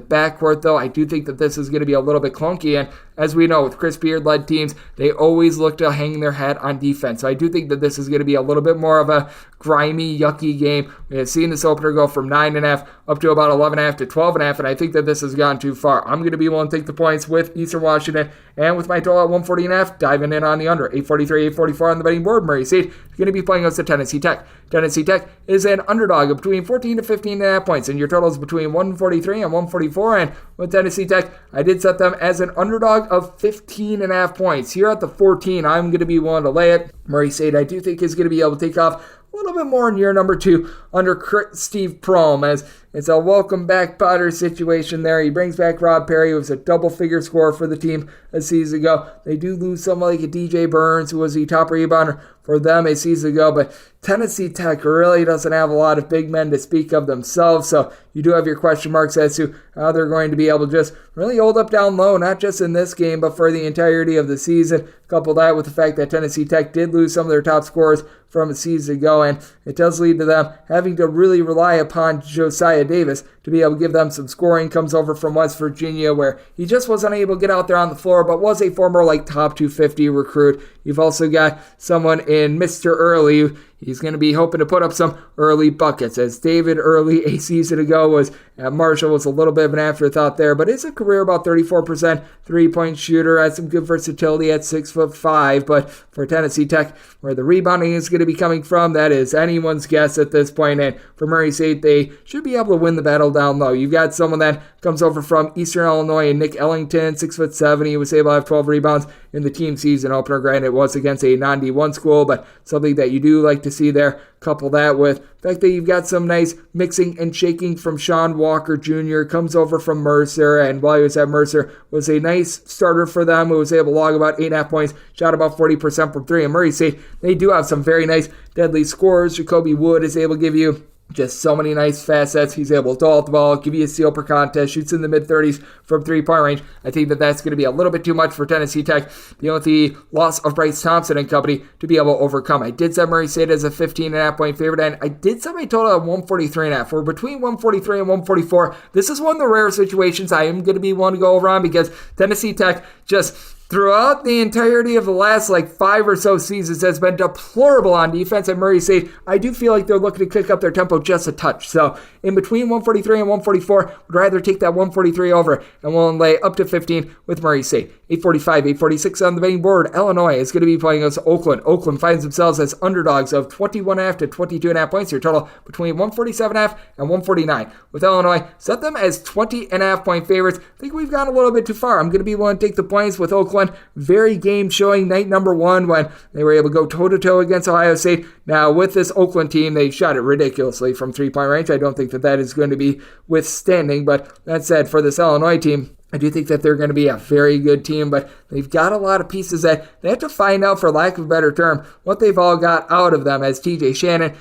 backcourt, though. I do think that this is going to be a little bit clunky, and as we know, with Chris Beard-led teams, they always look to hang their hat on defense. So I do think that this is going to be a little bit more of a grimy, yucky game. We have seen this opener go from 9.5 up to about 11.5 to 12.5, and I think that this has gone too far. I'm going to be willing to take the points with Eastern Washington, and with my total at 140.5, diving in on the under. 843, 844 on the betting board. Murray State is going to be playing us at Tennessee Tech. Tennessee Tech is an underdog of between 14 to 15.5 points, and your total is between 143 and 144, and with Tennessee Tech, I did set them as an underdog of 15.5 points. Here at the 14, I'm going to be willing to lay it. Murray State, I do think, is going to be able to take off a little bit more in year number 2 under Steve Prohm, as it's a welcome back Potter situation there. He brings back Rob Perry, who was a double-figure scorer for the team a season ago. They do lose someone like a DJ Burns, who was the top rebounder for them a season ago, but Tennessee Tech really doesn't have a lot of big men to speak of themselves, so you do have your question marks as to how they're going to be able to just really hold up down low, not just in this game, but for the entirety of the season. Couple that with the fact that Tennessee Tech did lose some of their top scorers from a season ago, and it does lead to them having to really rely upon Josiah Davis to be able to give them some scoring. Comes over from West Virginia, where he just wasn't able to get out there on the floor, but was a former top 250 recruit. You've also got someone in Mr. Early. he's going to be hoping to put up some early buckets. As David early a season ago was at Marshall, was a little bit of an afterthought there, but his career about 34% three-point shooter, has some good versatility at 6'5", but for Tennessee Tech, where the rebounding is going to be coming from, that is anyone's guess at this point. And for Murray State, they should be able to win the battle down low. You've got someone that comes over from Eastern Illinois, and Nick Ellington, 6'7". He was able to have 12 rebounds in the team season opener. Granted, it was against a non-D1 school, but something that you do like to see there. Couple that with the fact that you've got some nice mixing and shaking from Sean Walker Jr., comes over from Mercer, and while he was at Mercer, was a nice starter for them, who was able to log about 8.5 points, shot about 40% from three. And Murray State, they do have some very nice deadly scorers. Jacoby Wood is able to give you just so many nice facets. He's able to dole the ball, give you a steal per contest, shoots in the mid-30s from three-point range. I think that that's going to be a little bit too much for Tennessee Tech, with the loss of Bryce Thompson and company, to be able to overcome. I did set Murray State as a 15.5 point favorite, and I did set my total at 143.5. We're between 143 and 144. This is one of the rare situations I am going to be one to go over on, because Tennessee Tech just throughout the entirety of the last 5 or so seasons has been deplorable on defense. At Murray State, I do feel like they're looking to kick up their tempo just a touch. So in between 143 and 144, would rather take that 143 over, and we'll lay up to 15 with Murray State. 845, 846 on the betting board. Illinois is going to be playing against Oakland. Oakland finds themselves as underdogs of 21.5 to 22.5 points. Your total between 147.5 and 149. With Illinois, set them as 20.5 point favorites. I think we've gone a little bit too far. I'm going to be willing to take the points with Oakland. Very game showing night number one when they were able to go toe-to-toe against Ohio State. Now, with this Oakland team, they shot it ridiculously from three-point range. I don't think that that is going to be withstanding, but that said, for this Illinois team, I do think that they're going to be a very good team, but they've got a lot of pieces that they have to find out, for lack of a better term, what they've all got out of them. As TJ Shannon,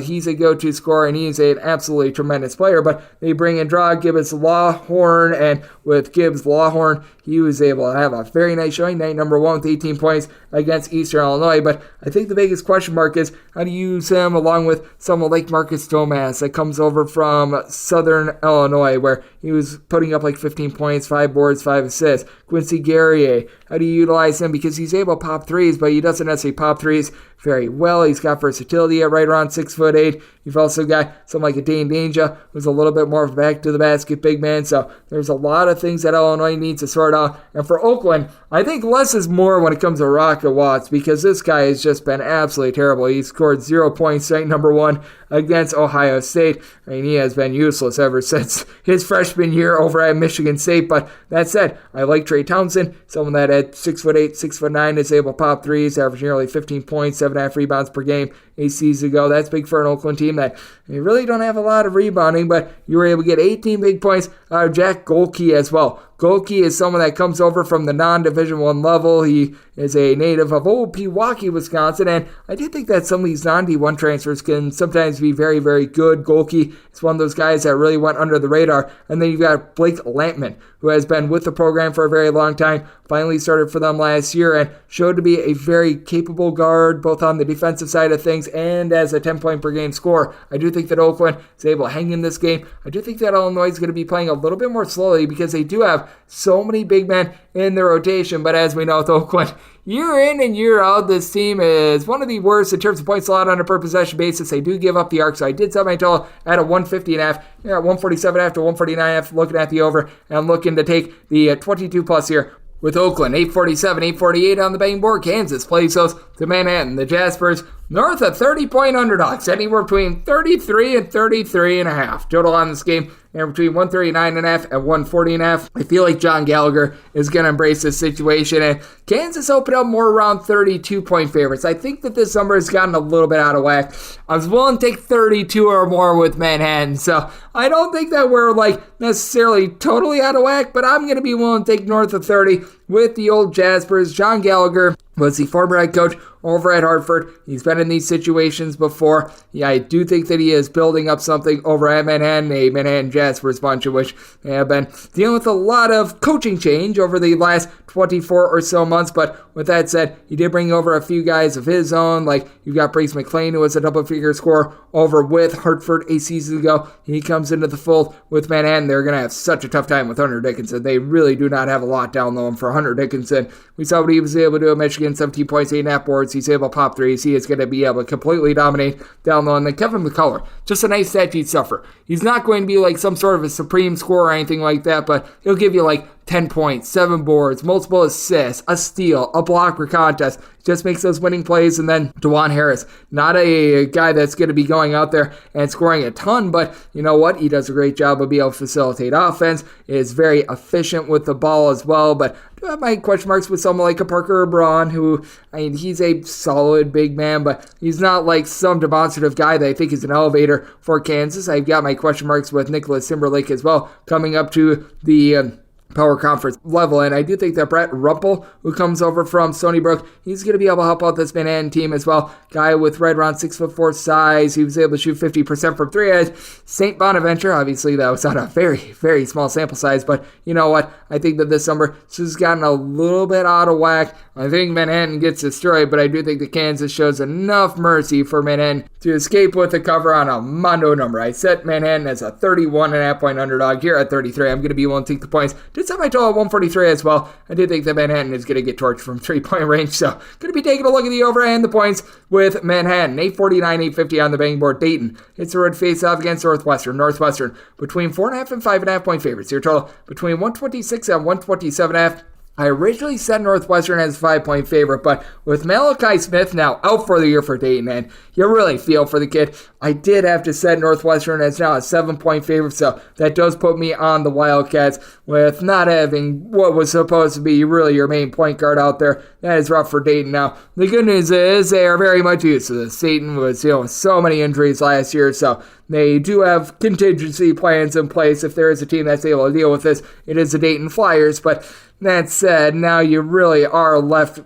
he's a go-to scorer, and he's an absolutely tremendous player, but they bring in Draw Gibbons Lawhorn, and with Gibbs Lawhorn, he was able to have a very nice showing, night number one with 18 points against Eastern Illinois. But I think the biggest question mark is how to use him along with someone like Marcus Domas that comes over from Southern Illinois, where he was putting up 15 points, 5 boards, 5 assists. Quincy Guerrier, how do you utilize him? Because he's able to pop threes, but he doesn't necessarily pop threes very well. He's got versatility at right around 6'8". You've also got someone like a Dane Danger, who's a little bit more of a back-to-the-basket big man. So there's a lot of things that Illinois needs to sort out. And for Oakland, I think less is more when it comes to Rocket Watts, because this guy has just been absolutely terrible. He scored 0 points, night number one against Ohio State. I mean, he has been useless ever since his freshman year over at Michigan State. But that said, I like Trey Townsend, someone that at 6'8", 6'9", is able to pop threes, averaging nearly 15 points, 7.5 rebounds per game a season ago. That's big for an Oakland team that they really don't have a lot of rebounding, but you were able to get 18 big points out of Jack Golke as well. Golke is someone that comes over from the non-Division I level. He is a native of Pewaukee, Wisconsin, and I do think that some of these non-D1 transfers can sometimes be very, very good. Golke is one of those guys that really went under the radar. And then you've got Blake Lampman, who has been with the program for a very long time, finally started for them last year, and showed to be a very capable guard, both on the defensive side of things and as a 10-point per game scorer. I do think that Oakland is able to hang in this game. I do think that Illinois is going to be playing a little bit more slowly, because they do have so many big men in their rotation. But as we know with Oakland, year in and year out, this team is one of the worst in terms of points allowed on a per possession basis. They do give up the arc, so I did set my total at a 150.5. You're at 147.5 to 149.5, looking at the over, and I'm looking to take the 22+ here with Oakland. 847, 848 on the betting board. Kansas plays those to Manhattan. The Jaspers, north of 30-point underdogs, anywhere between 33 and 33.5. Total on this game, and between 139.5 and 140.5. I feel like John Gallagher is going to embrace this situation, and Kansas opened up more around 32-point favorites. I think that this number has gotten a little bit out of whack. I was willing to take 32 or more with Manhattan, so I don't think that we're necessarily totally out of whack, but I'm going to be willing to take north of 30 with the old Jaspers. John Gallagher was the former head coach over at Hartford. He's been in these situations before. Yeah, I do think that he is building up something over at Manhattan, a Manhattan Jaspers bunch, of which they have been dealing with a lot of coaching change over the last 24 or so months. But with that said, he did bring over a few guys of his own, like you've got Brace McClain, who was a double-figure scorer over with Hartford a season ago. He comes into the fold with Manhattan. They're going to have such a tough time with Hunter Dickinson. They really do not have a lot down low for Hunter Dickinson. We saw what he was able to do at Michigan, 17 points, 8.5 boards. He's able to pop threes. He is going to be able to completely dominate down low. And then Kevin McCullough, just a nice stat sheet stuffer. He's not going to be like some sort of a supreme scorer or anything like that, but he'll give you like 10 points, 7 boards, multiple assists, a steal, a block for contest. Just makes those winning plays. And then DeJuan Harris, not a guy that's going to be going out there and scoring a ton, but you know what? He does a great job of being able to facilitate offense, is very efficient with the ball as well, but I do have my question marks with someone like a Parker Braun, who, I mean, he's a solid big man, but he's not like some demonstrative guy that I think is an elevator for Kansas. I've got my question marks with Nicholas Timberlake as well, coming up to the power conference level, and I do think that Brett Rumpel, who comes over from Stony Brook, he's going to be able to help out this Manhattan team as well. Guy with right around 6'4" size. He was able to shoot 50% from three. St. Bonaventure, obviously that was on a very, very small sample size, but you know what? I think that this number has gotten a little bit out of whack. I think Manhattan gets destroyed, but I do think that Kansas shows enough mercy for Manhattan to escape with the cover on a mondo number. I set Manhattan as a 31.5 point underdog here at 33. I'm going to be willing to take the points. Did set my total at 143 as well. I do think that Manhattan is going to get torched from 3-point range, so going to be taking a look at the over and the points with Manhattan. 849, 850 on the betting board. Dayton hits the road face-off against Northwestern. Northwestern between 4.5 and 5.5 point favorites. Your total between 126 and 127.5. I originally set Northwestern as a 5-point favorite, but with Malachi Smith now out for the year for Dayton, and you really feel for the kid, I did have to set Northwestern as now a 7-point favorite, so that does put me on the Wildcats with not having what was supposed to be really your main point guard out there. That is rough for Dayton. Now, the good news is they are very much used to this. Dayton was dealing with so many injuries last year, so they do have contingency plans in place. If there is a team that's able to deal with this, it is the Dayton Flyers, but that said, now you really are left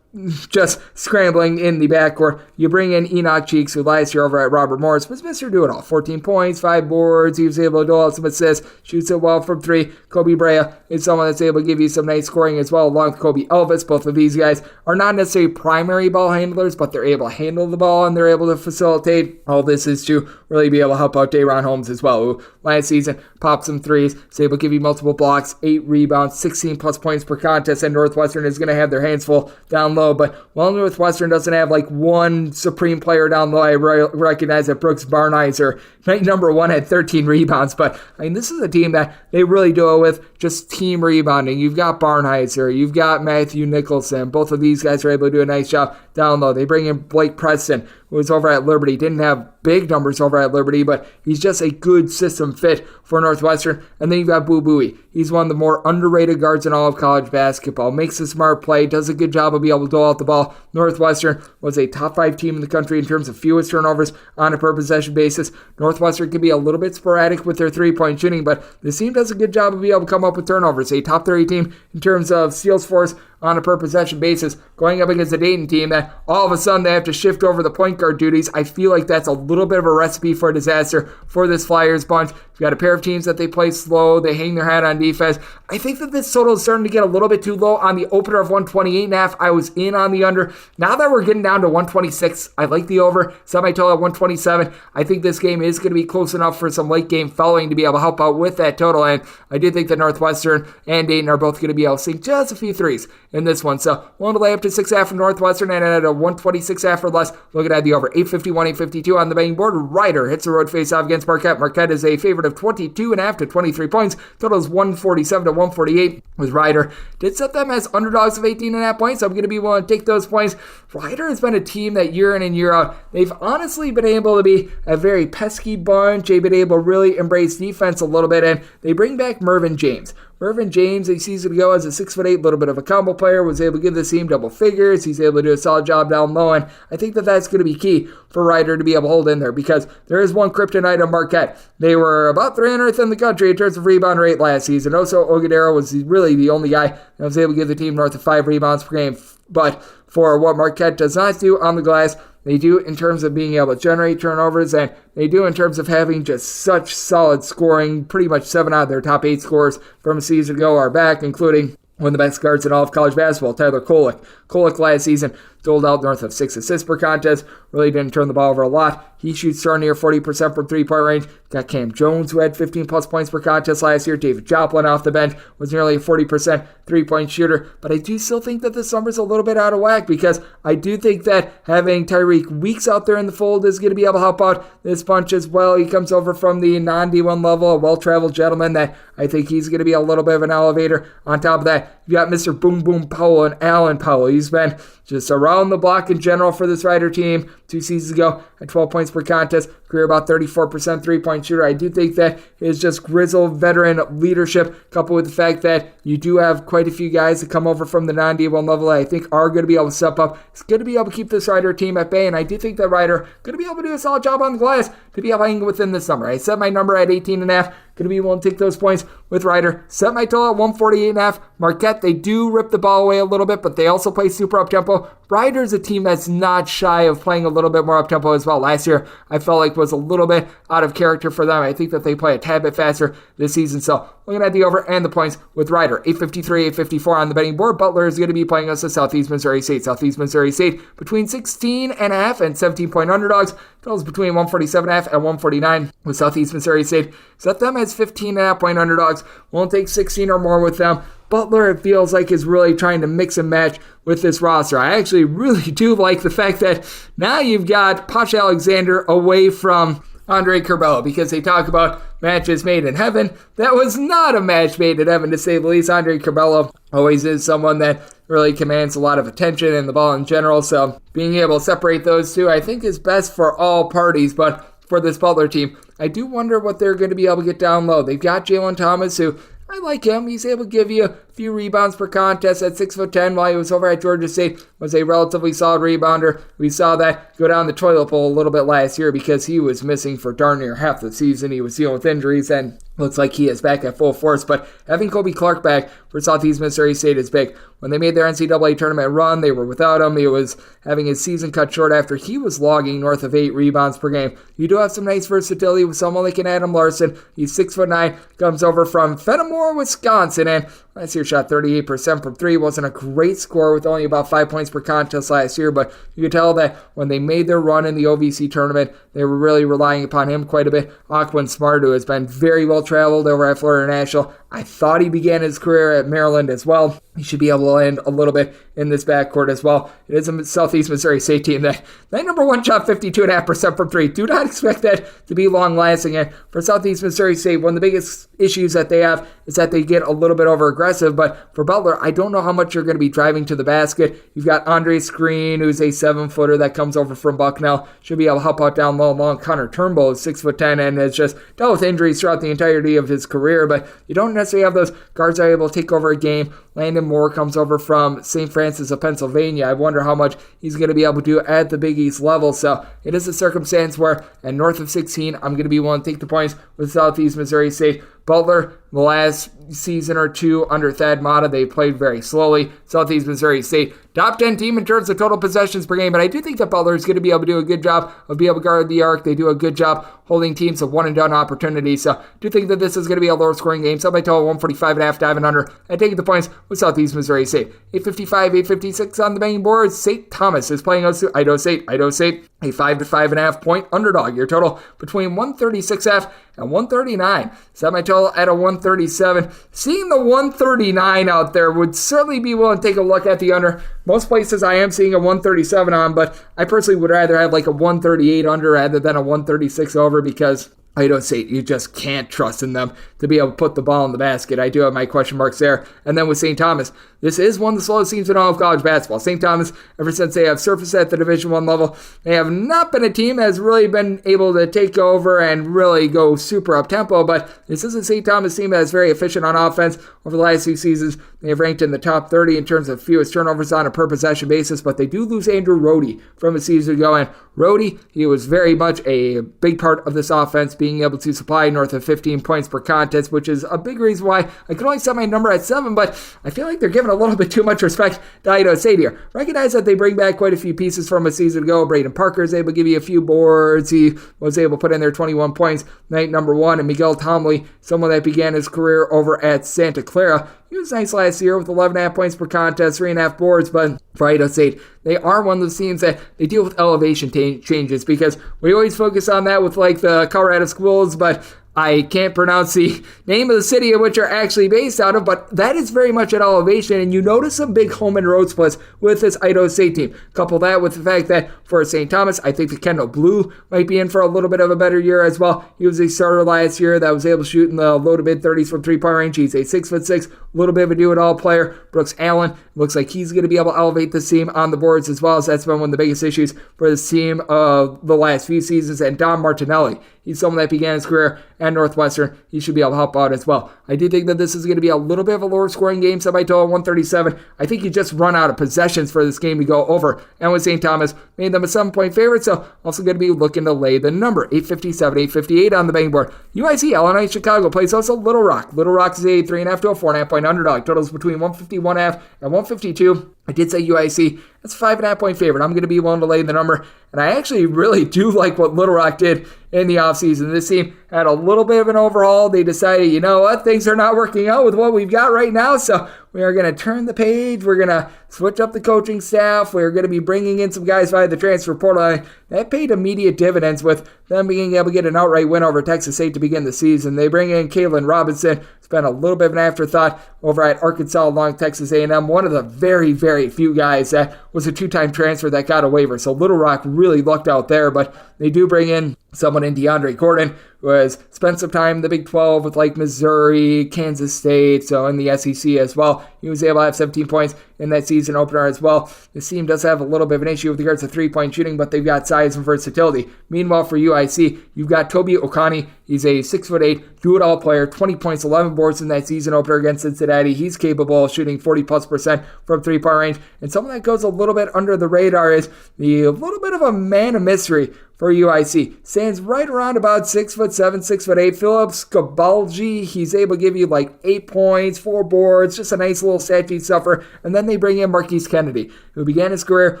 just scrambling in the backcourt. You bring in Enoch Cheeks, who last year over at Robert Morris was Mr. Do-It-All. 14 points, 5 boards. He was able to do all some assists, shoots it well from 3. Kobe Brea is someone that's able to give you some nice scoring as well, along with Kobe Elvis. Both of these guys are not necessarily primary ball handlers, but they're able to handle the ball and they're able to facilitate. All this is to really be able to help out Day'Ron Holmes as well, who last season popped some threes, is able to give you multiple blocks, 8 rebounds, 16 plus points per contest, and Northwestern is going to have their hands full down low. But while Northwestern doesn't have like one supreme player down low, I recognize that Brooks Barnhizer, night number 1, had 13 rebounds. But I mean, this is a team that they really do it with just team rebounding. You've got Barnhizer, you've got Matthew Nicholson. Both of these guys are able to do a nice job down low. They bring in Blake Preston, who was over at Liberty. Didn't have big numbers over at Liberty, but he's just a good system fit for Northwestern. And then you've got Boo Buie. He's one of the more underrated guards in all of college basketball. Makes a smart play, does a good job of being able to dole out the ball. Northwestern was a top 5 team in the country in terms of fewest turnovers on a per possession basis. Northwestern can be a little bit sporadic with their 3-point shooting, but this team does a good job of being able to come up with turnovers. A top 30 team in terms of steals force on a per possession basis, going up against a Dayton team that all of a sudden they have to shift over the point guard duties. I feel like that's a little bit of a recipe for a disaster for this Flyers bunch. You've got a pair of teams that they play slow, they hang their hat on defense. I think that this total is starting to get a little bit too low. On the opener of 128.5, I was in on the under. Now that we're getting down to 126, I like the over. Set my total at 127. I think this game is going to be close enough for some late game following to be able to help out with that total, and I do think that Northwestern and Dayton are both going to be able to sink just a few threes in this one. So willing to lay up to 6.5 from Northwestern and at a 126.5 or less. Looking at the over. 851, 852 on the betting board. Ryder hits the road face-off against Marquette. Marquette is a favorite of 22.5 to 23 points. Total is 147 to 148 with Ryder. Did set them as underdogs of 18.5 points, so I'm going to be willing to take those points. Ryder has been a team that year in and year out, they've honestly been able to be a very pesky bunch. They've been able to really embrace defense a little bit, and they bring back Mervyn James. Mervyn James, a season ago, as a 6'8", little bit of a combo player, was able to give the team double figures. He's able to do a solid job down low, and I think that that's going to be key for Ryder to be able to hold in there, because there is one kryptonite on Marquette. They were about 300th in the country in terms of rebound rate last season. Also, Ogudero was really the only guy that was able to give the team north of 5 rebounds per game. But for what Marquette does not do on the glass, they do in terms of being able to generate turnovers, and they do in terms of having just such solid scoring. Pretty much 7 out of their top 8 scorers from a season ago are back, including one of the best guards in all of college basketball, Tyler Kolek. Kolek last season doled out north of 6 assists per contest, really didn't turn the ball over a lot. He shoots darn near 40% from three-point range. Got Cam Jones, who had 15-plus points per contest last year. David Joplin off the bench was nearly a 40% three-point shooter. But I do still think that this number's a little bit out of whack, because I do think that having Tyreek Weeks out there in the fold is going to be able to help out this bunch as well. He comes over from the non-D1 level, a well-traveled gentleman that I think he's going to be a little bit of an elevator. On top of that, you got Mr. Boom Boom Powell and Allen Powell. He's been just around the block in general for this Rider team. 2 seasons ago, at 12 points per contest, career about 34% three-point shooter. I do think that his just grizzled veteran leadership, coupled with the fact that you do have quite a few guys that come over from the non-D1 level that I think are going to be able to step up, it's going to be able to keep this Rider team at bay, and I do think that Rider going to be able to do a solid job on the glass to be able to hang within this number. I set my number at 18.5. Going to be willing to take those points with Rider. Set my total at 148.5. Marquette, they do rip the ball away a little bit, but they also play super up-tempo. Rider's a team that's not shy of playing a little bit more up-tempo as well. Last year, I felt like was a little bit out of character for them. I think that they play a tad bit faster this season. So looking at the over and the points with Rider. 853, 854 on the betting board. Butler is going to be playing us at Southeast Missouri State. Southeast Missouri State between 16.5 and 17-point underdogs. Totals between 147.5 and 149 with Southeast Missouri State. Set them as 15.5-point underdogs. Won't take 16 or more with them. Butler, it feels like, is really trying to mix and match with this roster. I actually really do like the fact that now you've got Posh Alexander away from Andre Curbelo, because they talk about matches made in heaven. That was not a match made in heaven, to say the least. Andre Curbelo always is someone that really commands a lot of attention and the ball in general, so being able to separate those two, I think, is best for all parties. But for this Butler team, I do wonder what they're going to be able to get down low. They've got Jalen Thomas, who I like him. He's able to give you a few rebounds per contest at 6'10" while he was over at Georgia State. Was a relatively solid rebounder. We saw that go down the toilet bowl a little bit last year because he was missing for darn near half the season. He was dealing with injuries, and looks like he is back at full force. But having Kobe Clark back for Southeast Missouri State is big. When they made their NCAA tournament run, they were without him. He was having his season cut short after he was logging north of 8 rebounds per game. You do have some nice versatility with someone like an Adam Larson. He's 6'9", comes over from Fenimore, Wisconsin, and last year shot 38% from 3. Wasn't a great score with only about 5 points per contest last year, but you could tell that when they made their run in the OVC tournament, they were really relying upon him quite a bit. Aquan Smart, who has been very well traveled over at Florida National. I thought he began his career at Maryland as well. He should be able to land a little bit in this backcourt as well. It is a Southeast Missouri State team that number one shot 52.5% from 3. Do not expect that to be long-lasting. And for Southeast Missouri State, one of the biggest issues that they have is that they get a little bit over-aggressive. But for Butler, I don't know how much you're going to be driving to the basket. You've got Andre Screen, who's a 7-footer that comes over from Bucknell. Should be able to help out down low and long. Connor Turnbull is 6'10" and has just dealt with injuries throughout the entirety of his career. But you don't necessarily have those guards that are able to take over a game. Landon Moore comes over from St. Francis of Pennsylvania. I wonder how much he's going to be able to do at the Big East level. So it is a circumstance where at north of 16, I'm going to be willing to take the points with Southeast Missouri State. Butler, the last season or two under Thad Matta, they played very slowly. Southeast Missouri State, top 10 team in terms of total possessions per game, but I do think that Butler is going to be able to do a good job of being able to guard the arc. They do a good job holding teams to one-and-done opportunities, so I do think that this is going to be a lower-scoring game. So my total 145.5, diving under, and taking the points with Southeast Missouri State. 855, 856 on the betting board. St. Thomas is playing us to Idaho St. Idaho State, a 5 to 5.5 point underdog. Your total between 136.5 and 139. Set my total at a 137. Seeing the 139 out there would certainly be willing to take a look at the under. Most places I am seeing a 137 on, but I personally would rather have like a 138 under rather than a 136 over, because Idaho State, you just can't trust in them to be able to put the ball in the basket. I do have my question marks there. And then with St. Thomas, this is one of the slowest teams in all of college basketball. St. Thomas, ever since they have surfaced at the Division I level, they have not been a team that has really been able to take over and really go super up-tempo, but this is a St. Thomas team that is very efficient on offense. Over the last 2 seasons, they have ranked in the top 30 in terms of fewest turnovers on a per-possession basis, but they do lose Andrew Rohde from a season ago, and Rohde, he was very much a big part of this offense, being able to supply north of 15 points per contest, which is a big reason why I could only set my number at 7, but I feel like they're giving a little bit too much respect to Idaho State here. Recognize that they bring back quite a few pieces from a season ago. Braden Parker is able to give you a few boards. He was able to put in there 21 points night number 1, and Miguel Tomley, someone that began his career over at Santa Clara, he was nice last year with 11.5 points per contest, 3.5 boards, but for Idaho St. They are one of those teams that they deal with elevation changes, because we always focus on that with like the Colorado schools, but I can't pronounce the name of the city in which are actually based out of, but that is very much at elevation, and you notice some big home and road splits with this Idaho St team. Couple that with the fact that for St. Thomas, I think the Kendall Blue might be in for a little bit of a better year as well. He was a starter last year that was able to shoot in the low to mid 30s from three-point range. He's a 6'6", a little bit of a do-it-all player. Brooks Allen looks like he's going to be able to elevate this team on the boards as well, as that's been one of the biggest issues for this team of the last few seasons. And Don Martinelli, he's someone that began his career at Northwestern. He should be able to help out as well. I do think that this is going to be a little bit of a lower scoring game, semi-total 137. I think you just run out of possessions for this game to go over. And with St. Thomas, made them a 7-point favorite, so also going to be looking to lay the number. 857, 858 on the betting board. UIC, Illinois, Chicago plays also Little Rock. Little Rock is a 3.5 to a 4.5 point underdog. Totals between 151.5 and 152. I did say UIC. That's a 5.5 point favorite. I'm going to be willing to lay the number. And I actually really do like what Little Rock did in the offseason. This team had a little bit of an overhaul. They decided, you know what, things are not working out with what we've got right now, so we are going to turn the page. We're going to switch up the coaching staff. We're going to be bringing in some guys via the transfer portal. That paid immediate dividends with them being able to get an outright win over Texas A to begin the season. They bring in Kalen Robinson. It's been a little bit of an afterthought over at Arkansas along Texas A&M. One of the very, very few guys that was a two-time transfer that got a waiver. So Little Rock really lucked out there, but they do bring in someone in DeAndre Gordon, who has spent some time in the Big 12 with like Missouri, Kansas State, so in the SEC as well. He was able to have 17 points in that season opener as well. This team does have a little bit of an issue with regards to three-point shooting, but they've got size and versatility. Meanwhile, for UIC, you've got Toby Okani. He's a 6'8", do-it-all player, 20 points, 11 boards in that season opener against Cincinnati. He's capable of shooting 40+% from three-point range. And someone that goes a little bit under the radar is the little bit of a man of mystery for UIC. Stands right around about 6'7", 6'8". Phillips Gabalji, he's able to give you like 8 points, 4 boards, just a nice little stat sheet stuffer. And then they bring in Marquise Kennedy, who began his career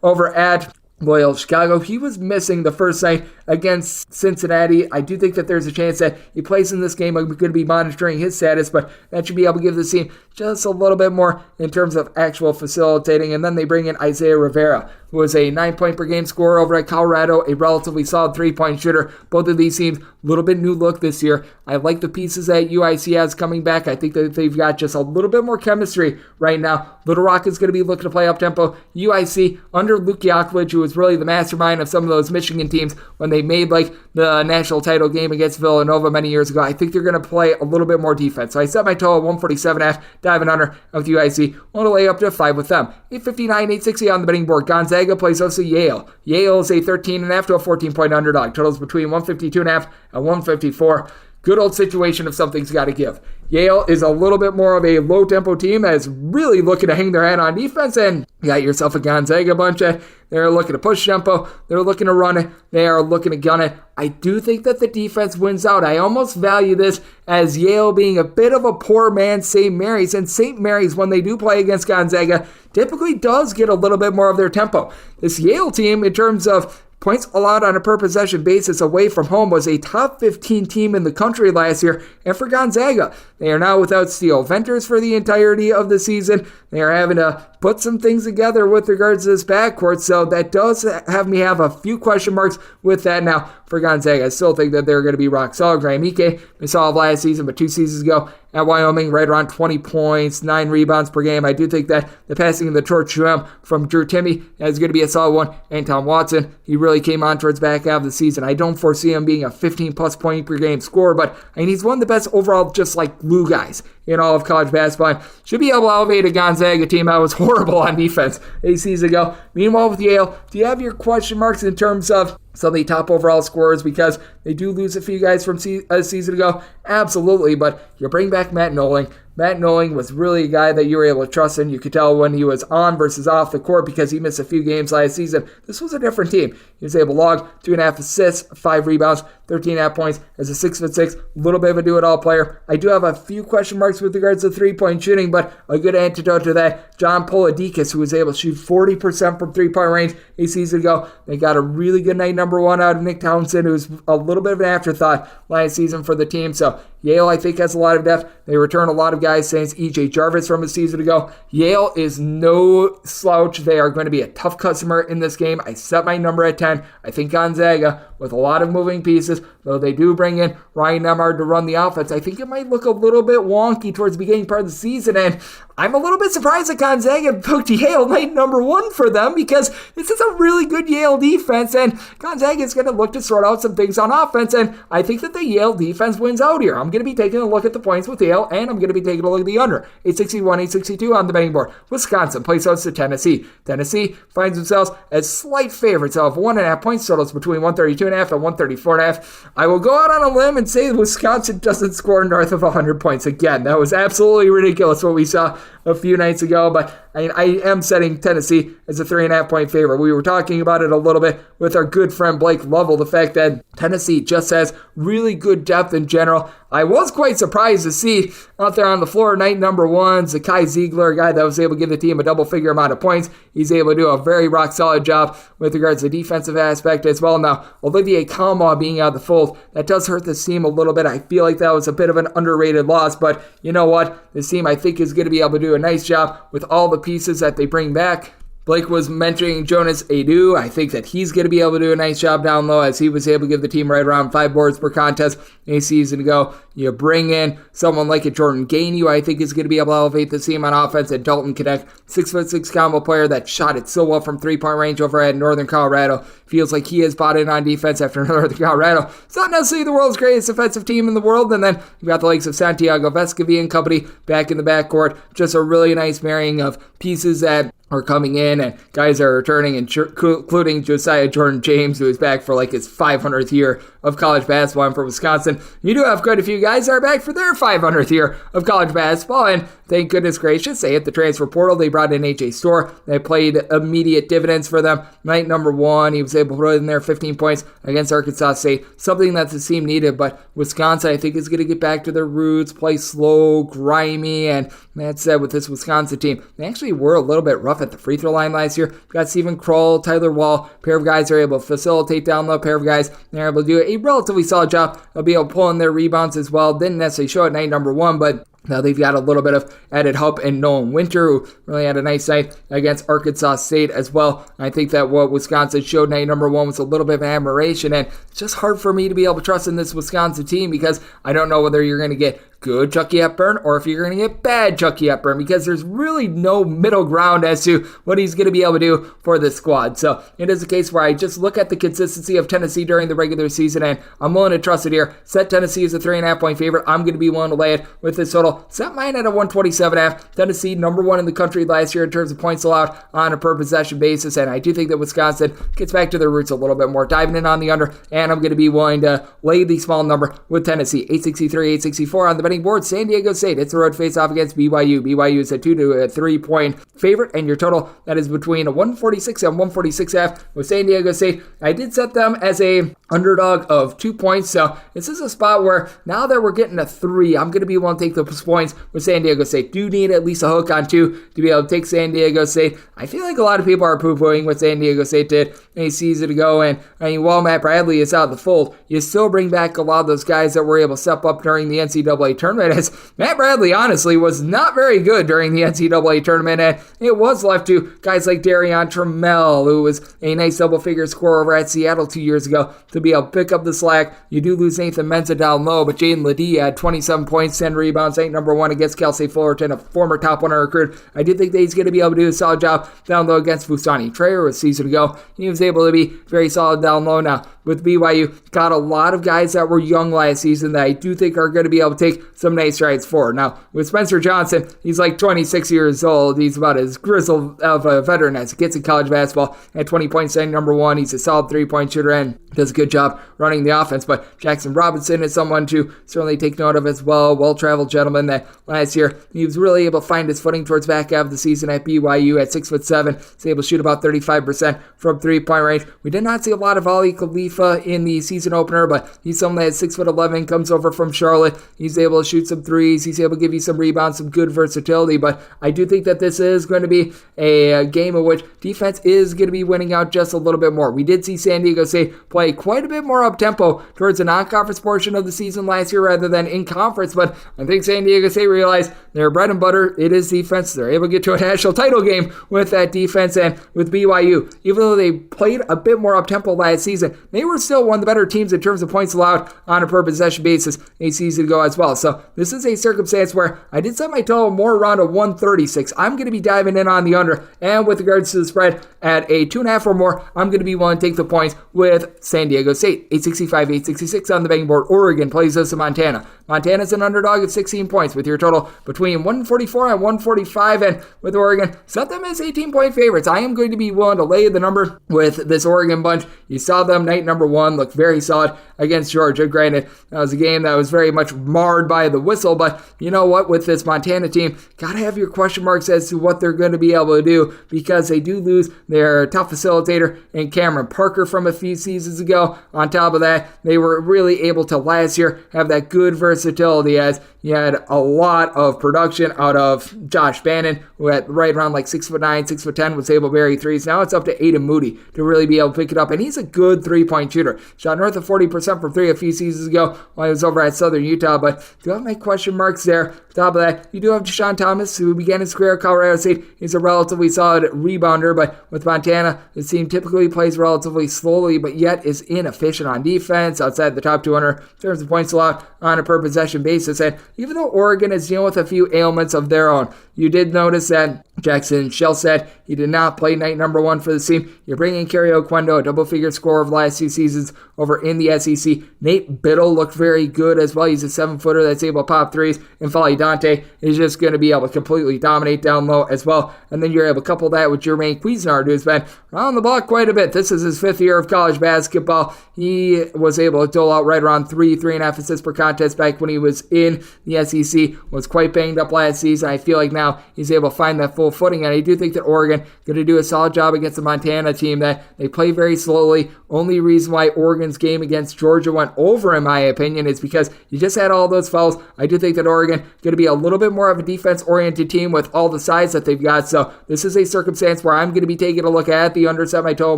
over at Loyola Chicago. He was missing the first night against Cincinnati. I do think that there's a chance that he plays in this game. I'm going to be monitoring his status, but that should be able to give the team just a little bit more in terms of actual facilitating. And then they bring in Isaiah Rivera, who is a 9-point per game scorer over at Colorado, a relatively solid 3-point shooter. Both of these teams, a little bit new look this year. I like the pieces that UIC has coming back. I think that they've got just a little bit more chemistry right now. Little Rock is going to be looking to play up-tempo. UIC, under Luke Yakovlevich, who was really the mastermind of some of those Michigan teams when they made like the national title game against Villanova many years ago. I think they're going to play a little bit more defense. So I set my total at 147.5, diving under with UIC. Want to lay up to 5 with them. 859, 860 on the betting board. Gonzaga plays also Yale. Yale is a 13.5 to a 14-point underdog. Totals between 152.5 and 154. Good old situation if something's got to give. Yale is a little bit more of a low-tempo team that is really looking to hang their hat on defense, and you got yourself a Gonzaga bunch. They're looking to push tempo. They're looking to run it. They are looking to gun it. I do think that the defense wins out. I almost value this as Yale being a bit of a poor man's St. Mary's, and St. Mary's, when they do play against Gonzaga, typically does get a little bit more of their tempo. This Yale team, in terms of points allowed on a per-possession basis away from home, was a top 15 team in the country last year. And for Gonzaga, they are now without Steele Venters for the entirety of the season. They are having to put some things together with regards to this backcourt, so that does have me have a few question marks with that. Now, for Gonzaga, I still think that they're going to be rock solid. Graham Ike, we saw last season, but 2 seasons ago at Wyoming, right around 20 points, 9 rebounds per game. I do think that the passing of the torch to him from Drew Timme is going to be a solid one. And Tom Watson, he really came on towards back half of the season. I don't foresee him being a 15-plus point per game scorer, but he's one of the best overall, just like glue guys in all of college basketball. Should be able to elevate a Gonzaga team that was horrible on defense a season ago. Meanwhile, with Yale, do you have your question marks in terms of some of the top overall scorers, because they do lose a few guys from a season ago? Absolutely, but you bring back Matt Noling. Matt Noling was really a guy that you were able to trust in. You could tell when he was on versus off the court because he missed a few games last season. This was a different team. He was able to log 2.5 assists, 5 rebounds, 13.5 points as a 6'6", a little bit of a do-it-all player. I do have a few question marks with regards to three-point shooting, but a good antidote to that, John Polidikis, who was able to shoot 40% from three-point range a season ago. They got a really good night number 1 out of Nick Townsend, who was a little bit of an afterthought last season for the team, so Yale, I think, has a lot of depth. They return a lot of guys since E.J. Jarvis from a season ago. Yale is no slouch. They are going to be a tough customer in this game. I set my number at 10. I think Gonzaga, with a lot of moving pieces, though they do bring in Ryan Nembhard to run the offense, I think it might look a little bit wonky towards the beginning part of the season, and I'm a little bit surprised that Gonzaga booked Yale night number 1 for them, because this is a really good Yale defense, and Gonzaga is going to look to sort out some things on offense, and I think that the Yale defense wins out here. I'm going to be taking a look at the points with Yale, and I'm going to be taking a look at the under. 861, 862 on the betting board. Wisconsin plays host to Tennessee. Tennessee finds themselves as slight favorites of 1.5 points, totals between 132.5 and 134.5. I will go out on a limb and say Wisconsin doesn't score north of 100 points again. That was absolutely ridiculous what we saw a few nights ago, but I am setting Tennessee as a 3.5 point favorite. We were talking about it a little bit with our good friend Blake Lovell, the fact that Tennessee just has really good depth in general. I was quite surprised to see out there on the floor night number 1, Zakai Ziegler, a guy that was able to give the team a double-figure amount of points. He's able to do a very rock-solid job with regards to the defensive aspect as well. Now, Olivier Kalma being out of the fold, that does hurt this team a little bit. I feel like that was a bit of an underrated loss, but you know what? This team, I think, is going to be able to do a nice job with all the pieces that they bring back. Blake was mentioning Jonas Adu. I think that he's going to be able to do a nice job down low, as he was able to give the team right around 5 boards per contest a season ago. You bring in someone like a Jordan Gainey, who I think is going to be able to elevate the team on offense, and Dalton Knecht, 6'6" combo player that shot it so well from 3-point range over at Northern Colorado. Feels like he has bought in on defense after Northern Colorado. It's not necessarily the world's greatest defensive team in the world, and then you've got the likes of Santiago Vescovi and company back in the backcourt. Just a really nice marrying of pieces that are coming in, and guys are returning, including Josiah Jordan-James, who is back for like his 500th year of college basketball. And for Wisconsin, you do have quite a few guys that are back for their 500th year of college basketball, and thank goodness gracious, they hit the transfer portal. They brought in A.J. Storr. They played immediate dividends for them. Night number 1, he was able to put in there 15 points against Arkansas State, something that the team needed, but Wisconsin, I think, is going to get back to their roots, play slow, grimy, and that said, with this Wisconsin team, they actually were a little bit rough at the free throw line last year. Got Stephen Kroll, Tyler Wall, pair of guys are able to facilitate down low, pair of guys they're able to do a relatively solid job. They'll be able to pull in their rebounds as well. Didn't necessarily show at night number 1, but now they've got a little bit of added help in Nolan Winter, who really had a nice night against Arkansas State as well. I think that what Wisconsin showed night number 1 was a little bit of admiration, and it's just hard for me to be able to trust in this Wisconsin team, because I don't know whether you're going to get good Chucky Hepburn or if you're going to get bad Chucky Hepburn, because there's really no middle ground as to what he's going to be able to do for this squad. So it is a case where I just look at the consistency of Tennessee during the regular season, and I'm willing to trust it here. Set Tennessee as a 3.5 point favorite. I'm going to be willing to lay it with this total. Set mine at a 127.5. Tennessee, number 1 in the country last year in terms of points allowed on a per possession basis, and I do think that Wisconsin gets back to their roots a little bit more. Diving in on the under, and I'm going to be willing to lay the small number with Tennessee. 863, 864 on the betting board. San Diego State, it's a road face-off against BYU. BYU is a 2 to a 3 point favorite, and your total, that is between a 146 and 146.5 with San Diego State. I did set them as a underdog of 2 points, so this is a spot where now that we're getting a 3, I'm going to be willing to take those points with San Diego State. Do need at least a hook on 2 to be able to take San Diego State. I feel like a lot of people are poo-pooing what San Diego State did a season ago, and I mean, while Matt Bradley is out of the fold, you still bring back a lot of those guys that were able to step up during the NCAA tournament, as Matt Bradley honestly was not very good during the NCAA tournament, and it was left to guys like Darion Trammell, who was a nice double-figure scorer over at Seattle 2 years ago, to be able to pick up the slack. You do lose Nathan Mensah down low, but Jaden Ledee had 27 points, 10 rebounds, ranked number 1 against Cal State Fullerton, a former top 100 recruit. I do think that he's going to be able to do a solid job down low against Fusani Traore a season ago. He was able to be very solid down low. Now, with BYU, got a lot of guys that were young last season that I do think are going to be able to take some nice strides forward. Now, with Spencer Johnson, he's like 26 years old. He's about as grizzled of a veteran as it gets in college basketball. At 20 points, number 1, he's a solid 3-point shooter and does a good job running the offense. But Jackson Robinson is someone to certainly take note of as well. Well-traveled gentleman that last year he was really able to find his footing towards back half of the season at BYU at 6'7". He's able to shoot about 35% from 3-point range. We did not see a lot of Ali Khalif Khalifa in the season opener, but he's someone that's 6'11", comes over from Charlotte. He's able to shoot some threes. He's able to give you some rebounds, some good versatility, but I do think that this is going to be a game in which defense is going to be winning out just a little bit more. We did see San Diego State play quite a bit more up-tempo towards the non-conference portion of the season last year rather than in conference, but I think San Diego State realized their bread and butter, it is defense. They're able to get to a national title game with that defense, and with BYU, even though they played a bit more up-tempo last season, they were still one of the better teams in terms of points allowed on a per-possession basis a season ago as well. So this is a circumstance where I did set my total more around a 136. I'm going to be diving in on the under, and with regards to the spread at a 2.5 or more, I'm going to be willing to take the points with San Diego State. 865, 866 on the betting board. Oregon plays us in Montana. Montana's an underdog of 16 points with your total between 144 and 145, and with Oregon, set them as 18-point favorites. I am going to be willing to lay the number with this Oregon bunch. You saw them night number one look very solid against Georgia. Granted, that was a game that was very much marred by the whistle, but you know what? With this Montana team, gotta have your question marks as to what they're going to be able to do, because they do lose their top facilitator in Cameron Parker from a few seasons ago. On top of that, they were really able to last year have that good versatility, as you had a lot of production out of Josh Bannon, who at right around like 6'9", 6'10", was able to bury threes. Now it's up to Aiden Moody to really be able to pick it up, and he's a good three-point shooter. Shot north of 40% from three a few seasons ago while he was over at Southern Utah, but do have my question marks there. On top of that, you do have Deshaun Thomas, who began his career at Colorado State. He's a relatively solid rebounder, but with Montana, this team typically plays relatively slowly, but yet is inefficient on defense, outside the top 200 in terms of points allowed on a per-possession basis. And even though Oregon is dealing with a few ailments of their own, you did notice that Jackson Shell said he did not play night number one for the team. You're bringing Kerry Oquendo, a double-figure scorer of the last 2 seasons over in the SEC. Nate Biddle looked very good as well. He's a 7-footer that's able to pop threes. And Folly Dante is just going to be able to completely dominate down low as well. And then you're able to couple that with Jermaine Cuisinart, who's been around the block quite a bit. This is his 5th year of college basketball. He was able to dole out right around 3.5 assists per contest back when he was in the SEC. Was quite banged up last season. I feel like now he's able to find that full footing, and I do think that Oregon going to do a solid job against the Montana team that they play very slowly. Only reason why Oregon's game against Georgia went over, in my opinion, is because you just had all those fouls. I do think that Oregon going to be a little bit more of a defense-oriented team with all the size that they've got, so this is a circumstance where I'm going to be taking a look at the under, set my total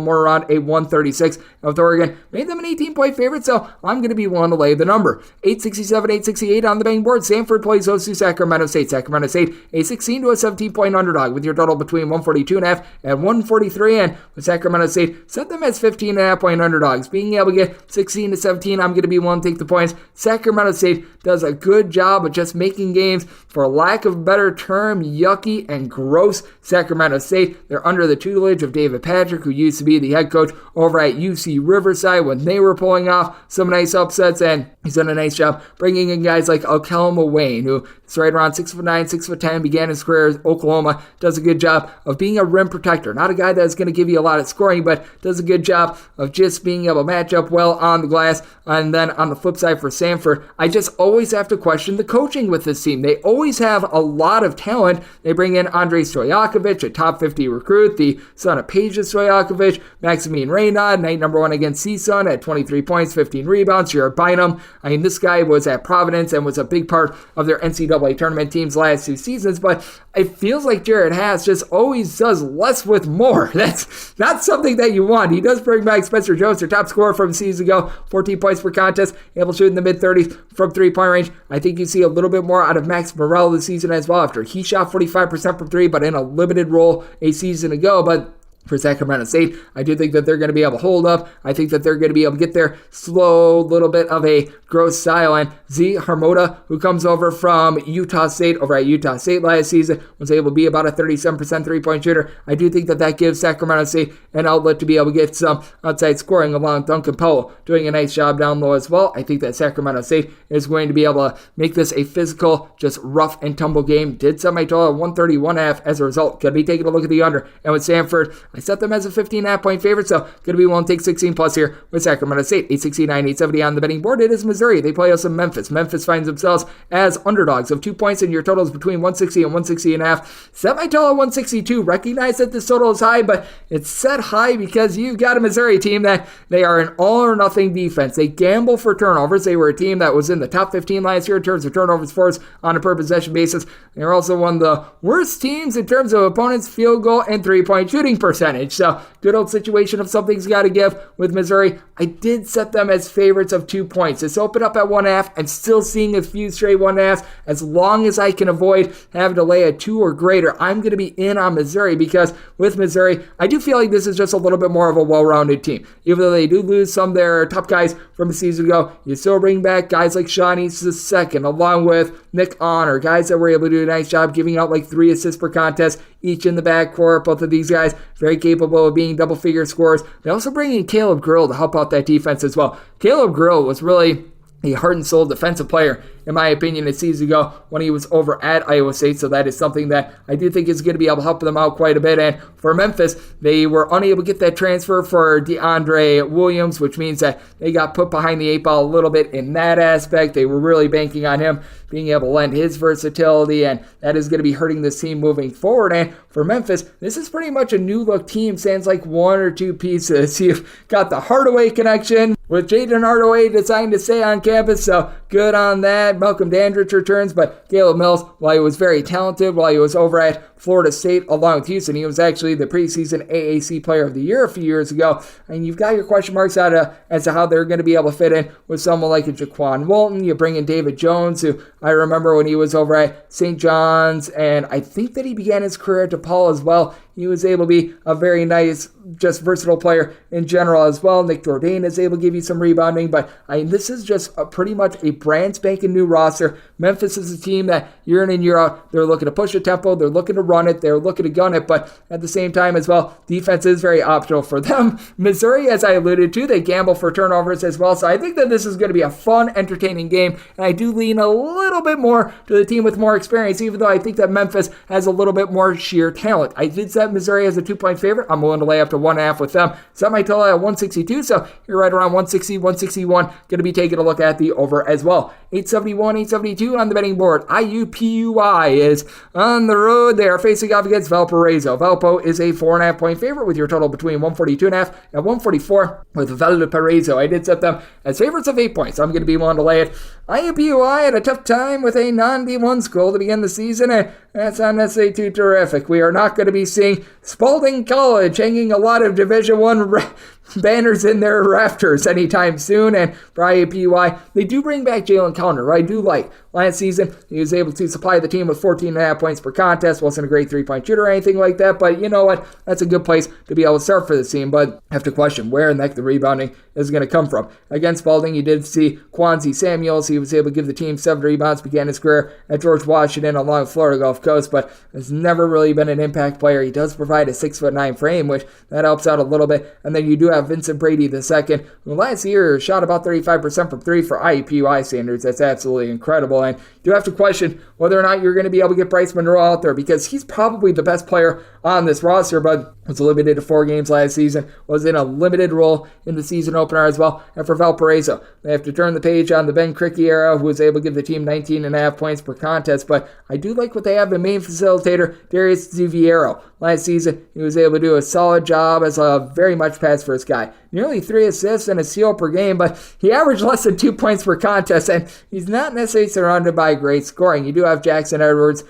more around a 136. And with Oregon, made them an 18-point favorite, so I'm going to be willing to lay the number. 867, 868 on the betting board. Samford plays host to Sacramento St. Sacramento St, a 16 to a 17-point underdog with your total between 142.5 and 143, and with Sacramento State, set them as 15.5-point underdogs. Being able to get 16 to 17, I'm going to be willing to take the points. Sacramento State does a good job of just making games, for lack of a better term, yucky and gross. Sacramento State, they're under the tutelage of David Patrick, who used to be the head coach over at UC Riverside when they were pulling off some nice upsets, and he's done a nice job bringing in guys like Oklahoma Wayne, who is right around 6'9", 6'10", began his career at Oklahoma, does a good job of being a rim protector. Not a guy that's going to give you a lot of scoring, but does a good job of just being able to match up well on the glass. And then on the flip side for Samford, I just always have to question the coaching with this team. They always have a lot of talent. They bring in Andrei Stojakovic, a top 50 recruit, the son of Peja Stojakovic, Maximine Reynaud, night number one against CSUN at 23 points, 15 rebounds. Jared Bynum, I mean, this guy was at Providence and was a big part of their NCAA tournament team's last 2 seasons, but it feels like Jared Haas just always does less with more. That's not something that you want. He does bring back Spencer Jones, their top scorer from season ago, 14 points per contest, able to shoot in the mid-30s from 3-point range. I think you see a little bit more out of Max Morrell this season as well, after he shot 45% from 3, but in a limited role a season ago. But for Sacramento State, I do think that they're going to be able to hold up. I think that they're going to be able to get their slow little bit of a growth style. And Z Harmoda, who comes over from Utah State, over at Utah State last season, was able to be about a 37% three-point shooter. I do think that that gives Sacramento State an outlet to be able to get some outside scoring, along with Duncan Powell doing a nice job down low as well. I think that Sacramento State is going to be able to make this a physical, just rough and tumble game. Did set my total at 131.5 as a result. Going to be taking a look at the under. And with Samford, I set them as a 15.5 point favorite, so going to be willing to take 16 plus here with Sacramento State. 869, 870 on the betting board. It is Missouri. They play us in Memphis. Memphis finds themselves as underdogs of 2 points, and your total is between 160 and 160.5. Set my total at 162. Recognize that this total is high, but it's set high because you've got a Missouri team that they are an all or nothing defense. They gamble for turnovers. They were a team that was in the top 15 last year in terms of turnovers forced on a per possession basis. They're also one of the worst teams in terms of opponents' field goal and 3-point shooting percentage. So good old situation of something's got to give with Missouri. I did set them as favorites of 2 points. It's opened up at 1.5. I'm still seeing a few straight 1.5. As long as I can avoid having to lay a 2 or greater, I'm going to be in on Missouri, because with Missouri, I do feel like this is just a little bit more of a well-rounded team. Even though they do lose some of their top guys from a season ago, you still bring back guys like Sean East II, along with Nick Honor, guys that were able to do a nice job giving out like 3 assists per contest each in the backcourt. Both of these guys very capable of being double-figure scorers. They also bring in Caleb Grill to help out that defense as well. Caleb Grill was really a heart and soul defensive player, in my opinion, a season ago when he was over at Iowa State. So that is something that I do think is going to be able to help them out quite a bit. And for Memphis, they were unable to get that transfer for DeAndre Williams, which means that they got put behind the 8 ball a little bit in that aspect. They were really banking on him being able to lend his versatility, and that is going to be hurting this team moving forward. And for Memphis, this is pretty much a new look team, sans like 1 or 2 pieces. You've got the Hardaway connection with Jaden Hardaway deciding to stay on campus, so good on that. Malcolm Dandridge returns, but Caleb Mills, while he was very talented, while he was over at Florida State along with Houston, he was actually the preseason AAC Player of the Year a few years ago. And you've got your question marks as to how they're going to be able to fit in with someone like a Jaquan Walton. You bring in David Jones, who I remember when he was over at St. John's, and I think that he began his career at DePaul as well. He was able to be a very nice, just versatile player in general as well. Nick Jourdain is able to give you some rebounding, but this is just pretty much a brand spanking new roster. Memphis is a team that year in and year out, they're looking to push the tempo, they're looking to run it, they're looking to gun it, but at the same time as well, defense is very optional for them. Missouri, as I alluded to, they gamble for turnovers as well, so I think that this is going to be a fun, entertaining game, and I do lean a little bit more to the team with more experience, even though I think that Memphis has a little bit more sheer talent. I did set Missouri as a 2-point favorite. I'm willing to lay up to 1.5 with them. Set my total at 162, so you're right around 160, 161. Going to be taking a look at the over as well. 871, 872 on the betting board. IUPUI is on the road. They are facing off against Valparaiso. Valpo is a 4.5 point favorite with your total between 142.5 and 144 with Valparaiso. I did set them as favorites of 8 points. I'm going to be willing to lay it. IUPUI had a tough time with a non-D1 school to begin the season, and that's not necessarily too terrific. We are not going to be seeing Spalding College hanging a lot of Division I banners in their rafters anytime soon. And for IUPUI, they do bring back Jalen Counter, who I do like. Last season, he was able to supply the team with 14.5 points per contest. Wasn't a great 3-point shooter or anything like that, but you know what? That's a good place to be able to start for this team. But I have to question where in the heck the rebounding is going to come from. Against Spalding, you did see Quanzi Samuels. He was able to give the team 7 rebounds, began his career at George Washington along Florida Gulf Coast, but has never really been an impact player. He does provide a 6'9" frame, which that helps out a little bit. And then you do have Vincent Brady II, who last year shot about 35% from 3 for IUPUI standards. That's absolutely incredible. And you do have to question whether or not you're going to be able to get Bryce Monroe out there, because he's probably the best player on this roster, but was limited to 4 games last season, was in a limited role in the season opener as well. And for Valparaiso, they have to turn the page on the Ben Cricky era, who was able to give the team 19.5 points per contest, but I do like what they have in main facilitator, Darius Zuviero. Last season, he was able to do a solid job as a very much pass-first guy. Nearly 3 assists and a steal per game, but he averaged less than 2 points per contest, and he's not necessarily surrounded by great scoring. You do have Jackson Edwards.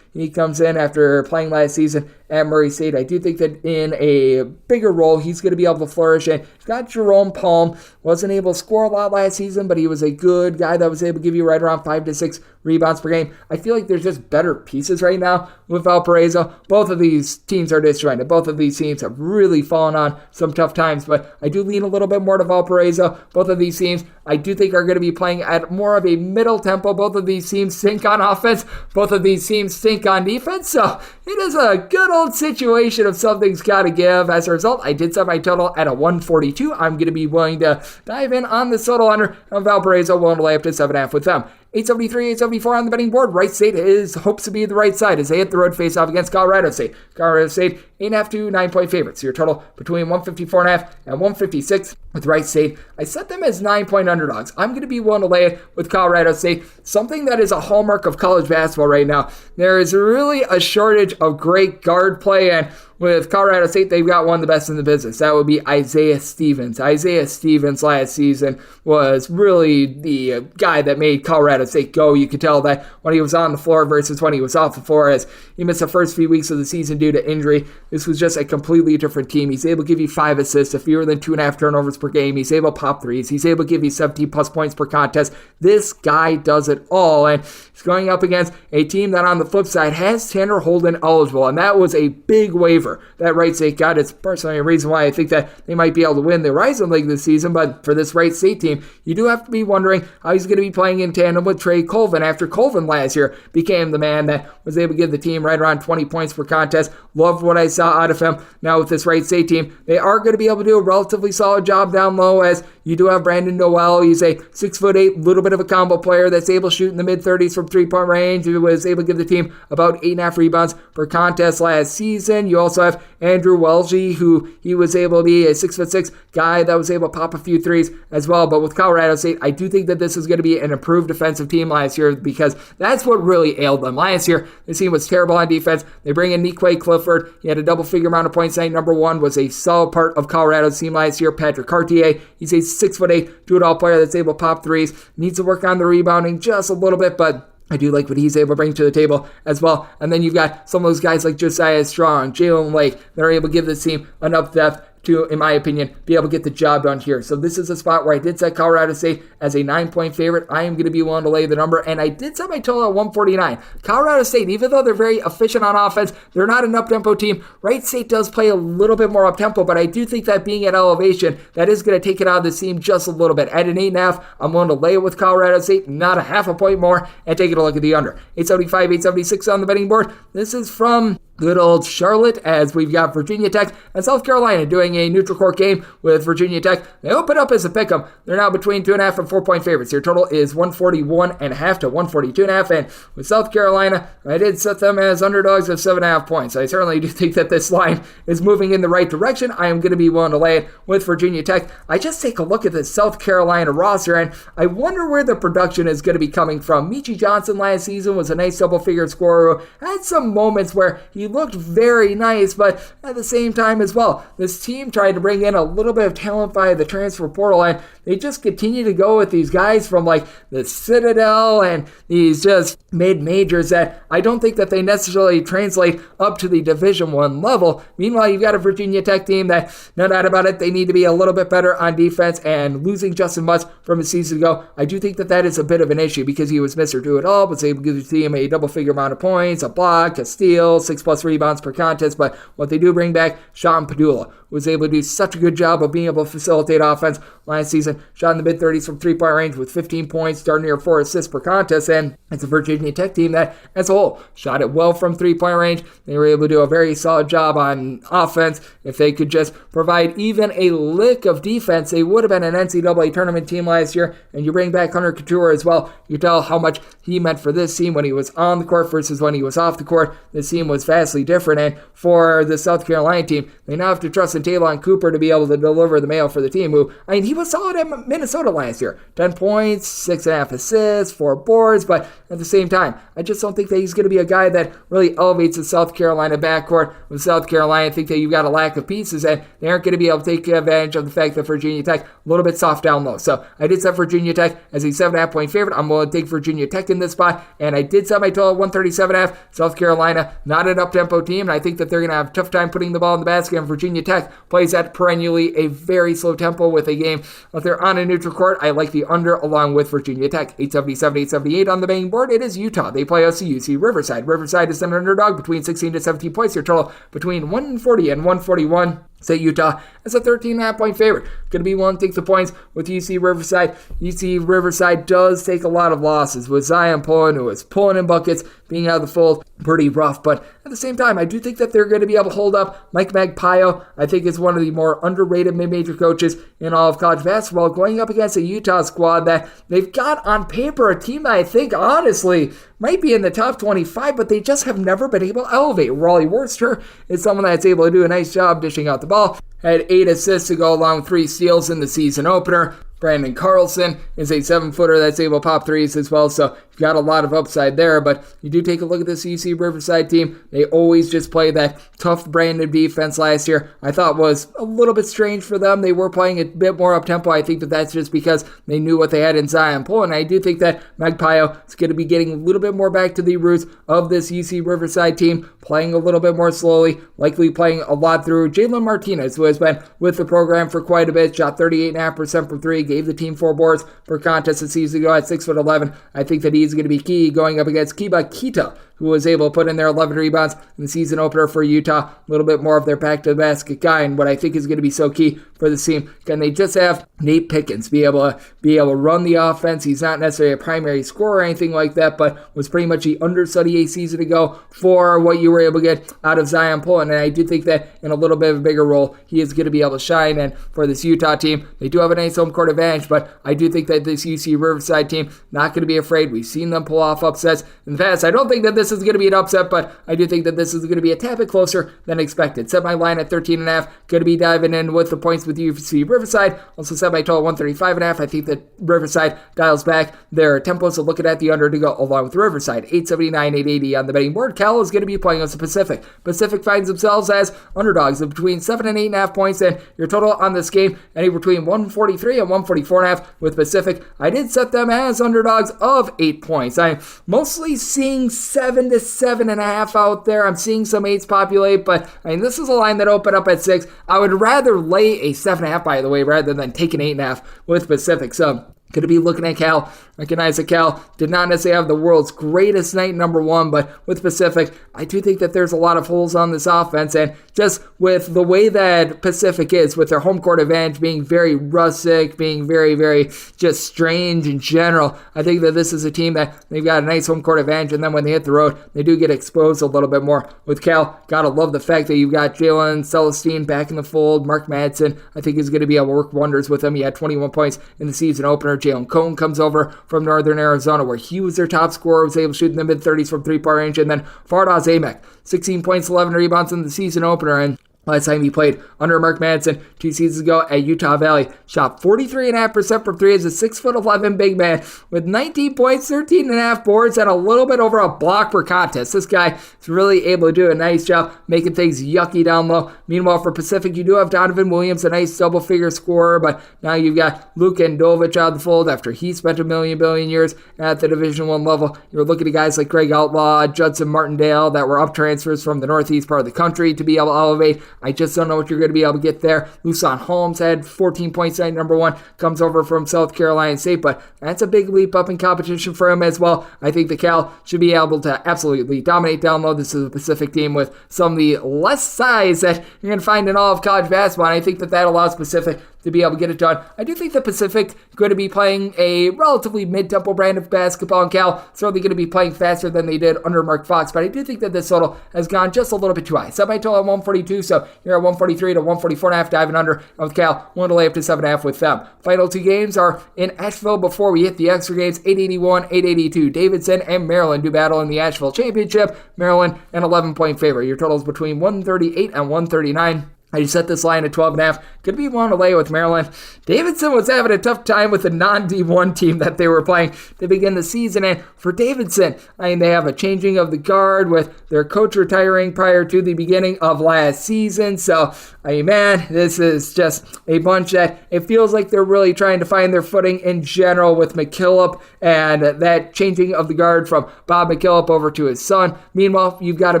He comes in after playing last season at Murray State. I do think that in a bigger role, he's going to be able to flourish. And you've got Jerome Palm. Wasn't able to score a lot last season, but he was a good guy that was able to give you right around 5 to 6 rebounds per game. I feel like there's just better pieces right now with Valparaiso. Both of these teams are disjointed. Both of these teams have really fallen on some tough times, but I do lean a little bit more to Valparaiso. Both of these teams, I do think, are going to be playing at more of a middle tempo. Both of these teams sink on offense. Both of these teams sink on defense. So it is a good old situation of something's got to give. As a result, I did set my total at a 142. I'm going to be willing to dive in on the total under on Valparaiso, willing to lay up to 7.5 with them. 873, 874 on the betting board. Wright State hopes to be the right side as they hit the road face-off against Colorado State. Colorado State 8.5 to 9-point favorites. So your total between 154.5 and 156 with Wright State. I set them as 9-point underdogs. I'm going to be willing to lay it with Colorado State, something that is a hallmark of college basketball right now. There is really a shortage of great guard play, and with Colorado State, they've got one of the best in the business. That would be Isaiah Stevens. Isaiah Stevens last season was really the guy that made Colorado State go. You could tell that when he was on the floor versus when he was off the floor, as he missed the first few weeks of the season due to injury. This was just a completely different team. He's able to give you 5 assists, a fewer than 2.5 turnovers per game. He's able to pop threes. He's able to give you 17-plus points per contest. This guy does it all, and he's going up against a team that on the flip side has Tanner Holden eligible, and that was a big waiver that Wright State got. It's personally a reason why I think that they might be able to win the Horizon League this season, but for this Wright State team, you do have to be wondering how he's going to be playing in tandem with Trey Colvin after Colvin last year became the man that was able to give the team right around 20 points per contest. Loved what I saw out of him. Now with this Wright State team, they are going to be able to do a relatively solid job down low, as you do have Brandon Noel. He's a 6'8", little bit of a combo player that's able to shoot in the mid-30s from three-point range. He was able to give the team about 8.5 rebounds per contest last season. You also have Andrew Welge, who he was able to be a 6'6" guy that was able to pop a few threes as well. But with Colorado State, I do think that this is going to be an improved defensive team last year, because that's what really ailed them. Last year, this team was terrible on defense. They bring in Niquay Clifford. He had a double-figure amount of points night. Number one was a solid part of Colorado's team last year. Patrick Cartier, he's a 6'8" do-it-all player that's able to pop threes. Needs to work on the rebounding just a little bit, but I do like what he's able to bring to the table as well. And then you've got some of those guys like Josiah Strong, Jalen Lake, that are able to give this team enough depth to, in my opinion, be able to get the job done here. So this is a spot where I did set Colorado State as a 9-point favorite. I am going to be willing to lay the number, and I did set my total at 149. Colorado State, even though they're very efficient on offense, they're not an up-tempo team. Wright State does play a little bit more up-tempo, but I do think that being at elevation, that is going to take it out of the team just a little bit. At an 8.5, I'm willing to lay it with Colorado State, not a half a point more, and taking a look at the under. 875, 876 on the betting board. This is from good old Charlotte, as we've got Virginia Tech and South Carolina doing a neutral court game with Virginia Tech. They open up as a pick'em. They're now between 2.5 and 4-point favorites. Your total is 141.5 to 142.5. And with South Carolina, I did set them as underdogs of 7.5 points. I certainly do think that this line is moving in the right direction. I am going to be willing to lay it with Virginia Tech. I just take a look at the South Carolina roster, and I wonder where the production is going to be coming from. Michi Johnson last season was a nice double-figure scorer who had some moments where he looked very nice, but at the same time as well, this team tried to bring in a little bit of talent via the transfer portal, and they just continue to go with these guys from like the Citadel and these just mid-majors that I don't think that they necessarily translate up to the Division I level. Meanwhile, you've got a Virginia Tech team that, no doubt about it, they need to be a little bit better on defense, and losing Justin Mutz from a season ago, I do think that that is a bit of an issue, because he was Mr. Do-It-All, was able to give the team a double-figure amount of points, a block, a steal, 6+ rebounds per contest. But what they do bring back, Sean Padula, who was able to do such a good job of being able to facilitate offense last season, shot in the mid-30s from three-point range with 15 points, darn near 4 assists per contest, and it's a Virginia Tech team that, as a whole, shot it well from three-point range. They were able to do a very solid job on offense. If they could just provide even a lick of defense, they would have been an NCAA tournament team last year. And you bring back Hunter Couture as well. You tell how much he meant for this team when he was on the court versus when he was off the court. This team was vastly different, and for the South Carolina team, they now have to trust in Taylon Cooper to be able to deliver the mail for the team, who, I mean, he was solid at Minnesota last year. 10 points, 6.5 assists, 4 boards, but at the same time, I just don't think that he's going to be a guy that really elevates the South Carolina backcourt. With South Carolina, I think that you've got a lack of pieces, and they aren't going to be able to take advantage of the fact that Virginia Tech a little bit soft down low. So I did set Virginia Tech as a 7.5 point favorite. I'm going to take Virginia Tech in this spot, and I did set my total at 137.5. South Carolina, not an up-tempo team, and I think that they're going to have a tough time putting the ball in the basket, and Virginia Tech plays at perennially a very slow tempo with a game. If they're on a neutral court, I like the under along with Virginia Tech. 877, 878 on the betting board. It is Utah. They play UC Riverside. Riverside is an underdog between 16 to 17 points. Your total between 140 and 141. State Utah as a 13.5-point favorite. Going to be willing to take the points with UC Riverside. UC Riverside does take a lot of losses with Zion Pullen, who is pulling in buckets, being out of the fold, pretty rough. But at the same time, I do think that they're going to be able to hold up. Mike Magpayo, I think, is one of the more underrated mid-major coaches in all of college basketball, going up against a Utah squad that they've got on paper a team that I think, honestly, might be in the top 25, but they just have never been able to elevate. Raleigh Worcester is someone that's able to do a nice job dishing out the ball. Had 8 assists to go along with 3 steals in the season opener. Brandon Carlson is a 7-footer that's able to pop threes as well, so you've got a lot of upside there. But you do take a look at this UC Riverside team. They always just play that tough branded defense last year. I thought was a little bit strange for them. They were playing a bit more up-tempo. I think that that's just because they knew what they had in Zion Poole, and I do think that Magpayo is going to be getting a little bit more back to the roots of this UC Riverside team, playing a little bit more slowly, likely playing a lot through Jalen Martinez, who has been with the program for quite a bit, shot 38.5% from 3, gave the team 4 boards for contest a season ago at 6'11". I think that he's going to be key going up against Kiba Kita, who was able to put in their 11 rebounds in the season opener for Utah. A little bit more of their back-to-the-basket guy, and what I think is going to be so key for this team, can they just have Nate Pickens be able to run the offense? He's not necessarily a primary scorer or anything like that, but was pretty much the understudy a season ago for what you were able to get out of Zion Pullen, and I do think that in a little bit of a bigger role, he is going to be able to shine. And for this Utah team, they do have a nice home court advantage, but I do think that this UC Riverside team, not going to be afraid. We've seen them pull off upsets in the past. I don't think that this is going to be an upset, but I do think that this is going to be a tad bit closer than expected. Set my line at 13.5. Going to be diving in with the points with UC Riverside. Also set my total 135.5. I think that Riverside dials back their tempo, so looking at the under to go along with Riverside. 879, 880 on the betting board. Cal is going to be playing us the Pacific. Pacific finds themselves as underdogs of between 7 and 8.5 points, and your total on this game anywhere between 143 and 144.5 with Pacific. I did set them as underdogs of 8 points. I'm mostly seeing 7 to 7.5 out there. I'm seeing some 8s populate, but I mean, this is a line that opened up at 6. I would rather lay a 7.5, by the way, rather than take an 8.5 with Pacific. So going to be looking at Cal. Recognize that Cal did not necessarily have the world's greatest night, number one, but with Pacific, I do think that there's a lot of holes on this offense, and just with the way that Pacific is, with their home court advantage being very rustic, being very, very just strange in general, I think that this is a team that they've got a nice home court advantage, and then when they hit the road, they do get exposed a little bit more. With Cal, gotta love the fact that you've got Jalen Celestine back in the fold. Mark Madsen, I think, is going to be able to work wonders with him. He had 21 points in the season opener. Jalen Cohn comes over from Northern Arizona, where he was their top scorer, was able to shoot in the mid-30s from three-point range, and then Fardaws Amek, 16 points, 11 rebounds in the season opener, and last time he played under Mark Madsen 2 seasons ago at Utah Valley, shot 43.5% from 3 as a 6'11" big man with 19 points, 13.5 boards, and a little bit over a block per contest. This guy is really able to do a nice job making things yucky down low. Meanwhile, for Pacific, you do have Donovan Williams, a nice double-figure scorer, but now you've got Luka Ndovich out of the fold after he spent a billion years at the Division I level. You're looking at guys like Greg Outlaw, Judson Martindale that were up transfers from the northeast part of the country to be able to elevate. I just don't know what you're going to be able to get there. Luson Holmes had 14 points at number 1, comes over from South Carolina State, but that's a big leap up in competition for him as well. I think the Cal should be able to absolutely dominate down low. This is a Pacific team with some of the less size that you're going to find in all of college basketball, and I think that allows Pacific to be able to get it done. I do think the Pacific going to be playing a relatively mid-tempo brand of basketball, and Cal certainly going to be playing faster than they did under Mark Fox, but I do think that this total has gone just a little bit too high. Set my total at 142, so you're at 143 to 144.5, diving under with Cal. One to lay up to 7.5 with them. Final 2 games are in Asheville before we hit the extra games. 881, 882. Davidson and Maryland do battle in the Asheville Championship. Maryland an 11-point favorite. Your total is between 138 and 139. I just set this line at 12.5. Could be one to lay with Maryland. Davidson was having a tough time with the non-D1 team that they were playing to begin the season. And for Davidson, I mean, they have a changing of the guard with their coach retiring prior to the beginning of last season. So, I mean, man, this is just a bunch that it feels like they're really trying to find their footing in general with McKillop and that changing of the guard from Bob McKillop over to his son. Meanwhile, you've got a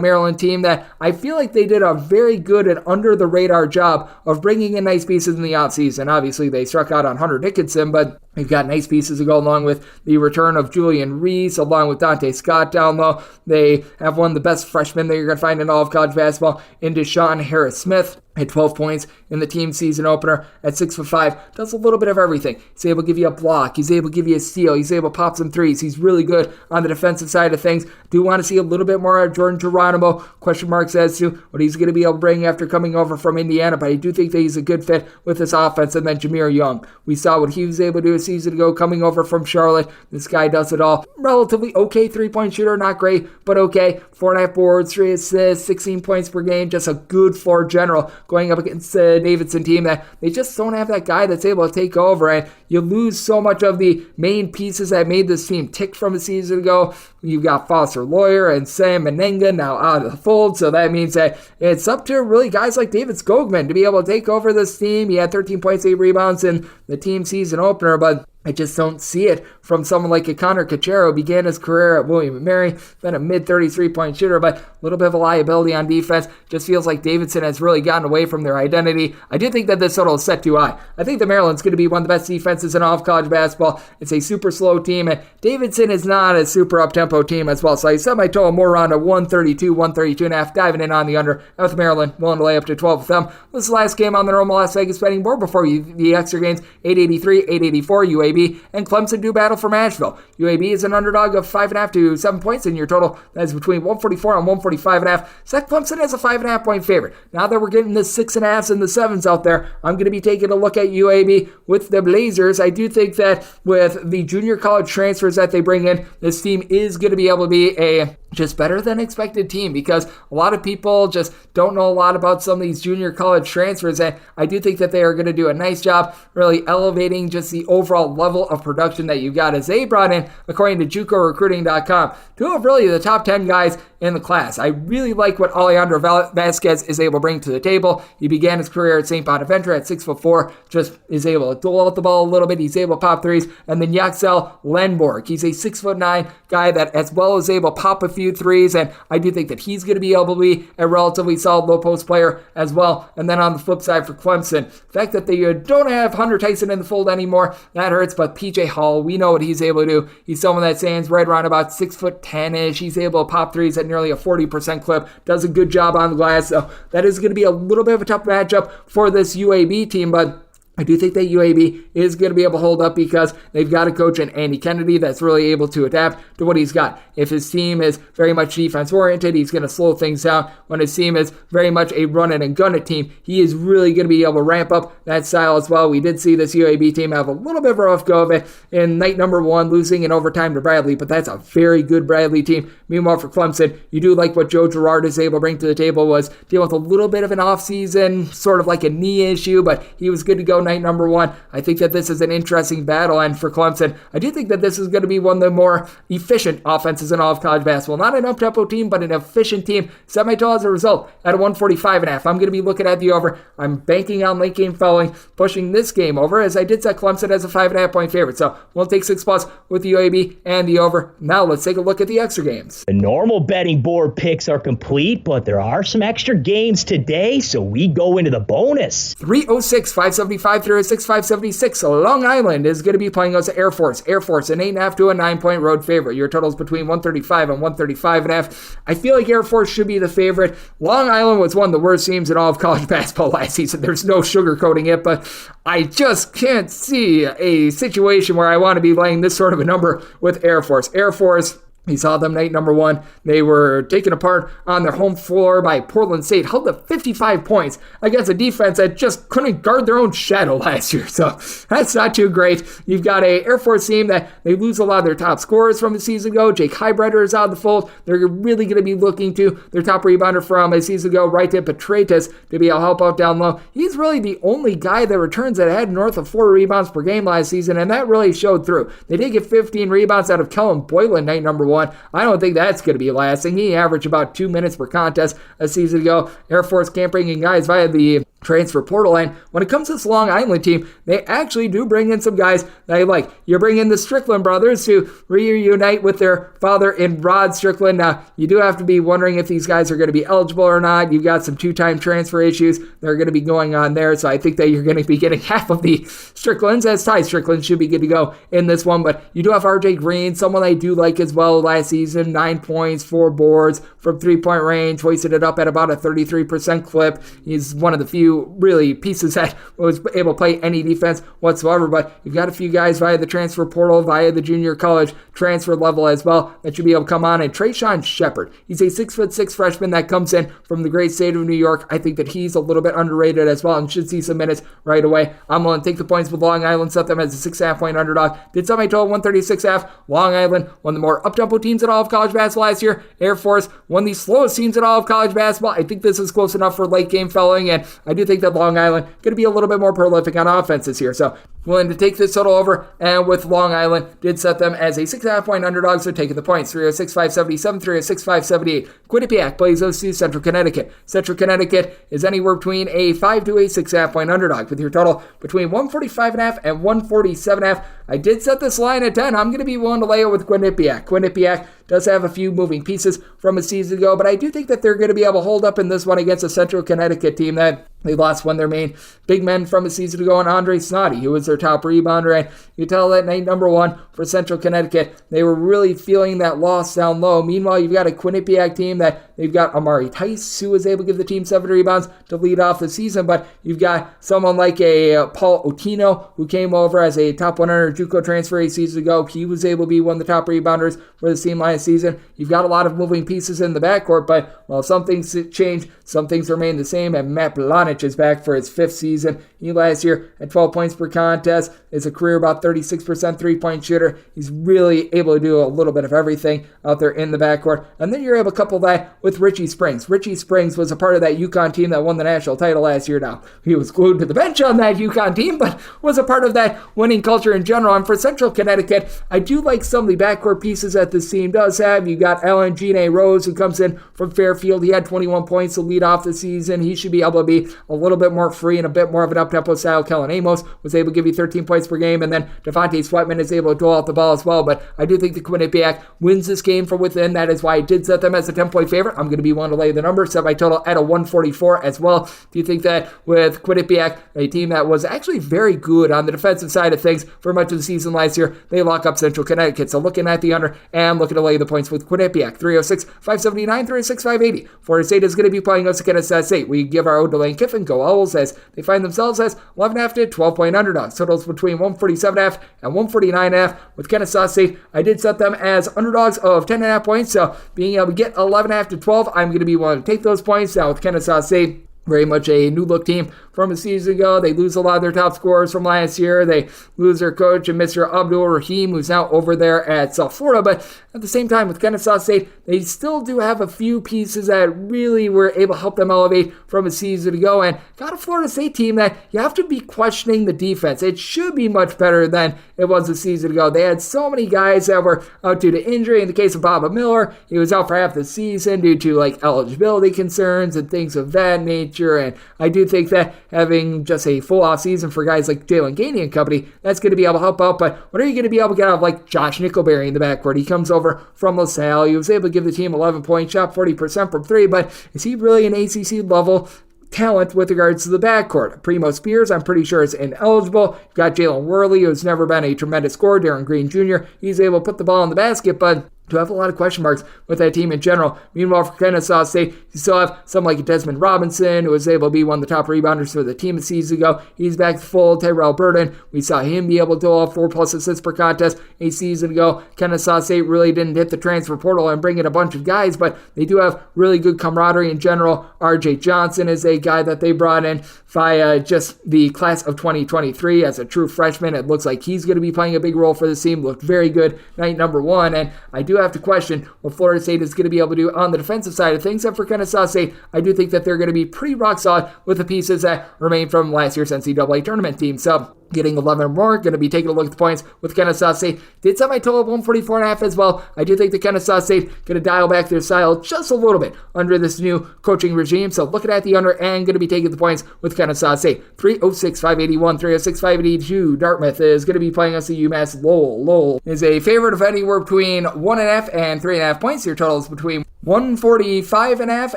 Maryland team that I feel like they did a very good and under-the-radar job of bringing in nice pieces in the offseason. Obviously, they struck out on Hunter Dickinson, but They've got nice pieces to go along with the return of Julian Reese, along with Dante Scott down low. They have one of the best freshmen that you're going to find in all of college basketball in Deshaun Harris-Smith. Had 12 points in the team season opener at 6'5". Does a little bit of everything. He's able to give you a block. He's able to give you a steal. He's able to pop some threes. He's really good on the defensive side of things. Do want to see a little bit more of Jordan Geronimo. Question marks as to what he's going to be able to bring after coming over from Indiana, but I do think that he's a good fit with this offense. And then Jameer Young. We saw what he was able to do a season ago coming over from Charlotte. This guy does it all. Relatively okay three-point shooter. Not great, but okay. 4.5 boards, 3 assists, 16 points per game. Just a good floor general going up against the Davidson team that they just don't have that guy that's able to take over, and you lose so much of the main pieces that made this team tick from a season ago. You've got Foster Lawyer and Sam Menenga now out of the fold, so that means that it's up to really guys like David Skogman to be able to take over this team. He had 13 points, 8 rebounds in the team season opener, but I just don't see it from someone like a Connor Cachero. Began his career at William & Mary, been a mid-33-point shooter, but a little bit of a liability on defense. Just feels like Davidson has really gotten away from their identity. I do think that this total is set too high. I think the Maryland's going to be one of the best defenses in all of college basketball. It's a super slow team, and Davidson is not a super up-tempo team as well. So I set my total more around a 132, 132.5, diving in on the under. With Maryland, willing to lay up to 12 with them. This is the last game on the normal Las Vegas betting board before the extra games. 883, 884, UAB and Clemson do battle for Asheville. UAB is an underdog of 5.5 to 7 points in your total. That is between 144 and 145.5. Set Clemson as a 5.5 point favorite. Now that we're getting the 6.5s and the 7s out there, I'm going to be taking a look at UAB with the Blazers. I do think that with the junior college transfers that they bring in, this team is going to be able to be a just better than expected team, because a lot of people just don't know a lot about some of these junior college transfers, and I do think that they are going to do a nice job really elevating just the overall level of production that you got, as they brought in, according to JUCOrecruiting.com, 2 of really the top 10 guys in the class. I really like what Alejandro Vasquez is able to bring to the table. He began his career at St. Bonaventure at 6'4", just is able to dole out the ball a little bit. He's able to pop threes. And then Yaxel Lenborg, he's a 6'9" guy that as well is able to pop a few threes, and I do think that he's going to be able to be a relatively solid low post player as well. And then on the flip side for Clemson, the fact that they don't have Hunter Tyson in the fold anymore, that hurts, but PJ Hall, we know what he's able to do. He's someone that stands right around about 6'10"-ish. He's able to pop threes at nearly a 40% clip, does a good job on the glass, so that is going to be a little bit of a tough matchup for this UAB team, but I do think that UAB is going to be able to hold up because they've got a coach in Andy Kennedy that's really able to adapt to what he's got. If his team is very much defense-oriented, he's going to slow things down. When his team is very much a run-it-and-gun-it team, he is really going to be able to ramp up that style as well. We did see this UAB team have a little bit of a rough go of it in night number 1, losing in overtime to Bradley, but that's a very good Bradley team. Meanwhile, for Clemson, you do like what Joe Girard is able to bring to the table, was dealing with a little bit of an offseason, sort of like a knee issue, but he was good to go night number 1. I think that this is an interesting battle, and for Clemson, I do think that this is going to be one of the more efficient offenses in all of college basketball. Not an up-tempo team, but an efficient team. Set my total as a result at a 145.5. I'm going to be looking at the over. I'm banking on late game fouling, pushing this game over, as I did set Clemson as a 5.5 point favorite. So we'll take 6+ with the UAB and the over. Now let's take a look at the extra games. The normal betting board picks are complete, but there are some extra games today, so we go into the bonus. 306, 575, 306, 576. Long Island is going to be playing us Air Force. Air Force, an 8.5 to a 9-point road favorite. Your total's between 135 and 135.5. I feel like Air Force should be the favorite. Long Island was one of the worst teams in all of college basketball last season. There's no sugarcoating it, but I just can't see a situation where I want to be laying this sort of a number with Air Force. Air Force, we saw them night number 1. They were taken apart on their home floor by Portland State, held to 55 points against a defense that just couldn't guard their own shadow last year. So that's not too great. You've got a Air Force team that they lose a lot of their top scorers from the season ago. Jake Highbreder is out of the fold. They're really going to be looking to their top rebounder from a season ago, Wright St to be able to help out down low. He's really the only guy that returns that had north of 4 rebounds per game last season, and that really showed through. They did get 15 rebounds out of Kellen Boylan night number 1. 1. I don't think that's going to be lasting. He averaged about 2 minutes per contest a season ago. Air Force can't bring in guys via the transfer portal. And when it comes to this Long Island team, they actually do bring in some guys that I like. You bring in the Strickland brothers to reunite with their father in Rod Strickland. Now, you do have to be wondering if these guys are going to be eligible or not. You've got some two-time transfer issues that are going to be going on there, so I think that you're going to be getting half of the Stricklands, as Ty Strickland should be good to go in this one. But you do have RJ Green, someone I do like as well last season. 9 points, 4 boards from three-point range, hoisted it up at about a 33% clip. He's one of the few really pieces that was able to play any defense whatsoever. But you've got a few guys via the transfer portal, via the junior college transfer level as well, that should be able to come on. And Trayshawn Shepard, he's a 6'6" freshman that comes in from the great state of New York. I think that he's a little bit underrated as well and should see some minutes right away. I'm going to take the points with Long Island, set them as a 6.5 point underdog. Did set my total 136.5. Long Island, one of the more up-tempo teams in all of college basketball last year. Air Force, one of the slowest teams in all of college basketball. I think this is close enough for late game following, and I do think that Long Island going to be a little bit more prolific on offenses here. So willing to take this total over, and with Long Island, did set them as a 6.5 point underdog, so taking the points. 306-577, 306-578. Quinnipiac plays OC Central Connecticut. Central Connecticut is anywhere between a 5 to a 6.5 point underdog, with your total between 145.5 and 147.5. I did set this line at 10. I'm going to be willing to lay it with Quinnipiac. Quinnipiac does have a few moving pieces from a season ago, but I do think that they're going to be able to hold up in this one against a Central Connecticut team that they lost one of their main big men from a season ago, and Andre Snoddy, who was their top rebounder. And you tell that night number 1 for Central Connecticut, they were really feeling that loss down low. Meanwhile, you've got a Quinnipiac team that they've got Amari Tice, who was able to give the team 7 rebounds to lead off the season, but you've got someone like a Paul Otino, who came over as a top 100 JUCO transfer a season ago. He was able to be one of the top rebounders for the team last season. You've got a lot of moving pieces in the backcourt, but while some things change, some things remain the same, and Matt Blahnic is back for his 5th season. He last year had 12 points per contest, is a career about 36% three-point shooter. He's really able to do a little bit of everything out there in the backcourt. And then you're able to couple that with Richie Springs. Richie Springs was a part of that UConn team that won the national title last year. Now, he was glued to the bench on that UConn team, but was a part of that winning culture in general. And for Central Connecticut, I do like some of the backcourt pieces that this team does have. You got Alan Gene Rose, who comes in from Fairfield. He had 21 points to lead off the season. He should be able to be a little bit more free and a bit more of an up-tempo style. Kellen Amos was able to give you 13 points per game, and then Devontae Sweatman is able to dole out the ball as well. But I do think the Quinnipiac wins this game from within. That is why I did set them as a 10-point favorite. I'm going to be one to lay the number, set my total at a 144 as well. Do you think that with Quinnipiac, a team that was actually very good on the defensive side of things for much of the season last year, they lock up Central Connecticut? So looking at the under and looking to lay the points with Quinnipiac. 306-579, 306-580. Florida State is going to be playing us against Kennesaw St. We give our own to Lane Kiffin. Go Owls, as they find themselves as 11.5 to 12-point underdogs. Totals between 147.5 and 149.5. With Kennesaw State, I did set them as underdogs of 10.5 points. So being able to get 11.5 to 12, I'm going to be willing to take those points. Now with Kennesaw State, very much a new look team from a season ago. They lose a lot of their top scorers from last year. They lose their coach and Mr. Abdul Rahim, who's now over there at South Florida. But at the same time, with Kennesaw State, they still do have a few pieces that really were able to help them elevate from a season ago. And got a Florida State team that you have to be questioning the defense. It should be much better than it was a season ago. They had so many guys that were out due to injury. In the case of Baba Miller, he was out for half the season due to eligibility concerns and things of that nature. And I do think that having just a full off season for guys like Jalen Gainey and company, that's going to be able to help out. But what are you going to be able to get out of Josh Nickelberry in the backcourt? He comes over from LaSalle. He was able to give the team 11 points, shot 40% from 3, but is he really an ACC level talent with regards to the backcourt? Primo Spears, I'm pretty sure, is ineligible. You've got Jalen Worley, who's never been a tremendous scorer. Darren Green Jr., he's able to put the ball in the basket, but to have a lot of question marks with that team in general. Meanwhile, for Kennesaw State, you still have someone like Desmond Robinson, who was able to be one of the top rebounders for the team a season ago. He's back to full. Tyrell Burden, we saw him be able to do all 4+ assists per contest a season ago. Kennesaw State really didn't hit the transfer portal and bring in a bunch of guys, but they do have really good camaraderie in general. RJ Johnson is a guy that they brought in via just the class of 2023 as a true freshman. It looks like he's going to be playing a big role for the team. Looked very good night number 1, and I do have to question what Florida State is going to be able to do on the defensive side of things. And for Kennesaw State, I do think that they're going to be pretty rock solid with the pieces that remain from last year's NCAA tournament team. So getting 11 or more. Going to be taking a look at the points with Kennesaw St. Did set my total of 144.5 as well. I do think the Kennesaw State going to dial back their style just a little bit under this new coaching regime. So looking at the under and going to be taking the points with Kennesaw State. 306, 581, 306, 582. Dartmouth is going to be playing us at UMass Lowell. Lowell is a favorite of anywhere between 1.5 and 3.5 points. Your total is between 145.5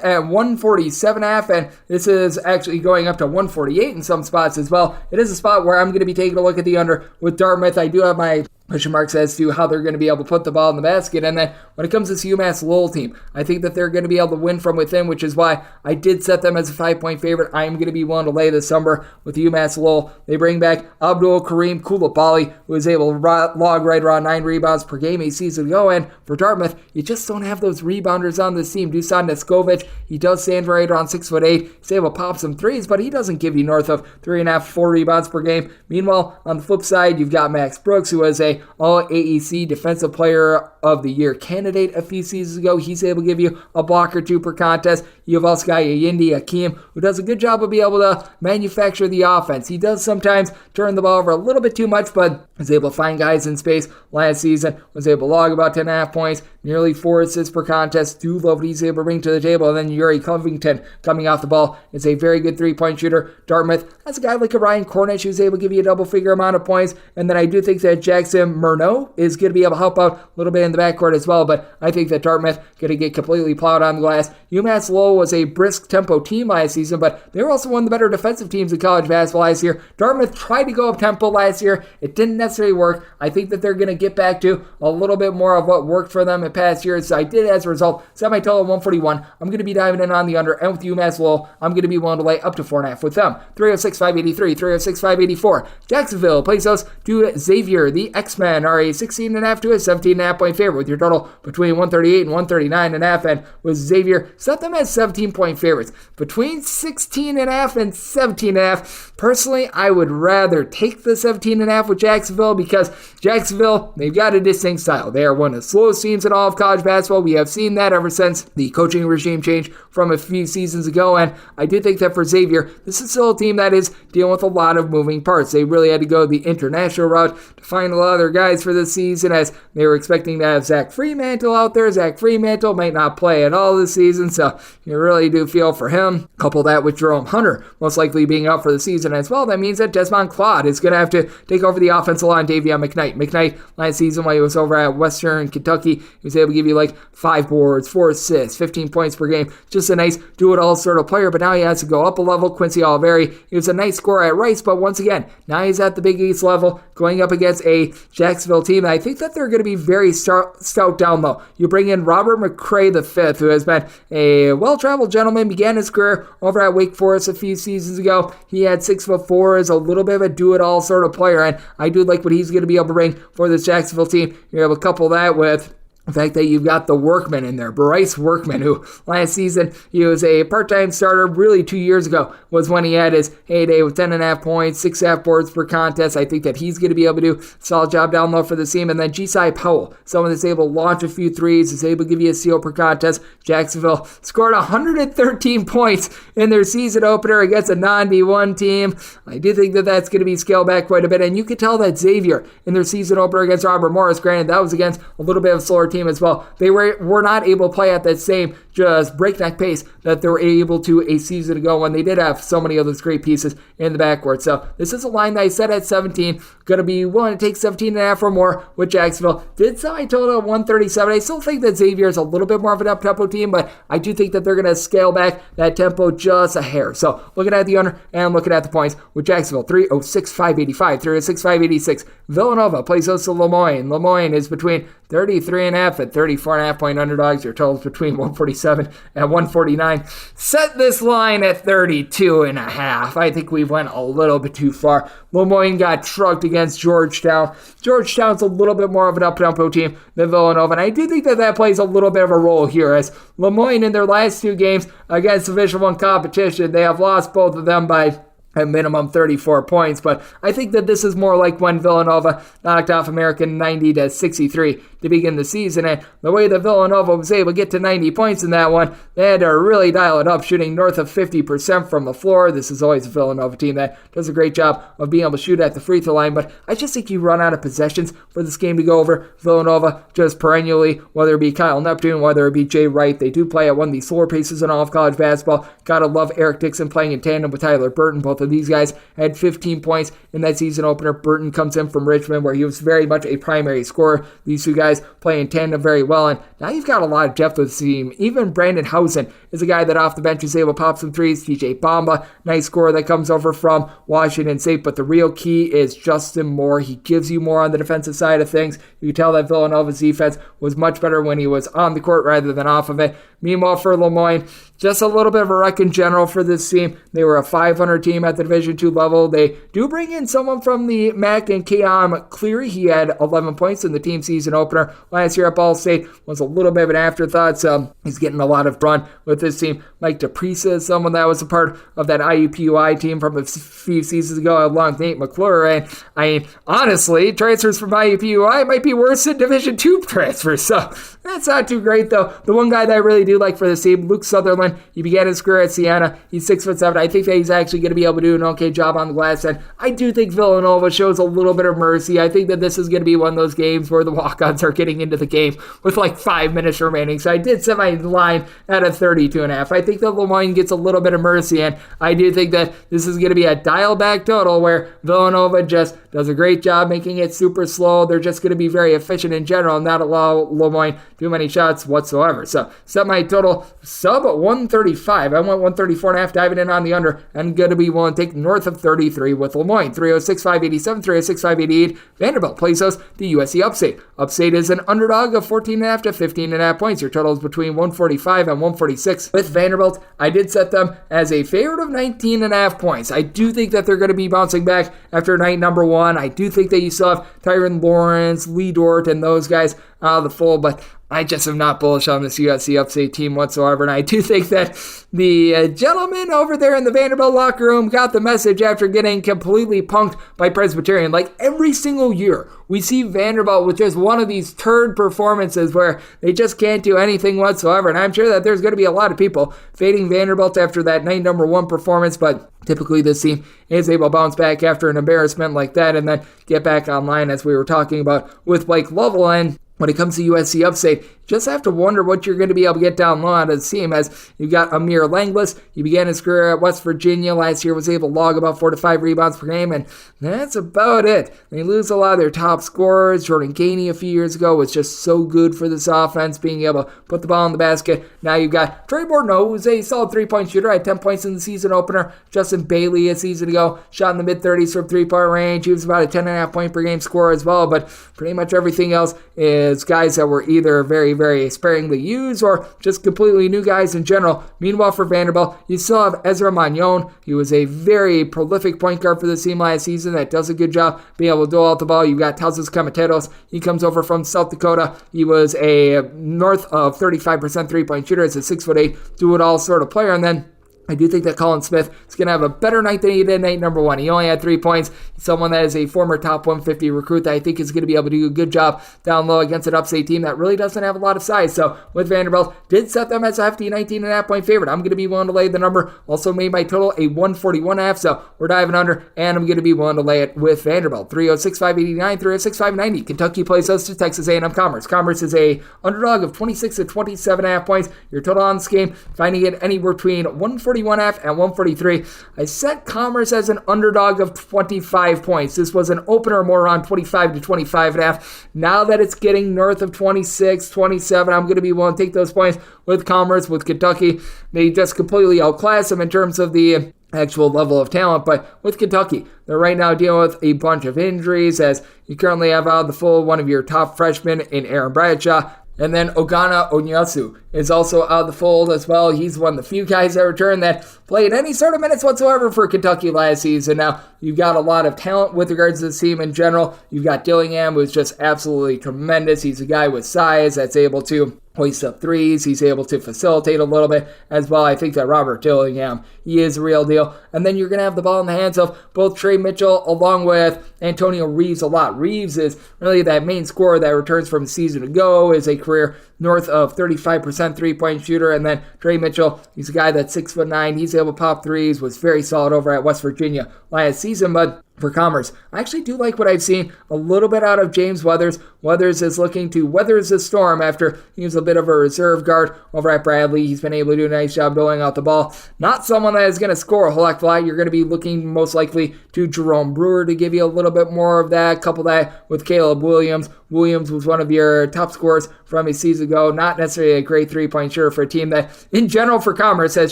and 147.5, and this is actually going up to 148 in some spots as well. It is a spot where I'm going to be taking a look at the under with Dartmouth. I do have my question marks as to how they're going to be able to put the ball in the basket. And then when it comes to this UMass Lowell team, I think that they're going to be able to win from within, which is why I did set them as a 5-point favorite. I am going to be willing to lay this number with UMass Lowell. They bring back Abdul Kareem Koulibaly, who is able to log right around 9 rebounds per game a season ago. And for Dartmouth, you just don't have those rebounders on this team. Dusan Neskovic, he does stand right around 6'8". He's able to pop some threes, but he doesn't give you north of 3.5, 4 rebounds per game. Meanwhile, on the flip side, you've got Max Brooks, who is a All-AEC Defensive Player of the Year candidate a few seasons ago. He's able to give you a block or two per contest. You've also got Yindi Akeem, who does a good job of being able to manufacture the offense. He does sometimes turn the ball over a little bit too much, but is able to find guys in space. Last season, was able to log about 10.5 points, nearly 4 assists per contest. Do love what he's able to bring to the table. And then Yuri Covington coming off the ball is a very good 3-point shooter. Dartmouth has a guy like a Ryan Cornish who's able to give you a double-figure amount of points. And then I do think that Jackson Murnau is going to be able to help out a little bit in the backcourt as well. But I think that Dartmouth going to get completely plowed on the glass. UMass Lowell was a brisk tempo team last season, but they were also one of the better defensive teams in college basketball last year. Dartmouth tried to go up tempo last year. It didn't necessarily work. I think that they're going to get back to a little bit more of what worked for them in past years. So I did, as a result, set my total of 141. I'm going to be diving in on the under, and with UMass Lowell, I'm going to be willing to lay up to 4.5 with them. 306, 583, 306, 584. Jacksonville plays us to Xavier. The X-Men are a 16.5 to a 17.5 point favorite with your total between 138 and 139.5, and with Xavier, set them as 17-point favorites. Between 16.5 and 17.5, personally, I would rather take the 17.5 with Jacksonville because Jacksonville, they've got a distinct style. They are one of the slowest teams in all of college basketball. We have seen that ever since the coaching regime change from a few seasons ago, and I do think that for Xavier, this is still a team that is dealing with a lot of moving parts. They really had to go the international route to find a lot of their guys for this season, as they were expecting to have Zach Fremantle out there. Zach Fremantle might not play at all this season, so you really do feel for him. Couple that with Jerome Hunter most likely being out for the season as well. That means that Desmond Claude is going to have to take over the offensive line. Davion McKnight. McKnight, last season while he was over at Western Kentucky, he was able to give you like 5 boards, 4 assists, 15 points per game. Just a nice do-it-all sort of player, but now he has to go up a level. Quincy Oliveri, he was a nice scorer at Rice, but once again, now he's at the Big East level, going up against a Jacksonville team. And I think that they're going to be very stout down low. You bring in Robert McCray V, who has been a well-traveled gentleman, began his career over at Wake Forest a few seasons ago. He had 6'4", is a little bit of a do-it-all sort of player, and I do like what he's going to be able to bring for this Jacksonville team. You're able to couple that with the fact that you've got the Workman in there, Bryce Workman, who last season he was a part-time starter. Really 2 years ago was when he had his heyday with 10.5 points, 6.5 boards per contest. I think that he's going to be able to do a solid job down low for the team. And then Josiah Powell, someone that's able to launch a few threes, is able to give you a steal per contest. Jacksonville scored 113 points in their season opener against a non-D1 team. I do think that that's going to be scaled back quite a bit. And you could tell that Xavier in their season opener against Robert Morris, granted that was against a little bit of a slower team as well, they were not able to play at that same just breakneck pace that they were able to a season ago when they did have so many of those great pieces in the backcourt. So this is a line that I set at 17. Going to be willing to take 17.5 or more with Jacksonville. Did so I total of 137. I still think that Xavier is a little bit more of an up-tempo team, but I do think that they're going to scale back that tempo just a hair. So looking at the under and looking at the points with Jacksonville, 306, 585, 306, 586. Villanova plays host to Lemoyne. Lemoyne is between 33.5 and 34.5 point underdogs. Your totals between 147 and 149. Set this line at 32.5. I think we went a little bit too far. Lemoyne got trucked against Georgetown. Georgetown's a little bit more of an up-tempo team than Villanova, and I do think that plays a little bit of a role here, as Lemoyne in their last 2 games against Division I competition, they have lost both of them by at minimum 34 points, but I think that this is more like when Villanova knocked off American 90-63 to begin the season, and the way that Villanova was able to get to 90 points in that one, they had to really dial it up, shooting north of 50% from the floor. This is always a Villanova team that does a great job of being able to shoot at the free throw line, but I just think you run out of possessions for this game to go over. Villanova just perennially, whether it be Kyle Neptune, whether it be Jay Wright, they do play at one of the slower paces in all of college basketball. Gotta love Eric Dixon playing in tandem with Tyler Burton. Both of these guys had 15 points in that season opener. Burton comes in from Richmond, where he was very much a primary scorer. These two guys play in tandem very well, and now you've got a lot of depth with the team. Even Brandon Housen is a guy that off the bench is able to pop some threes. TJ Bamba, nice scorer that comes over from Washington State, but the real key is Justin Moore. He gives you more on the defensive side of things. You can tell that Villanova's defense was much better when he was on the court rather than off of it. Meanwhile, for Lemoyne, just a little bit of a wreck in general for this team. They were a 500 team at the Division II level. They do bring in someone from the MAC and Keon Cleary. He had 11 points in the team season opener last year at Ball State. Was a little bit of an afterthought, so he's getting a lot of run with this team. Mike DePrisa is someone that was a part of that IUPUI team from a few seasons ago, along with Nate McClure. And I mean, honestly, transfers from IUPUI might be worse than Division II transfers, so that's not too great, though. The one guy that I really do like for this team, Luke Sutherland. He began his career at Siena. He's 6'7". I think that he's actually going to be able to do an okay job on the glass end. I do think Villanova shows a little bit of mercy. I think that this is going to be one of those games where the walk-ons are getting into the game with like 5 minutes remaining. So I did set my line at a 32.5. I think that Lemoyne gets a little bit of mercy, and I do think that this is going to be a dial-back total where Villanova just does a great job making it super slow. They're just going to be very efficient in general and not allow Lemoyne too many shots whatsoever. So set my total sub 135. I went 134.5, diving in on the under. I'm going to be willing to take north of 33 with Lemoyne. 306-587, 306-588. Vanderbilt plays us the USC Upstate. Upstate is an underdog of 14.5 to 15.5 points. Your total is between 145 and 146. With Vanderbilt, I did set them as a favorite of 19.5 points. I do think that they're going to be bouncing back after night number one. I do think that you still have Tyron Lawrence, Lee Dort, and those guys out of the fold, but I just am not bullish on this USC Upstate team whatsoever, and I do think that the gentleman over there in the Vanderbilt locker room got the message after getting completely punked by Presbyterian. Like every single year, we see Vanderbilt with just one of these turd performances where they just can't do anything whatsoever, and I'm sure that there's going to be a lot of people fading Vanderbilt after that night number one performance, but typically this team is able to bounce back after an embarrassment like that and then get back online, as we were talking about with Blake Lovell. And when it comes to USC Upstate, just have to wonder what you're going to be able to get down low out of the team, as you've got Amir Langlis. He began his career at West Virginia last year, was able to log about 4 to 5 rebounds per game, and that's about it. They lose a lot of their top scorers. Jordan Gainey a few years ago was just so good for this offense, being able to put the ball in the basket. Now you've got Trey Bordeaux, who's a solid three-point shooter, had 10 points in the season opener. Justin Bailey a season ago shot in the mid-30s from three-point range. He was about a 10.5 point per game scorer as well, but pretty much everything else is guys that were either very, very sparingly used or just completely new guys in general. Meanwhile, for Vanderbilt, you still have Ezra Magnon. He was a very prolific point guard for the team last season that does a good job being able to dole out the ball. You've got Tausus Kamateros. He comes over from South Dakota. He was a north of 35% three-point shooter. As a 6'8", do-it-all sort of player. And then I do think that Colin Smith is going to have a better night than he did night number one. He only had 3 points. He's someone that is a former top 150 recruit that I think is going to be able to do a good job down low against an Upstate team that really doesn't have a lot of size. So with Vanderbilt, did set them as a hefty 19.5 point favorite. I'm going to be willing to lay the number. Also made my total a 141.5, so we're diving under, and I'm going to be willing to lay it with Vanderbilt. 306-589, 306-590. Kentucky plays us to Texas A&M Commerce. Commerce is a underdog of 26 to 27.5 points. Your total on this game, finding it anywhere between 141.5 and 143. I set Commerce as an underdog of 25 points. This was an opener more around 25 to 25.5. Now that it's getting north of 26, 27, I'm going to be willing to take those points with Commerce. With Kentucky, they just completely outclass them in terms of the actual level of talent, but with Kentucky, they're right now dealing with a bunch of injuries, as you currently have out of the full one of your top freshmen in Aaron Bradshaw. And then Ogana Onyasu is also out of the fold as well. He's one of the few guys that return that played any sort of minutes whatsoever for Kentucky last season. Now, you've got a lot of talent with regards to the team in general. You've got Dillingham, who's just absolutely tremendous. He's a guy with size that's able to hoist up threes. He's able to facilitate a little bit as well. I think that Robert Dillingham, he is a real deal. And then you're going to have the ball in the hands of both Trey Mitchell along with Antonio Reeves a lot. Reeves is really that main scorer that returns from a season ago, is a career north of 35% three-point shooter. And then Trey Mitchell, he's a guy that's 6'9". He's able to pop threes, was very solid over at West Virginia last season, but for Commerce, I actually do like what I've seen a little bit out of James Weathers. Weathers is looking to weather the storm after he was a bit of a reserve guard over at Bradley. He's been able to do a nice job doling out the ball. Not someone that is going to score a whole heck of a lot. You're going to be looking most likely to Jerome Brewer to give you a little bit more of that. Couple that with Caleb Williams. Williams was one of your top scorers from a season ago. Not necessarily a great three-point shooter for a team that, in general for Commerce, has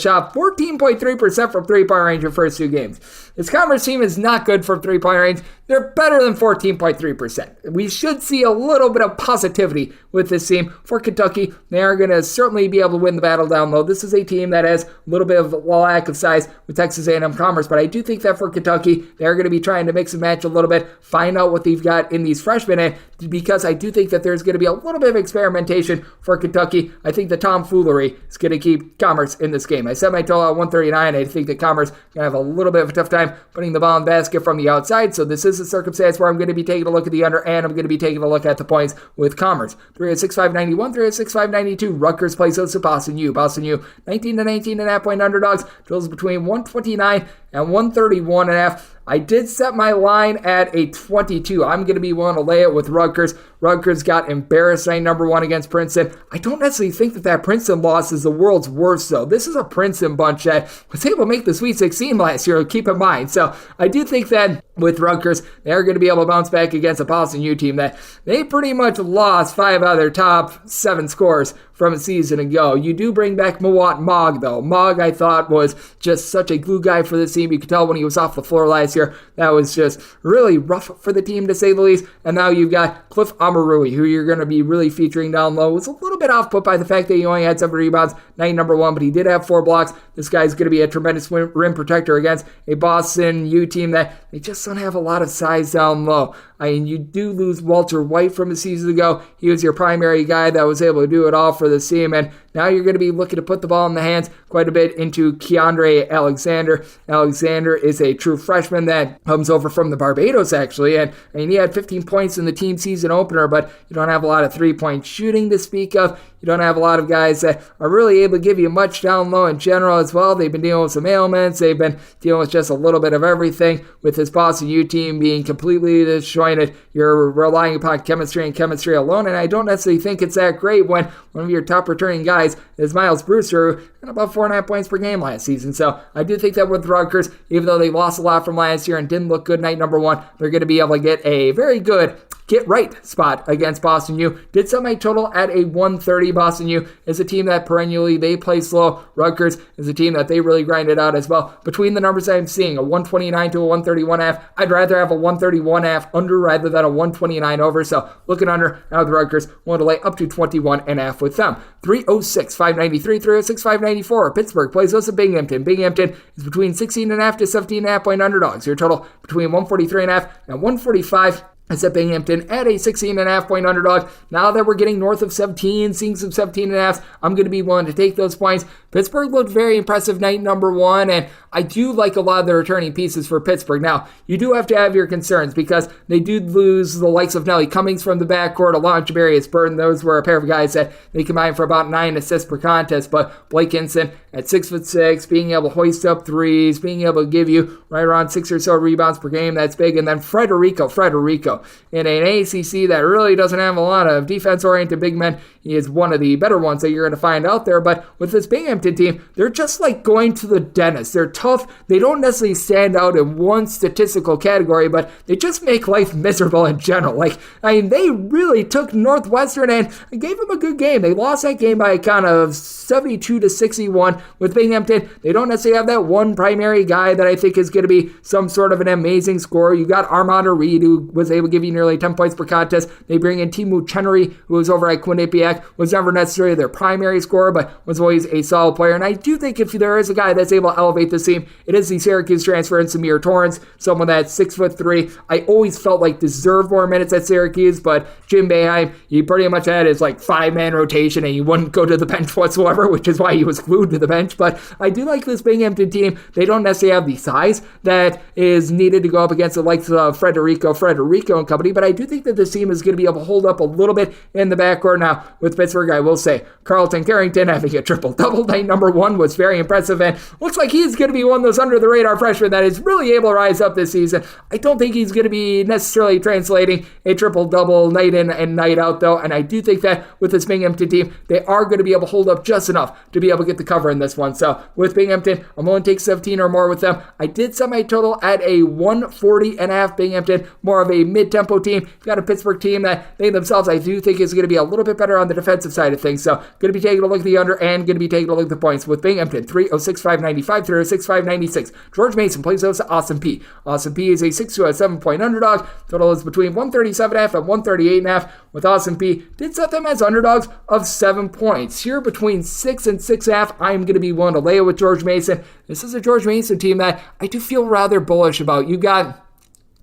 shot 14.3% from three-point range in the first 2 games. This Commerce team is not good from three-point range. They're better than 14.3%. We should see a little bit of positivity with this team. For Kentucky, they are going to certainly be able to win the battle down low. This is a team that has a little bit of a lack of size with Texas A&M Commerce, but I do think that for Kentucky, they're going to be trying to mix and match a little bit, find out what they've got in these freshmen, and because I do think that there's going to be a little bit of experimentation for Kentucky, I think the tomfoolery is going to keep Commerce in this game. I set my total at 139. I think that Commerce is going to have a little bit of a tough time putting the ball in the basket from the outside, so this is a circumstance where I'm going to be taking a look at the under, and I'm going to be taking a look at the points with Commerce. 306-591, 306-592. Rutgers plays host to Boston U. Boston U, 19-19.5 point underdogs. Totals between 129 and 131.5. I did set my line at a 22. I'm going to be willing to lay it with Rutgers. Rutgers got embarrassed night number 1 against Princeton. I don't necessarily think that Princeton loss is the world's worst, though. This is a Princeton bunch that was able to make the Sweet 16 last year, keep in mind. So I do think that with Rutgers, they're going to be able to bounce back against a Boston U team that they pretty much lost 5 out of their top 7 scores from a season ago. You do bring back Mawot Mogg, though. Mogg, I thought, was just such a glue guy for this team. You could tell when he was off the floor last year, that was just really rough for the team, to say the least. And now you've got Cliff Amarui, who you're going to be really featuring down low. Was a little bit off put by the fact that he only had 7 rebounds night number 1, but he did have 4 blocks. This guy's going to be a tremendous rim protector against a Boston U team that they just don't have a lot of size down low. I mean, you do lose Walter White from a season ago. He was your primary guy that was able to do it all for the team, and now you're going to be looking to put the ball in the hands quite a bit into Keandre Alexander. Alexander is a true freshman that comes over from the Barbados, actually, and I mean, he had 15 points in the team season opener, but you don't have a lot of three-point shooting to speak of. You don't have a lot of guys that are really able to give you much down low in general as well. They've been dealing with some ailments. They've been dealing with just a little bit of everything with this Boston U team being completely disjointed. You're relying upon chemistry and chemistry alone, and I don't necessarily think it's that great when one of your top returning guys is Miles Brewster, and about 4.5 points per game last season. So I do think that with Rutgers, even though they lost a lot from last year and didn't look good night number 1, they're going to be able to get a very good get-right spot against Boston U. Did set my total at a 130. Boston U is a team that perennially they play slow. Rutgers is a team that they really grinded out as well. Between the numbers I'm seeing, a 129 to a 131.5, I'd rather have a 131.5 under rather than a 129 over. So looking under now with Rutgers, want to lay up to 21.5 with them. 306-593, 306-594. Pittsburgh plays us at Binghamton. Binghamton is between 16.5 to 17.5 point underdogs. Your total between 143.5 and 145. I set Binghamton at a 16.5 point underdog. Now that we're getting north of 17, seeing some 17.5s, I'm going to be willing to take those points. Pittsburgh looked very impressive night number 1, and I do like a lot of the returning pieces for Pittsburgh. Now, you do have to have your concerns because they did lose the likes of Nelly Cummings from the backcourt, along with Jabarius Burton. Those were a pair of guys that they combined for about 9 assists per contest, but Blake Hinson at 6'6", being able to hoist up threes, being able to give you right around 6 or so rebounds per game, that's big. And then Frederico, in an ACC that really doesn't have a lot of defense-oriented big men. He is one of the better ones that you're going to find out there, but with this Binghamton team, they're just like going to the dentist. They're tough. They don't necessarily stand out in one statistical category, but they just make life miserable in general. They really took Northwestern and gave them a good game. They lost that game by a count of 72-61 with Binghamton. They don't necessarily have that one primary guy that I think is going to be some sort of an amazing scorer. You got Armando Reed, who was able to able to give you nearly 10 points per contest. They bring in Timu Chenery, who was over at Quinnipiac, was never necessarily their primary scorer, but was always a solid player. And I do think if there is a guy that's able to elevate this team, it is the Syracuse transfer in Samir Torrance, someone that's 6'3". I always felt like deserved more minutes at Syracuse, but Jim Boeheim, he pretty much had his like 5-man rotation and he wouldn't go to the bench whatsoever, which is why he was glued to the bench. But I do like this Binghamton team. They don't necessarily have the size that is needed to go up against the likes of Frederico and company, but I do think that this team is going to be able to hold up a little bit in the backcourt. Now, with Pittsburgh, I will say, Carlton Carrington having a triple-double night number one was very impressive, and looks like he's going to be one of those under-the-radar freshmen that is really able to rise up this season. I don't think he's going to be necessarily translating a triple-double night in and night out, though, and I do think that with this Binghamton team, they are going to be able to hold up just enough to be able to get the cover in this one. So, with Binghamton, I'm willing to take 17 or more with them. I did set my total at a 140.5. Binghamton, more of a mid-tempo team. You've got a Pittsburgh team that they themselves, I do think, is going to be a little bit better on the defensive side of things. So, going to be taking a look at the under and going to be taking a look at the points with Binghamton, 306.595, 306.596. George Mason plays those to Austin Peay. Austin Peay is a 7-point underdog. Total is between 137.5 and 138.5. With Austin Peay, did set them as underdogs of 7 points. Here between 6 and 6.5, I'm going to be willing to lay it with George Mason. This is a George Mason team that I do feel rather bullish about. You got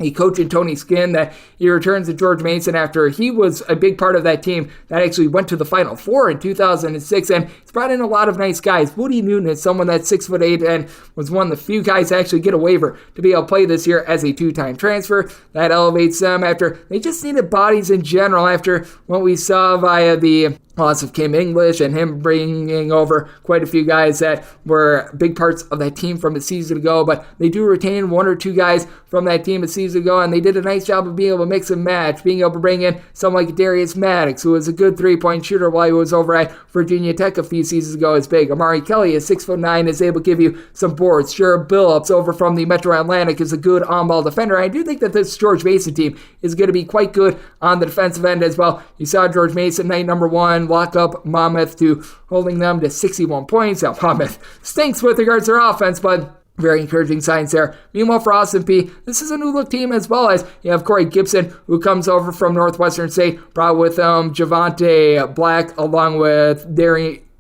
a coach in Tony Skinn that he returns to George Mason after he was a big part of that team that actually went to the Final Four in 2006, and he's brought in a lot of nice guys. Woody Newton is someone that's 6'8" and was one of the few guys to actually get a waiver to be able to play this year as a 2-time transfer. That elevates them after they just needed bodies in general after what we saw via the loss of Kim English and him bringing over quite a few guys that were big parts of that team from a season ago, but they do retain 1 or 2 guys from that team a season ago, and they did a nice job of being able to mix and match, being able to bring in someone like Darius Maddox, who was a good 3-point shooter while he was over at Virginia Tech a few seasons ago, is big. Amari Kelly is 6'9", is able to give you some boards. Jared Billups over from the Metro Atlantic is a good on-ball defender. I do think that this George Mason team is going to be quite good on the defensive end as well. You saw George Mason night number 1 lock up Monmouth to holding them to 61 points. Now, Monmouth stinks with regards to their offense, but very encouraging signs there. Meanwhile, for Austin Peay, this is a new look team as well, as you have Corey Gibson, who comes over from Northwestern State, brought with Javante Black along with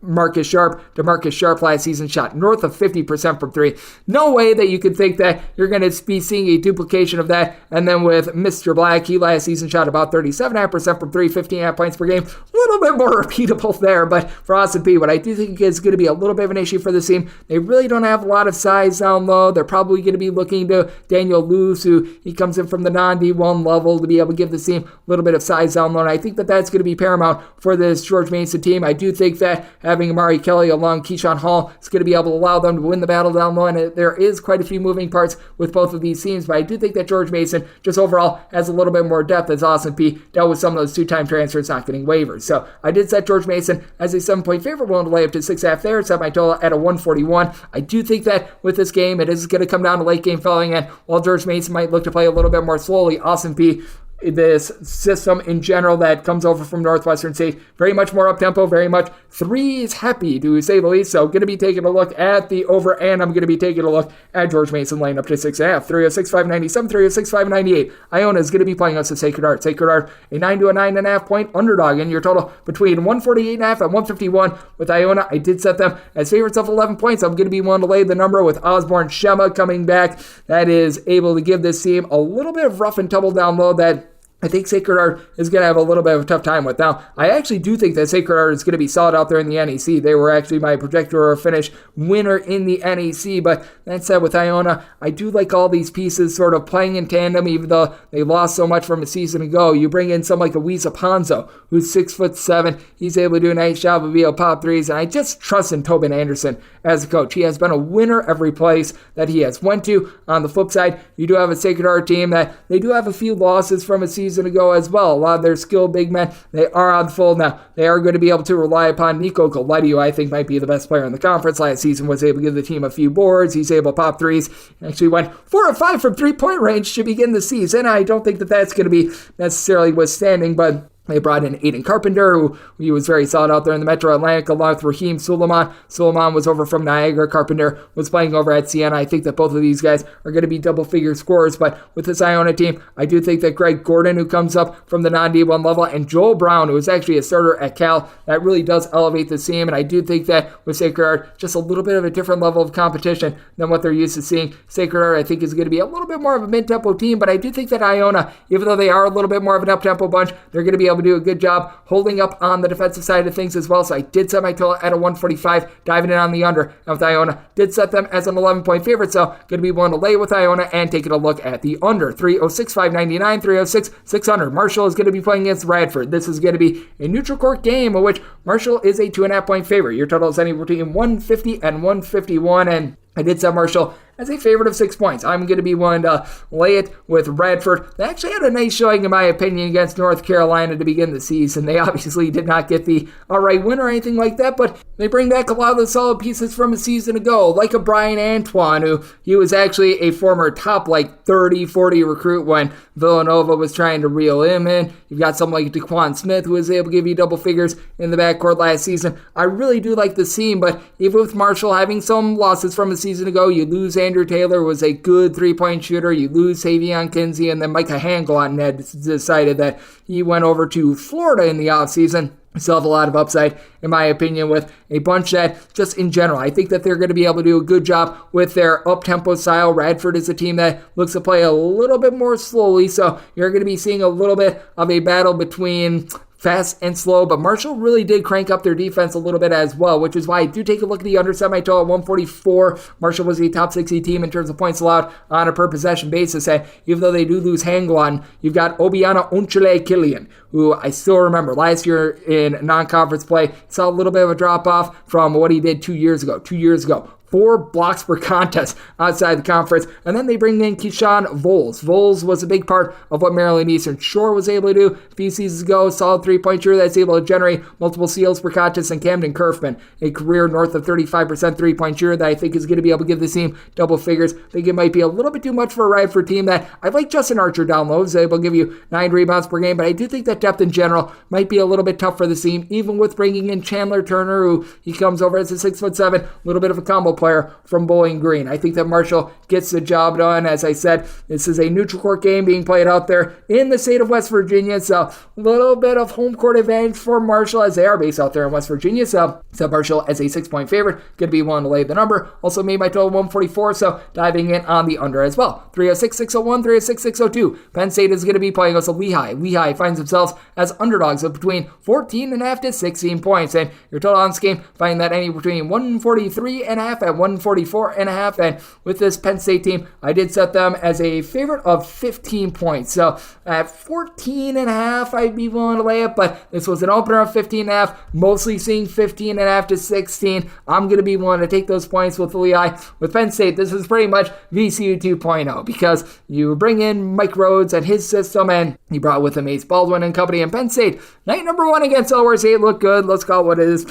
DeMarcus Sharp last season shot north of 50% from 3. No way that you could think that you're going to be seeing a duplication of that. And then with Mr. Black, he last season shot about 37.5% from 3, 15.5 points per game. A little bit more repeatable there, but for Austin Peay, what I do think is going to be a little bit of an issue for this team, they really don't have a lot of size down low. They're probably going to be looking to Daniel Luce, who he comes in from the non-D1 level to be able to give this team a little bit of size down low. And I think that that's going to be paramount for this George Mason team. I do think that having Amari Kelly along Keyshawn Hall is going to be able to allow them to win the battle down low, and there is quite a few moving parts with both of these teams, but I do think that George Mason just overall has a little bit more depth as Austin Peay dealt with some of those 2-time transfers not getting waivers. So I did set George Mason as a 7-point favorite, willing to lay up to 6.5 there, set my total at a 141. I do think that with this game, it is going to come down to late game filling, and while George Mason might look to play a little bit more slowly, Austin Peay, this system in general that comes over from Northwestern State, very much more up-tempo, very much threes happy, to say the least. So going to be taking a look at the over, and I'm going to be taking a look at George Mason laying up to 6.5, 306.597, 306.598. Iona is going to be playing us a Sacred Heart. Sacred Heart, a 9 to a 9.5 point underdog, and your total between 148.5 and 151 with Iona. I did set them as favorites of 11 points. I'm going to be willing to lay the number with Osborne Shema coming back. That is able to give this team a little bit of rough and tumble down low that I think Sacred Heart is going to have a little bit of a tough time with. Now, I actually do think that Sacred Heart is going to be solid out there in the NEC. They were actually my projector finish winner in the NEC, but that said, with Iona, I do like all these pieces sort of playing in tandem, even though they lost so much from a season ago. You bring in someone like Awisa Ponzo, who's 6'7". He's able to do a nice job of being able to pop threes, and I just trust in Tobin Anderson as a coach. He has been a winner every place that he has went to. On the flip side, you do have a Sacred Heart team that they do have a few losses from a season ago as well. A lot of their skilled big men, they are on the fold now. They are going to be able to rely upon Nico Coletti, who I think might be the best player in the conference. Last season was able to give the team a few boards. He's able to pop threes. He actually went 4 of 5 from 3-point range to begin the season. I don't think that that's going to be necessarily withstanding, but They brought in Aiden Carpenter, who he was very solid out there in the Metro Atlantic, along with Raheem Suleiman. Suleiman was over from Niagara. Carpenter was playing over at Siena. I think that both of these guys are going to be double-figure scorers, but with this Iona team, I do think that Greg Gordon, who comes up from the non-D1 level, and Joel Brown, who is actually a starter at Cal, that really does elevate the team, and I do think that with Sacred Heart, just a little bit of a different level of competition than what they're used to seeing. Sacred Heart, I think, is going to be a little bit more of a mid-tempo team, but I do think that Iona, even though they are a little bit more of an up-tempo bunch, they're going to be able to do a good job holding up on the defensive side of things as well. So I did set my total at a 145, diving in on the under. And with Iona, did set them as an 11-point favorite, so going to be willing to lay with Iona and taking a look at the under. 306, 599, 306, 600. Marshall is going to be playing against Radford. This is going to be a neutral court game in which Marshall is a 2.5-point favorite. Your total is anywhere between 150 and 151, and I did set Marshall as a favorite of 6 points. I'm going to be willing to lay it with Radford. They actually had a nice showing, in my opinion, against North Carolina to begin the season. They obviously did not get the outright win or anything like that, but they bring back a lot of the solid pieces from a season ago, like a Brian Antoine, who he was actually a former top 30, 40 recruit when Villanova was trying to reel him in. You've got someone like DeQuan Smith, who was able to give you double figures in the backcourt last season. I really do like the team, but even with Marshall having some losses from a season ago, you lose Andrew Taylor, was a good three-point shooter. You lose Savion Kinsey, and then Micah Hanglon had decided that he went over to Florida in the offseason. Still have a lot of upside, in my opinion, with a bunch that, just in general, I think that they're going to be able to do a good job with their up-tempo style. Radford is a team that looks to play a little bit more slowly, so you're going to be seeing a little bit of a battle between fast and slow, but Marshall really did crank up their defense a little bit as well, which is why I do take a look at the under semi-total at 144. Marshall was a top 60 team in terms of points allowed on a per possession basis, and even though they do lose Hanglon, you've got Obiana Onchile Killian, who I still remember last year in non-conference play, saw a little bit of a drop-off from what he did 2 years ago. 4 blocks per contest outside the conference. And then they bring in Keyshawn Voles. Voles was a big part of what Maryland Eastern Shore was able to do a few seasons ago. Solid three-point shooter that's able to generate multiple steals per contest. And Camden Kerfman, a career north of 35% three-point shooter that I think is going to be able to give the team double figures. I think it might be a little bit too much for a Radford team that I like. Justin Archer down low is able to give you 9 rebounds per game, but I do think that depth in general might be a little bit tough for the team, even with bringing in Chandler Turner, who he comes over as a 6'7", a little bit of a combo player from Bowling Green. I think that Marshall gets the job done. As I said, this is a neutral court game being played out there in the state of West Virginia, so a little bit of home court advantage for Marshall as they are based out there in West Virginia. So Marshall as a 6-point favorite, going to be willing to lay the number. Also made my total 144, so diving in on the under as well. 306, 601, 306, 602. Penn State is going to be playing us a Lehigh. Lehigh finds themselves as underdogs of between 14.5 to 16 points, and your total on this game, finding that any between 143.5 and 144.5, and with this Penn State team, I did set them as a favorite of 15 points. So at 14.5, I'd be willing to lay it, but this was an opener of 15.5, mostly seeing 15.5 to 16. I'm going to be willing to take those points with Lehigh. With Penn State, this is pretty much VCU 2.0, because you bring in Mike Rhodes and his system, and he brought with him Ace Baldwin and company, and Penn State, night number 1 against Delaware St, looked good. Let's call it what it is.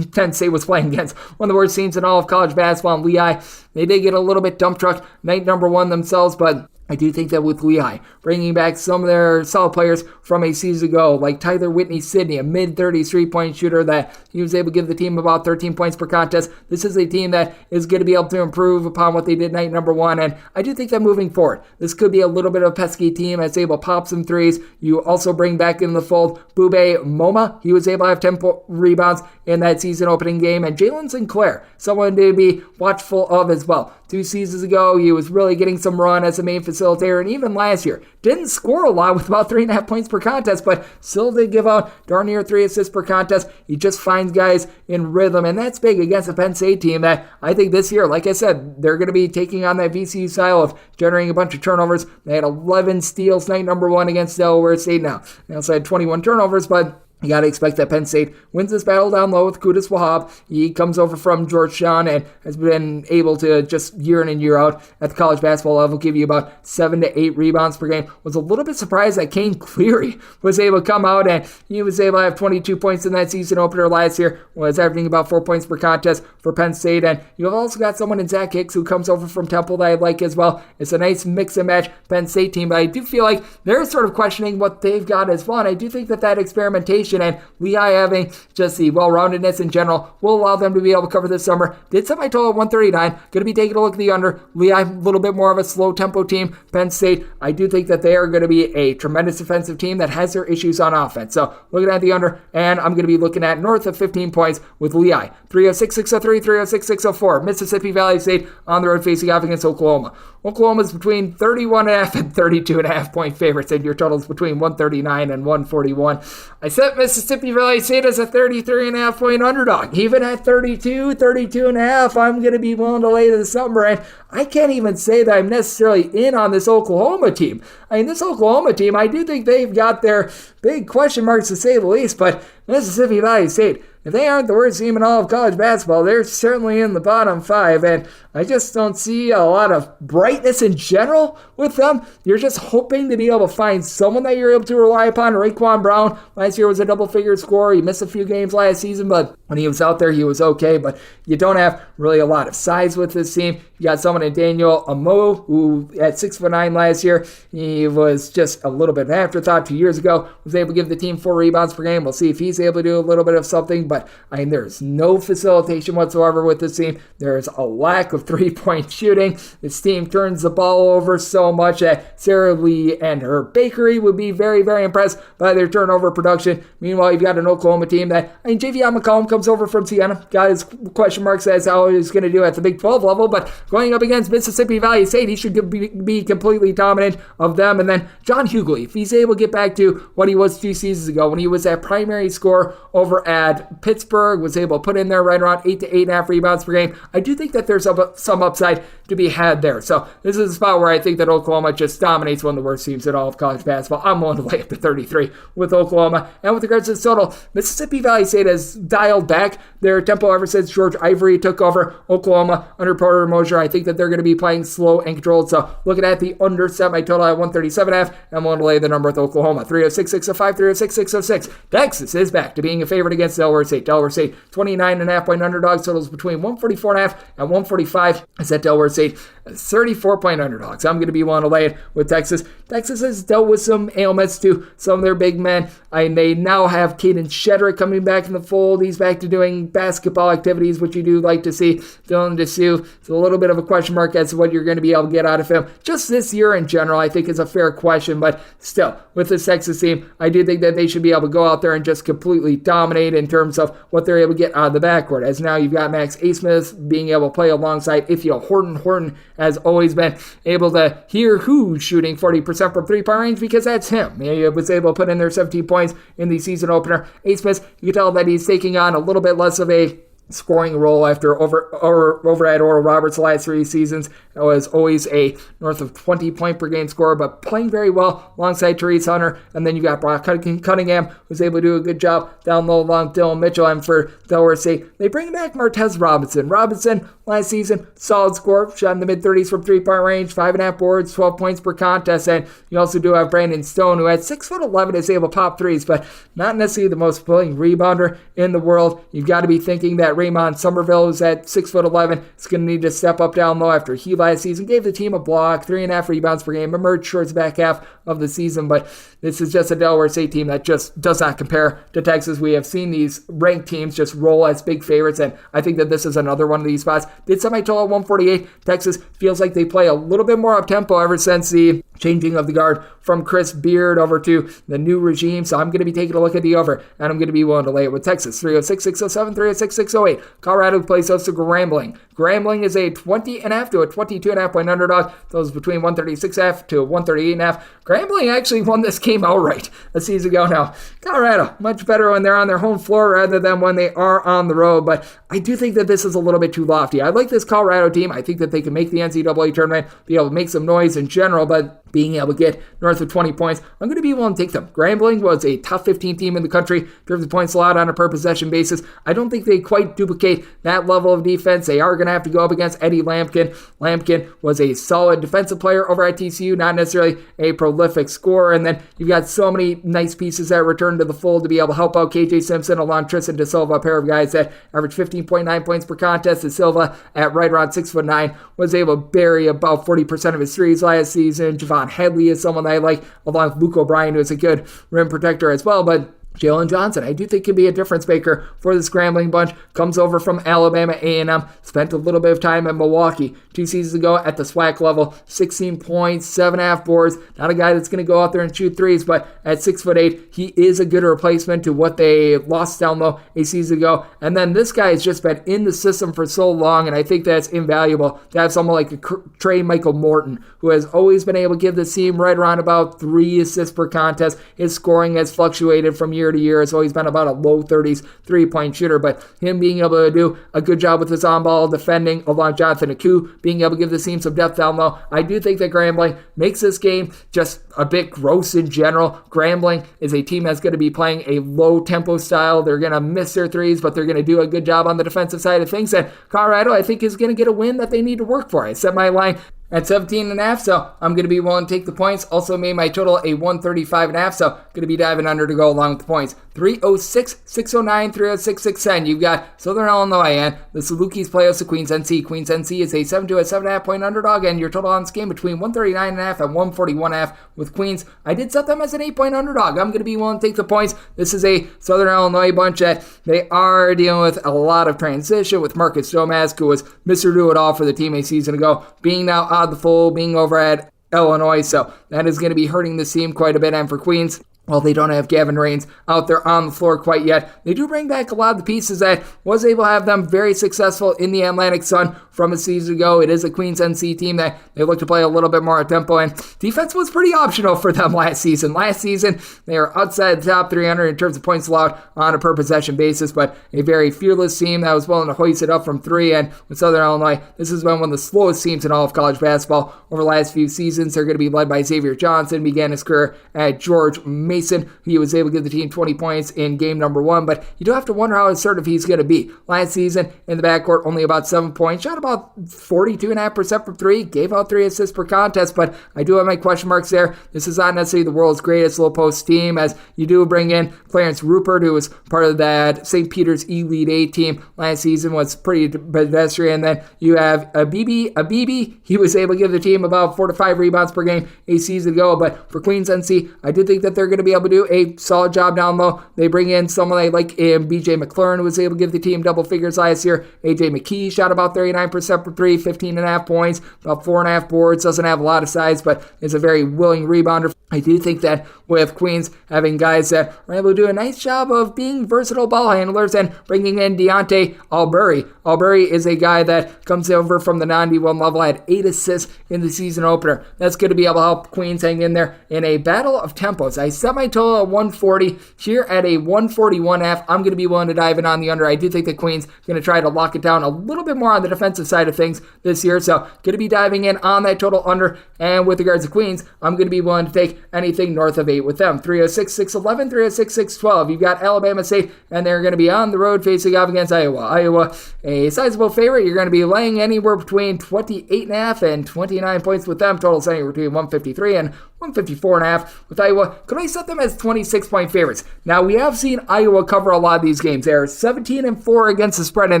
Penn State was playing against one of the worst teams in all of college basketball, and Lehigh, they did get a little bit dump trucked night number 1 themselves, but I do think that with Lehigh, bringing back some of their solid players from a season ago, like Tyler Whitney-Sidney, a mid-30s three-point shooter that he was able to give the team about 13 points per contest. This is a team that is going to be able to improve upon what they did night number 1, and I do think that moving forward, this could be a little bit of a pesky team that's able to pop some threes. You also bring back in the fold Bube Moma. He was able to have 10 rebounds in that season opening game, and Jalen Sinclair, someone to be watchful of as well. 2 seasons ago, he was really getting some run as a main facilitator, and even last year, didn't score a lot with about 3.5 points per contest, but still did give out darn near 3 assists per contest. He just finds guys in rhythm, and that's big against a Penn State team that I think this year, like I said, they're going to be taking on that VCU style of generating a bunch of turnovers. They had 11 steals night number 1 against Delaware State. Now, they also had 21 turnovers, but You got to expect that Penn State wins this battle down low with Qudus Wahab. He comes over from Georgetown and has been able to just year in and year out at the college basketball level give you about 7 to 8 rebounds per game. Was a little bit surprised that Kane Cleary was able to come out and he was able to have 22 points in that season opener last year. Was averaging about 4 points per contest for Penn State. And you've also got someone in Zach Hicks who comes over from Temple that I like as well. It's a nice mix and match Penn State team, but I do feel like they're sort of questioning what they've got as well. And I do think that experimentation and Lehigh having just the well-roundedness in general will allow them to be able to cover this summer. Did set my total at 139. Going to be taking a look at the under. Lehigh, a little bit more of a slow tempo team. Penn State, I do think that they are going to be a tremendous defensive team that has their issues on offense. So looking at the under, and I'm going to be looking at north of 15 points with Lehigh. 306-603, 306-604. Mississippi Valley State on the road facing off against Oklahoma. Oklahoma's between 31.5 and 32.5 point favorites, and your total's between 139 and 141. I set Mississippi Valley State as a 33.5 point underdog. Even at 32.5, I'm going to be willing to lay this number, and I can't even say that I'm necessarily in on this Oklahoma team. I mean, this Oklahoma team, I do think they've got their big question marks to say the least, but Mississippi Valley State, if they aren't the worst team in all of college basketball, they're certainly in the bottom 5, and I just don't see a lot of brightness in general with them. You're just hoping to be able to find someone that you're able to rely upon. Raekwon Brown last year was a double-figure scorer. He missed a few games last season, but when he was out there, he was okay, but you don't have really a lot of size with this team. You got someone in Daniel Amo, who at 6'9" last year, he was just a little bit of an afterthought 2 years ago, was able to give the team 4 rebounds per game. We'll see if he's able to do a little bit of something, but I mean, there's no facilitation whatsoever with this team. There's a lack of three-point shooting. This team turns the ball over so much that Sarah Lee and her bakery would be very, very impressed by their turnover production. Meanwhile, you've got an Oklahoma team that, I mean, Javion McCollum comes over from Siena, got his question marks as how he's going to do at the Big 12 level, but going up against Mississippi Valley State, he should be completely dominant of them. And then John Hughley, if he's able to get back to what he was 2 seasons ago when he was that primary scorer over at Pittsburgh, was able to put in there right around 8 to 8.5 rebounds per game, I do think that there's some upside to be had there. So this is a spot where I think that Oklahoma just dominates one of the worst teams in all of college basketball. I'm willing to lay up to 33 with Oklahoma. And with regards to the total, Mississippi Valley State has dialed back their tempo ever since George Ivory took over Oklahoma under Porter Moser. I think that they're going to be playing slow and controlled. So looking at the under, set my total at 137.5, and I'm willing to lay the number with Oklahoma. 306-605, 306-606. Texas is back to being a favorite against Delaware St. Delaware State, 29.5 point underdogs. Totals between 144.5 and 145. I set Delaware State 34 point underdogs. I'm going to be willing to lay it with Texas. Texas has dealt with some ailments to some of their big men. They now have Caden Shedrick coming back in the fold. He's back to doing basketball activities, which you do like to see. Dylan DeSue, it's a little bit of a question mark as to what you're going to be able to get out of him. Just this year in general, I think is a fair question, but still, with this Texas team, I do think that they should be able to go out there and just completely dominate in terms of what they're able to get out of the backcourt. As now you've got Max Asmith being able to play alongside Ithiel Horton. Horton has always been able to hear who's shooting 40% from three-point range because that's him. He was able to put in there 17 points in the season opener. Asmith, you can tell that he's taking on a little bit less of a scoring role after over at Oral Roberts the last 3 seasons. It was always a north of 20 point per game scorer, but playing very well alongside Therese Hunter. And then you got Brock Cunningham, who's able to do a good job down low along Dylan Mitchell. And for Delaware State, they bring back Martez Robinson. Robinson, last season, solid score, shot in the mid-30s from three-point range, 5.5 boards, 12 points per contest. And you also do have Brandon Stone, who at 6'11", is able to pop threes, but not necessarily the most willing rebounder in the world. You've got to be thinking that Raymond Somerville, who's at 6'11", is going to need to step up down low after he last season gave the team a block, 3.5 rebounds per game, emerged towards the back half of the season. But this is just a Delaware State team that just does not compare to Texas. We have seen these ranked teams just roll as big favorites, and I think that this is another one of these spots. Did semi-total at 148. Texas feels like they play a little bit more up-tempo ever since the changing of the guard from Chris Beard over to the new regime. So I'm going to be taking a look at the over, and I'm going to be willing to lay it with Texas. 306-607, 306-608. Colorado plays host to Grambling. Grambling is a 20.5 to a 22.5 point underdog. Those between 136.5 to 138.5. Grambling actually won this game outright a season ago. Now, Colorado, much better when they're on their home floor rather than when they are on the road, but I do think that this is a little bit too lofty. I like this Colorado team. I think that they can make the NCAA tournament, be able to make some noise in general, but being able to get north of 20 points, I'm going to be willing to take them. Grambling was a top 15 team in the country in terms of points allowed on a per possession basis. I don't think they quite duplicate that level of defense. They are going to have to go up against Eddie Lampkin. Lampkin was a solid defensive player over at TCU, not necessarily a prolific scorer. And then you've got so many nice pieces that return to the fold to be able to help out KJ Simpson along Tristan De Silva, a pair of guys that average 15.9 points per contest. De Silva at right around 6'9" was able to bury about 40% of his threes last season. Javon Headley is someone that I like, along with Luke O'Brien, who is a good rim protector as well. But Jalen Johnson, I do think, can be a difference maker for the scrambling bunch. Comes over from Alabama A&M, spent a little bit of time at Milwaukee 2 seasons ago at the SWAC level, 16 points, 7.5 boards. Not a guy that's going to go out there and shoot threes, but at 6'8", he is a good replacement to what they lost down low a season ago. And then this guy has just been in the system for so long, and I think that's invaluable to have someone like Trey Michael Morton, who has always been able to give the team right around about 3 assists per contest. His scoring has fluctuated from year to year. It's always been about a low 30s three-point shooter, but him being able to do a good job with his on-ball defending along Jonathan Aku, being able to give the team some depth down low. I do think that Grambling makes this game just a bit gross in general. Grambling is a team that's going to be playing a low-tempo style. They're going to miss their threes, but they're going to do a good job on the defensive side of things. And Colorado, I think, is going to get a win that they need to work for. I set my line at 17.5, so I'm going to be willing to take the points. Also made my total a 135.5, so going to be diving under to go along with the points. 306, 609, 306, 610. You've got Southern Illinois and the Salukis play host to Queens NC. Queens NC is a 7 to a 7.5 point underdog, and your total on this game between 139.5 and 141.5 with Queens. I did set them as an 8 point underdog. I'm going to be willing to take the points. This is a Southern Illinois bunch that they are dealing with a lot of transition with Marcus Domask, who was Mr. Do-It-All for the team a season ago, being now out of the fold, being over at Illinois, so that is going to be hurting the team quite a bit. And for Queens, well, they don't have Gavin Raines out there on the floor quite yet. They do bring back a lot of the pieces that was able to have them very successful in the Atlantic Sun from a season ago. It is a Queens NC team that they look to play a little bit more at tempo, and defense was pretty optional for them last season. Last season, they were outside the top 300 in terms of points allowed on a per possession basis, but a very fearless team that was willing to hoist it up from 3. And with Southern Illinois, this has been one of the slowest teams in all of college basketball over the last few seasons. They're going to be led by Xavier Johnson, began his career at George Mason. He was able to give the team 20 points in game number 1, but you do have to wonder how assertive he's going to be. Last season, in the backcourt, only about 7 points, shot about 42.5% from 3, gave out 3 assists per contest, but I do have my question marks there. This is not necessarily the world's greatest low post team, as you do bring in Clarence Rupert, who was part of that St. Peter's Elite 8 team last season, was pretty pedestrian. Then you have Abibi. He was able to give the team about 4 to 5 rebounds per game a season ago, but for Queens NC, I do think that they're going to be able to do a solid job down low. They bring in someone they like in BJ McLaurin, who was able to give the team double figures last year. AJ McKee shot about 39% for 3, 15.5 points, about 4.5 boards. Doesn't have a lot of size, but is a very willing rebounder. I do think that with Queens having guys that are able to do a nice job of being versatile ball handlers and bringing in Deontay Albury. Albury is a guy that comes over from the non-D1 level, had 8 assists in the season opener. That's going to be able to help Queens hang in there in a battle of tempos. I set my total at 140 here at a 141.5. I'm going to be willing to dive in on the under. I do think that Queens going to try to lock it down a little bit more on the defensive side of things this year, so going to be diving in on that total under. And with regards to Queens, I'm going to be willing to take anything north of 8 with them. 306, 611, 306, 612. You've got Alabama State, and they're going to be on the road facing off against Iowa. Iowa, a sizable favorite. You're going to be laying anywhere between 28.5 and 29 points with them. Total anywhere between 153 and 154.5 with Iowa. Could I set them as 26-point favorites? Now, we have seen Iowa cover a lot of these games. They are 17-4 against the spread in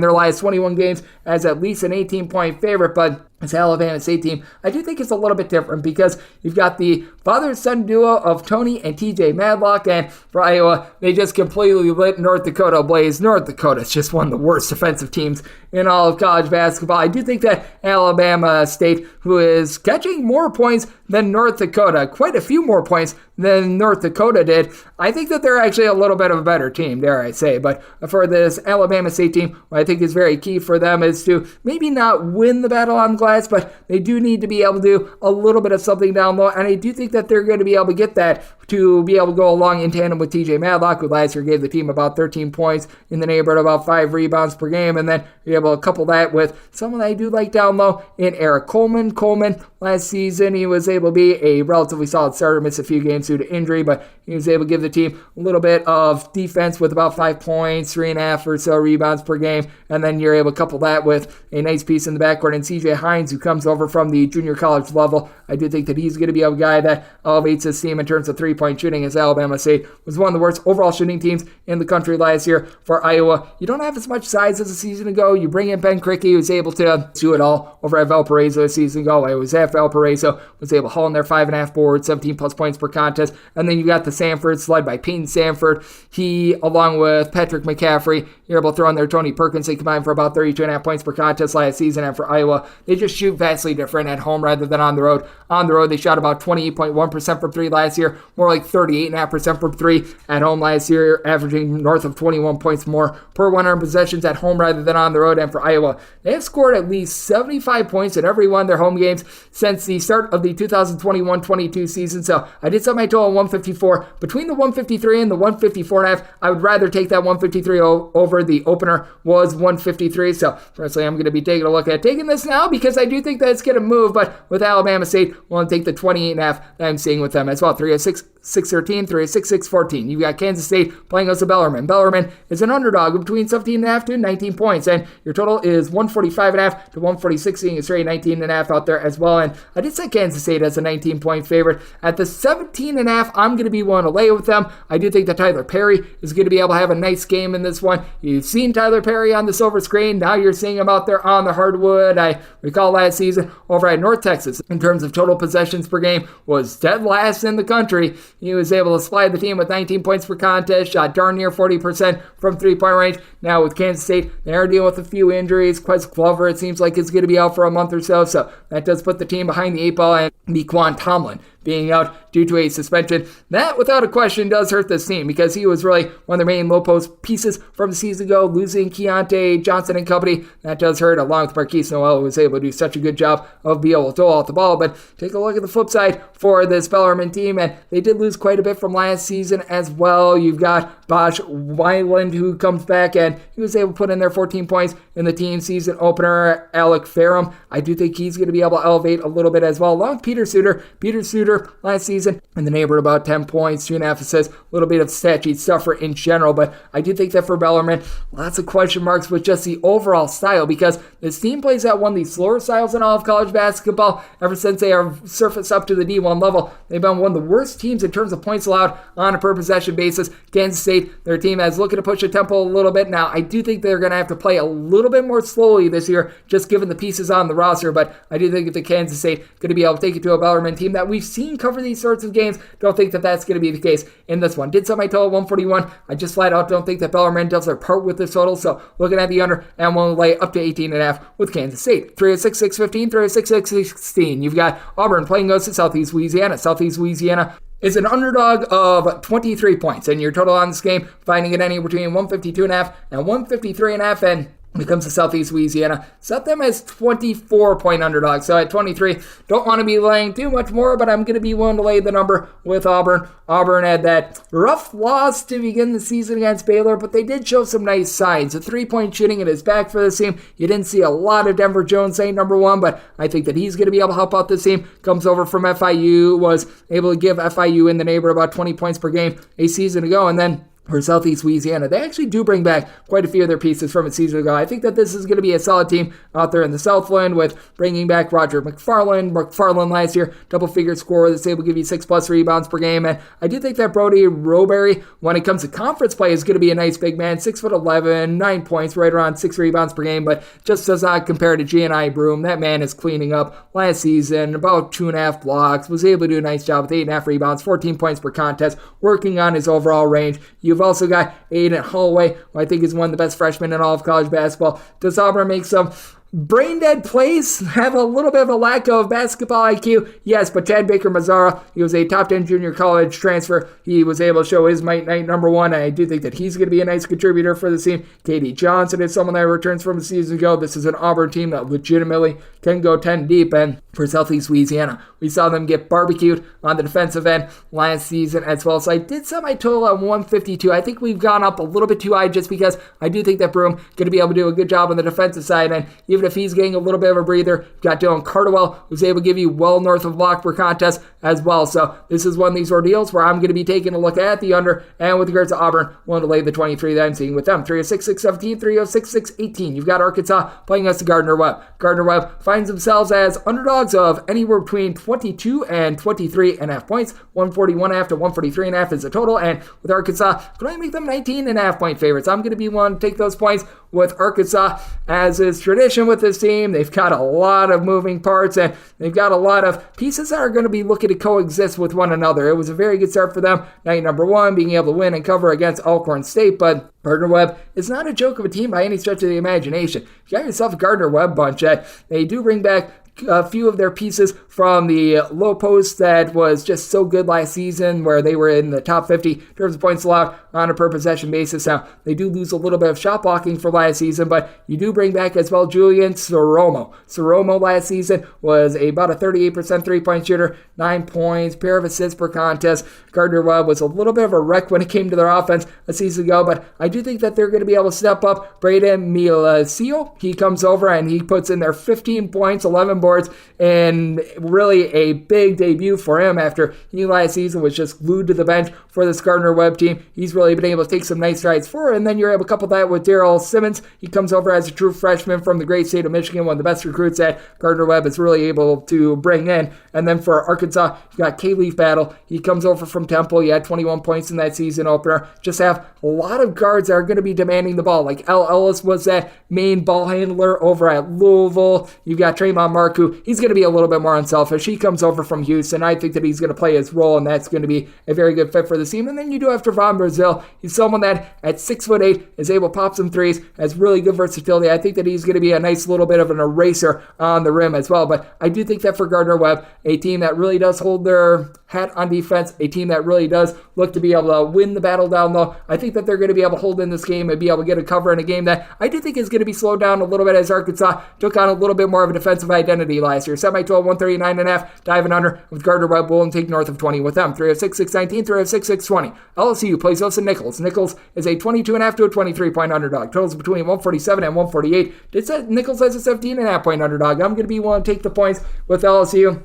their last 21 games as at least an 18-point favorite, but this Alabama State team, I do think it's a little bit different because you've got the father-son duo of Tony and TJ Madlock, and for Iowa, they just completely lit North Dakota ablaze. North Dakota is just one of the worst defensive teams in all of college basketball. I do think that Alabama State, who is catching more points than North Dakota, quite a few more points than North Dakota did. I think that they're actually a little bit of a better team, dare I say. But for this Alabama State team, what I think is very key for them is to maybe not win the battle on glass, but they do need to be able to do a little bit of something down low. And I do think that they're going to be able to get that to be able to go along in tandem with TJ Madlock, who last year gave the team about 13 points in the neighborhood of about 5 rebounds per game. And then you're able to couple that with someone I do like down low in Eric Coleman. Coleman, last season, he was able to be a relatively solid starter, missed a few games due to injury, but he was able to give the team a little bit of defense with about 5 points, 3.5 or so rebounds per game. And then you're able to couple that with a nice piece in the backcourt and CJ Hines, who comes over from the junior college level. I do think that he's going to be a guy that elevates his team in terms of three-point shooting, as Alabama State was one of the worst overall shooting teams in the country last year. For Iowa, you don't have as much size as a season ago. You bring in Ben Krikke, who was able to do it all over at Valparaiso a season ago. I was at Valparaiso, was able to haul in their 5.5 boards, 17 plus points per contest. And then you got the Samfords, led by Peyton Samford. He, along with Patrick McCaffrey, you're able to throw in there Tony Perkins. They combined for about 32.5 points per contest last season. And for Iowa, they just shoot vastly different at home rather than on the road. On the road, they shot about 28.1% from three last year, more like 38.5% from three at home last year, averaging north of 21 points more per 100 possessions at home rather than on the road. And for Iowa, they have scored at least 75 points in every one of their home games since the start of the 2021-22 season. So I did set my total on 154. Between the 153 and the 154.5, I would rather take that 153 over. The opener was 153. So personally, I'm going to be taking a look at taking this now because I do think that it's going to move. But with Alabama State, we'll take the 28.5 that I'm seeing with them as well. 306, 613, 306, 614. You've got Kansas State playing us a Bellarmine. Bellarmine is an underdog between 17.5 to 19 points, and your total is 145.5 to 146, seeing a straight 19.5 out there as well. And I did set Kansas State as a 19-point favorite. At the 17.5, I'm going to be willing to lay with them. I do think that Tyler Perry is going to be able to have a nice game in this one. You've seen Tyler Perry on the silver screen. Now you're seeing him out there on the hardwood. I recall last season over at North Texas, in terms of total possessions per game, was dead last in the country. He was able to supply the team with 19 points per contest, shot darn near 40% from three-point range. Now with Kansas State, they are dealing with a few injuries. Quez Glover, it seems like, is going to be out for a month or so that does put the team behind the 8 ball, and Mequan Tomlin being out due to a suspension. That, without a question, does hurt this team because he was really one of their main low-post pieces from the season ago. Losing Keontae Johnson and company, that does hurt, along with Marquise Noel, who was able to do such a good job of being able to dole out the ball. But take a look at the flip side for this Bellarmine team, and they did lose quite a bit from last season as well. You've got Bosch Weiland, who comes back, and he was able to put in their 14 points in the team season opener. Alec Ferrum, I do think he's going to be able to elevate a little bit as well, along with Peter Suter. Peter Suter last season in the neighborhood about 10 points, 2.5 assists, a little bit of stat sheet stuffer in general, but I do think that for Bellarmine, lots of question marks with just the overall style, because this team plays at one of the slower styles in all of college basketball. Ever since they have surfaced up to the D1 level, they've been one of the worst teams in terms of points allowed on a per possession basis. Kansas State, their team is looking to push the tempo a little bit. Now, I do think they're going to have to play a little bit more slowly this year, just given the pieces on the roster, but I do think that the Kansas State going to be able to take it to a Bellarmine team that we've seen cover these sorts of games. Don't think that that's going to be the case in this one. Did set my total 141. I just flat out don't think that Bellarmine does their part with this total, so looking at the under, and we'll lay up to 18.5 with Kansas State. 306, 615, 306, 616. You've got Auburn playing goes to Southeast Louisiana. Southeast Louisiana is an underdog of 23 points, and your total on this game, finding it anywhere between 152.5 and 153.5, and when it comes to Southeast Louisiana, set them as 24-point underdogs. So at 23, don't want to be laying too much more, but I'm going to be willing to lay the number with Auburn. Auburn had that rough loss to begin the season against Baylor, but they did show some nice signs. The three-point shooting in his back for this team. You didn't see a lot of Denver Jones saying number one, but I think that he's going to be able to help out this team. Comes over from FIU, was able to give FIU in the neighborhood about 20 points per game a season ago, and then for Southeast Louisiana, they actually do bring back quite a few of their pieces from a season ago. I think that this is going to be a solid team out there in the Southland with bringing back Roger McFarland. McFarland last year, double-figure scorer that's able to give you 6+ rebounds per game. And I do think that Brody Roberry, when it comes to conference play, is going to be a nice big man. 6'11", 9 points, right around 6 rebounds per game, but just does not compare to Gianni Broom. That man is cleaning up. Last season, about 2.5 blocks, was able to do a nice job with 8.5 rebounds, 14 points per contest, working on his overall range. You've also got Aiden Holloway, who I think is one of the best freshmen in all of college basketball. Does Auburn make some Brain dead plays, have a little bit of a lack of basketball IQ, yes, but Chad Baker-Mazara, he was a top 10 junior college transfer. He was able to show his might night number one, and I do think that he's going to be a nice contributor for the team. Katie Johnson is someone that returns from a season ago. This is an Auburn team that legitimately can go 10 deep, and for Southeast Louisiana, we saw them get barbecued on the defensive end last season as well. So I did set my total at 152. I think we've gone up a little bit too high just because I do think that Broome going to be able to do a good job on the defensive side, and even if he's getting a little bit of a breather, you've got Dylan Cardwell, who's able to give you well north of block per contest as well. So this is one of these ordeals where I'm going to be taking a look at the under, and with regards to Auburn, willing to lay the 23 that I'm seeing with them. 306-617, 306-618. You've got Arkansas playing us to Gardner-Webb. Gardner-Webb finds themselves as underdogs of anywhere between 22 and 23.5 points. 141.5 to 143.5 is the total, and with Arkansas, can I make them 19.5 point favorites? I'm going to be one to take those points with Arkansas. As is tradition with this team, they've got a lot of moving parts, and they've got a lot of pieces that are going to be looking to coexist with one another. It was a very good start for them. Night number one, being able to win and cover against Alcorn State, but Gardner-Webb is not a joke of a team by any stretch of the imagination. You got yourself a Gardner-Webb bunch. They do bring back a few of their pieces from the low post that was just so good last season, where they were in the top 50 in terms of points allowed on a per possession basis. Now, they do lose a little bit of shot blocking for last season, but you do bring back as well Julian Soromo. Soromo last season was about a 38% three-point shooter, 9 points, pair of assists per contest. Gardner-Webb was a little bit of a wreck when it came to their offense a season ago, but I do think that they're going to be able to step up. Braden Milasio, he comes over and he puts in their 15 points, 11 boards, and really a big debut for him after he last season was just glued to the bench for this Gardner-Webb team. He's really been able to take some nice strides forward, and then you're able to couple that with Daryl Simmons. He comes over as a true freshman from the great state of Michigan, one of the best recruits that Gardner-Webb is really able to bring in. And then for Arkansas, you got K-Leaf Battle. He comes over from Temple. He had 21 points in that season opener. Just have a lot of guards that are going to be demanding the ball. Like Al Ellis was that main ball handler over at Louisville. You've got Tremont Marcoux. He's going to be a little bit more unselfish. He comes over from Houston. I think that he's going to play his role, and that's going to be a very good fit for the team. And then you do have Trevon Brazil. He's someone that at 6'8" is able to pop some threes, has really good versatility. I think that he's going to be a nice little bit of an eraser on the rim as well. But I do think that for Gardner-Webb, a team that really does hold their hat on defense, a team that really does look to be able to win the battle down low, I think that they're going to be able to hold in this game and be able to get a cover in a game that I do think is going to be slowed down a little bit as Arkansas took on a little bit more of a defensive identity last year. Set my total 139.5, diving under with Gardner-Webb. Will take north of 20 with them. 306-619, 306-620. LSU plays us in Nichols. Nichols is a 22.5 to a 23-point underdog. Totals between 147 and 148. Did set Nichols as a 17.5-point underdog. I'm going to be willing to take the points with LSU.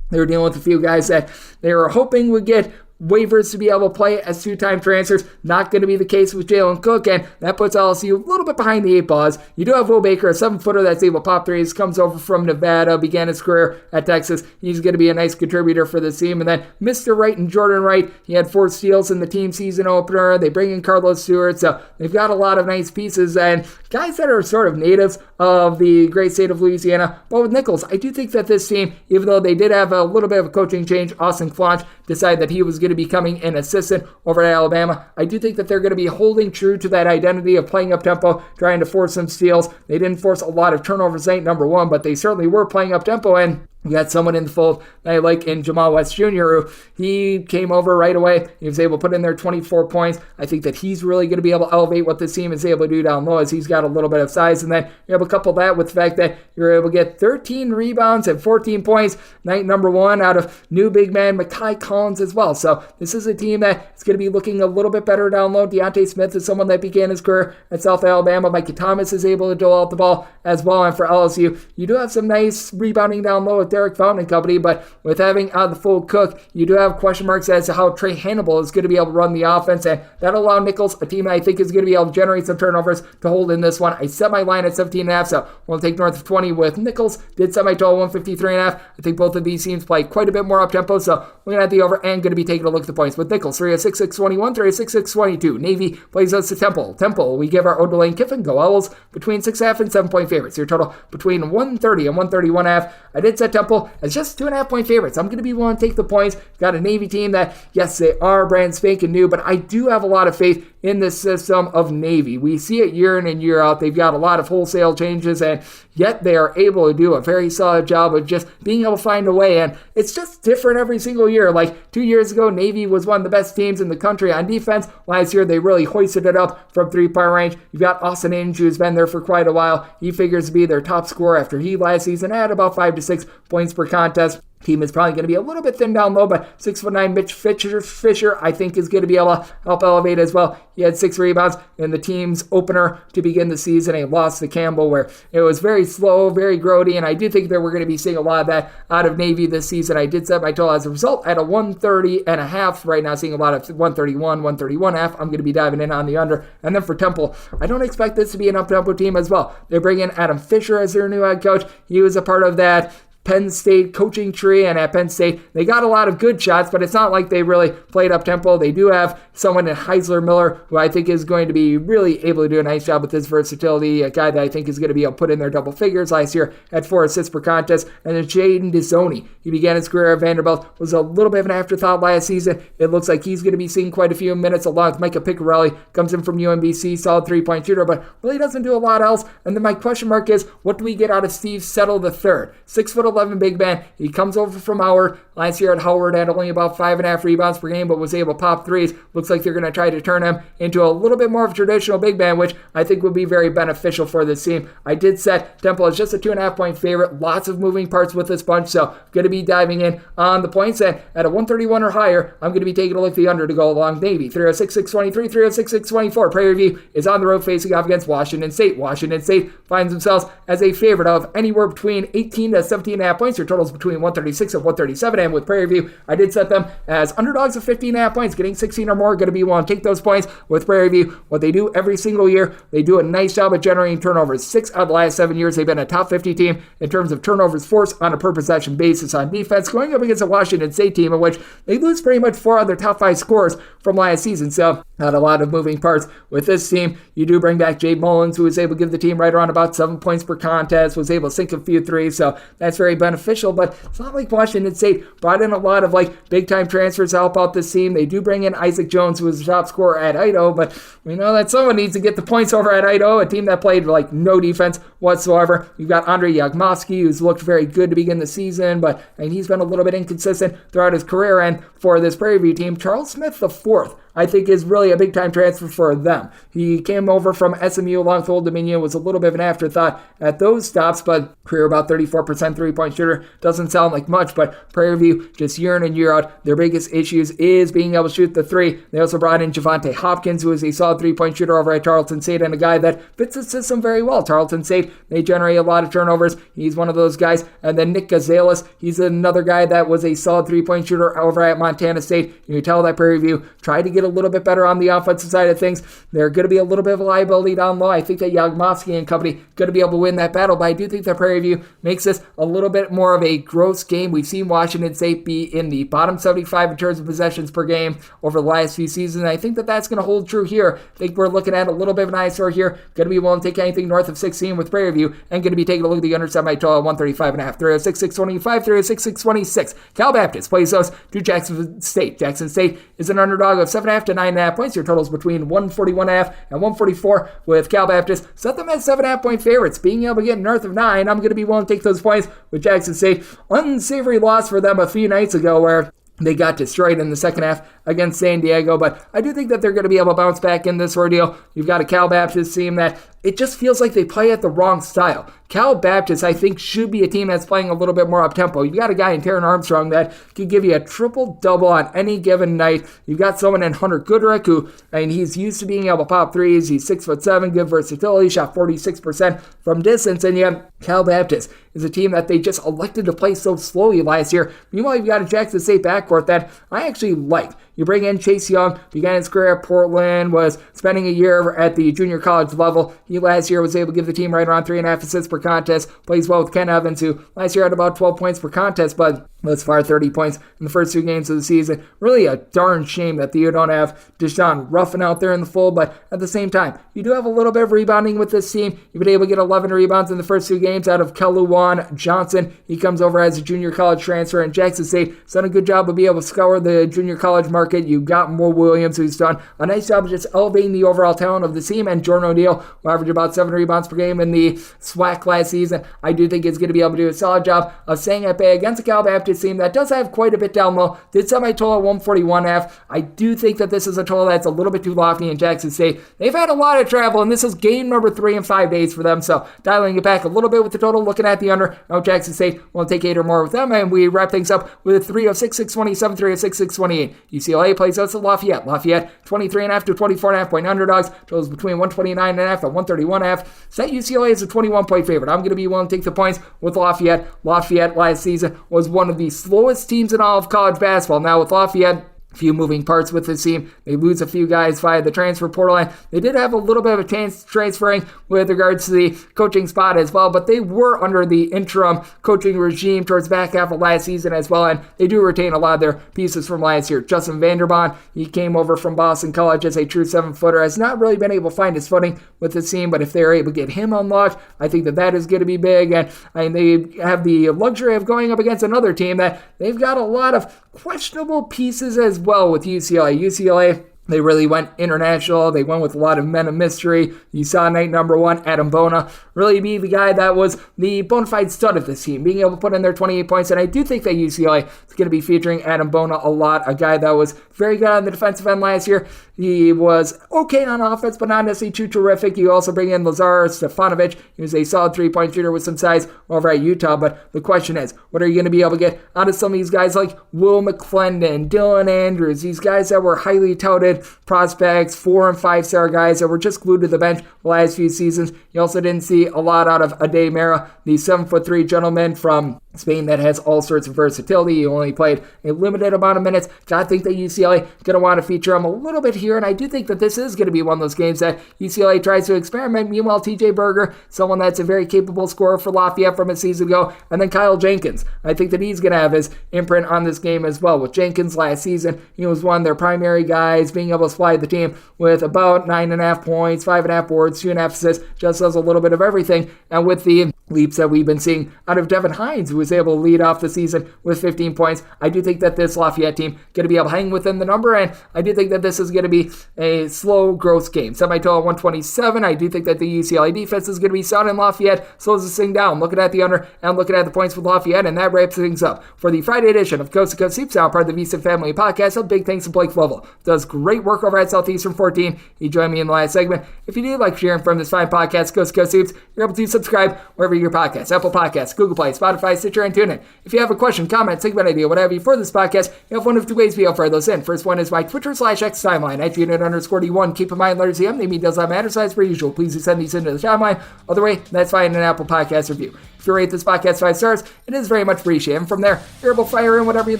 They were dealing with a few guys that they were hoping would get waivers to be able to play as two-time transfers. Not going to be the case with Jalen Cook, and that puts LSU a little bit behind the eight balls. You do have Will Baker, a 7-footer that's able to pop threes, comes over from Nevada, began his career at Texas. He's going to be a nice contributor for the team. And then Mr. Wright and Jordan Wright, he had 4 steals in the team season opener. They bring in Carlos Stewart, so they've got a lot of nice pieces and guys that are sort of natives of the great state of Louisiana. But with Nichols, I do think that this team, even though they did have a little bit of a coaching change, Austin Clonch decided that he was going to be becoming an assistant over at Alabama. I do think that they're going to be holding true to that identity of playing up tempo, trying to force some steals. They didn't force a lot of turnovers, ain't number one, but they certainly were playing up tempo, and we got someone in the fold that I like in Jamal West Jr., who he came over right away. He was able to put in there 24 points. I think that he's really going to be able to elevate what this team is able to do down low, as he's got a little bit of size. And then you're able to couple that with the fact that you're able to get 13 rebounds and 14 points, night number one, out of new big man Mekhi Collins as well. So this is a team that is going to be looking a little bit better down low. Deontay Smith is someone that began his career at South Alabama. Mikey Thomas is able to dole out the ball as well. And for LSU, you do have some nice rebounding down low with Derek Fountain and company, but with having out of the full Cook, you do have question marks as to how Trey Hannibal is going to be able to run the offense, and that'll allow Nichols, a team I think is going to be able to generate some turnovers, to hold in this one. I set my line at 17.5, so we'll take north of 20 with Nichols. Did set my total 153.5. I think both of these teams play quite a bit more up tempo, so we're going to have the over and going to be taking a look at the points with Nichols. 306-621, 306-622. Navy plays us to Temple. Temple, we give our Odelaine Kiffin go Owls between 6.5 and 7 point favorites. Your total between 130 and 131.5. I did set Temple as just 2.5-point favorites. I'm going to be willing to take the points. Got a Navy team that, yes, they are brand spanking new, but I do have a lot of faith in the system of Navy. We see it year in and year out. They've got a lot of wholesale changes, and yet they are able to do a very solid job of just being able to find a way. And it's just different every single year. Like 2 years ago, Navy was one of the best teams in the country on defense. Last year, they really hoisted it up from three-point range. You've got Austin Inge, who's been there for quite a while. He figures to be their top scorer after he last season had about 5 to 6 points per contest. Team is probably going to be a little bit thin down low, but 6'9" Mitch Fisher, I think, is going to be able to help elevate as well. He had 6 rebounds in the team's opener to begin the season. A loss to Campbell where it was very slow, very grody, and I do think that we're going to be seeing a lot of that out of Navy this season. I did set my total as a result at a 130.5. Right now, seeing a lot of 131, 131.5. I'm going to be diving in on the under. And then for Temple, I don't expect this to be an up-tempo team as well. They bring in Adam Fisher as their new head coach. He was a part of that Penn State coaching tree, and at Penn State, they got a lot of good shots, but it's not like they really played up-tempo. They do have someone in Heisler Miller, who I think is going to be really able to do a nice job with his versatility, a guy that I think is going to be able to put in their double figures. Last year had 4 assists per contest, and then Jaden Dizoni. He began his career at Vanderbilt, was a little bit of an afterthought last season. It looks like he's going to be seeing quite a few minutes along with Micah Piccarelli, comes in from UMBC, solid three-point shooter, but really doesn't do a lot else. And then my question mark is, what do we get out of Steve Settle III? 6'11" big man. He comes over from Howard. Last year at Howard had only about 5.5 rebounds per game, but was able to pop threes. Looks like they're going to try to turn him into a little bit more of a traditional big man, which I think would be very beneficial for this team. I did set Temple as just a 2.5-point favorite. Lots of moving parts with this bunch, so going to be diving in on the points. And at a 131 or higher, I'm going to be taking a look at the under to go along Navy. 306-623, 306-624. Prairie View is on the road facing off against Washington State. Washington State finds themselves as a favorite of anywhere between 18 to 17.5 points. Your totals between 136 and 137. And with Prairie View, I did set them as underdogs of 15.5 points. Getting 16 or more, going to be willing to take those points with Prairie View. What they do every single year, they do a nice job at generating turnovers. 6 out of the last 7 years, they've been a top 50 team in terms of turnovers forced on a per possession basis on defense, going up against a Washington State team in which they lose pretty much 4 of their top 5 scorers from last season. So not a lot of moving parts with this team. You do bring back Jade Mullins, who was able to give the team right around about 7 points per contest, was able to sink a few threes, so that's very beneficial. But it's not like Washington State brought in a lot of big-time transfers to help out this team. They do bring in Isaac Jones, who was the top scorer at Idaho, but we know that someone needs to get the points over at Idaho, a team that played no defense whatsoever. You've got Andre Yagmoski, who's looked very good to begin the season, but he's been a little bit inconsistent throughout his career. And for this Prairie View team, Charles Smith IV, I think, is really a big-time transfer for them. He came over from SMU along with Old Dominion, was a little bit of an afterthought at those stops, but career about 34% three-point shooter. Doesn't sound like much, but Prairie View, just year in and year out, their biggest issues is being able to shoot the three. They also brought in Javante Hopkins, who is a solid three-point shooter over at Charleston St, and a guy that fits the system very well. Charleston St, they generate a lot of turnovers. He's one of those guys. And then Nick Gonzalez, he's another guy that was a solid three-point shooter over at Montana State. You can tell that Prairie View tried to get a little bit better on the offensive side of things. They're going to be a little bit of a liability down low. I think that Yagmoski and company going to be able to win that battle, but I do think that Prairie View makes this a little bit more of a gross game. We've seen Washington State be in the bottom 75 in terms of possessions per game over the last few seasons, and I think that that's going to hold true here. I think we're looking at a little bit of an eyesore here. Going to be willing to take anything north of 16 with Prairie View, and going to be taking a look at the under semi-total 135.5. 306-625, 306-626. Cal Baptist plays us to Jackson State. Jackson State is an underdog of 7.5 to 9.5 points. Your totals between 141.5 and 144 with Cal Baptist. Set them at 7.5-point favorites. Being able to get north of 9, I'm going to be willing to take those points with Jackson State. Unsavory loss for them a few nights ago where they got destroyed in the second half against San Diego, but I do think that they're going to be able to bounce back in this ordeal. You've got a Cal Baptist team that it just feels like they play at the wrong style. Cal Baptist, I think, should be a team that's playing a little bit more up-tempo. You've got a guy in Taron Armstrong that can give you a triple-double on any given night. You've got someone in Hunter Goodrick who, he's used to being able to pop threes. He's 6'7", good versatility, shot 46% from distance, and yet Cal Baptist is a team that they just elected to play so slowly last year. Meanwhile, you've got a Jackson State backcourt that I actually like. You bring in Chase Young, began his career at Portland, was spending a year at the junior college level. He last year was able to give the team right around 3.5 assists per contest, plays well with Ken Evans, who last year had about 12 points per contest, but Thus far, 30 points in the first 2 games of the season. Really a darn shame that you don't have Deshaun Ruffin out there in the fold, but at the same time, you do have a little bit of rebounding with this team. You've been able to get 11 rebounds in the first 2 games out of Keluan Johnson. He comes over as a junior college transfer, and Jackson State has done a good job of being able to scour the junior college market. You've got Mo Williams, who's done a nice job of just elevating the overall talent of the team, and Jordan O'Neal, who averaged about 7 rebounds per game in the SWAC last season. I do think he's going to be able to do a solid job of staying at bay against a Cal Baptist team that does have quite a bit down low. Did semi-total at 141.5. I do think that this is a total that's a little bit too lofty in Jackson State. They've had a lot of travel, and this is game number 3 in 5 days for them, so dialing it back a little bit with the total, looking at the under. No, Jackson State will take 8 or more with them, and we wrap things up with a 306, 627, 306, 628. UCLA plays out to Lafayette. Lafayette, 23.5 to 24.5 point underdogs. Totals between 129.5 and 131.5. Set UCLA is a 21-point favorite. I'm going to be willing to take the points with Lafayette. Lafayette last season was one of the slowest teams in all of college basketball. Now with Lafayette, a few moving parts with this team. They lose a few guys via the transfer portal line. They did have a little bit of a chance transferring with regards to the coaching spot as well, but they were under the interim coaching regime towards the back half of last season as well, and they do retain a lot of their pieces from last year. Justin Vanderbond, he came over from Boston College as a true 7-footer, has not really been able to find his footing with the team, but if they're able to get him unlocked, I think that is going to be big, and they have the luxury of going up against another team that they've got a lot of questionable pieces as well with UCLA. UCLA, they really went international. They went with a lot of men of mystery. You saw night number 1, Adam Bona, really be the guy that was the bona fide stud of this team, being able to put in their 28 points. And I do think that UCLA is going to be featuring Adam Bona a lot, a guy that was very good on the defensive end last year. He was okay on offense, but not necessarily too terrific. You also bring in Lazar Stefanovic. He was a solid 3-point shooter with some size over at Utah. But the question is, what are you going to be able to get out of some of these guys like Will McClendon, Dylan Andrews, these guys that were highly touted prospects, 4- and 5-star guys that were just glued to the bench the last few seasons. You also didn't see a lot out of Ade Mera, the 7'3" gentleman from Spain that has all sorts of versatility. He only played a limited amount of minutes. I think that UCLA going to want to feature him a little bit here, and I do think that this is going to be one of those games that UCLA tries to experiment. Meanwhile, TJ Berger, someone that's a very capable scorer for Lafayette from a season ago, and then Kyle Jenkins. I think that he's going to have his imprint on this game as well. With Jenkins last season, he was one of their primary guys, being able to supply the team with about 9.5 points, 5.5 boards, 2.5 assists, just does a little bit of everything. And with the leaps that we've been seeing out of Devin Hines, who was able to lead off the season with 15 points. I do think that this Lafayette team going to be able to hang within the number, and I do think that this is going to be a slow growth game. Semi-total 127. I do think that the UCLA defense is going to be sound, and Lafayette slows this thing down. Looking at the under and looking at the points with Lafayette, and that wraps things up for the Friday edition of Coast to Coast Hoops, now part of the VSiN Family Podcast. A big thanks to Blake Lovell. Does great work over at Southeastern 14. He joined me in the last segment. If you do like hearing from this fine podcast, Coast to Coast Hoops, you're able to subscribe wherever your podcast, Apple Podcasts, Google Play, Spotify, Stitcher, and TuneIn. If you have a question, comment, segment idea, whatever you for this podcast, you have one of 2 ways to be able to fire those in. First one is my Twitter/X timeline at unit_D1. Keep in mind, letters EM, they mean does not matter, size per usual. Please do send these into the timeline. Other way, that's fine in an Apple Podcast review. If you rate this podcast 5 stars, it is very much appreciated. And from there, you're able to fire in whatever you'd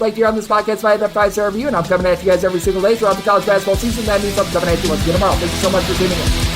like to hear on this podcast via that 5-star review. And I'm coming at you guys every single day throughout the college basketball season. That means I'm coming at you once again tomorrow. Thank you so much for tuning in.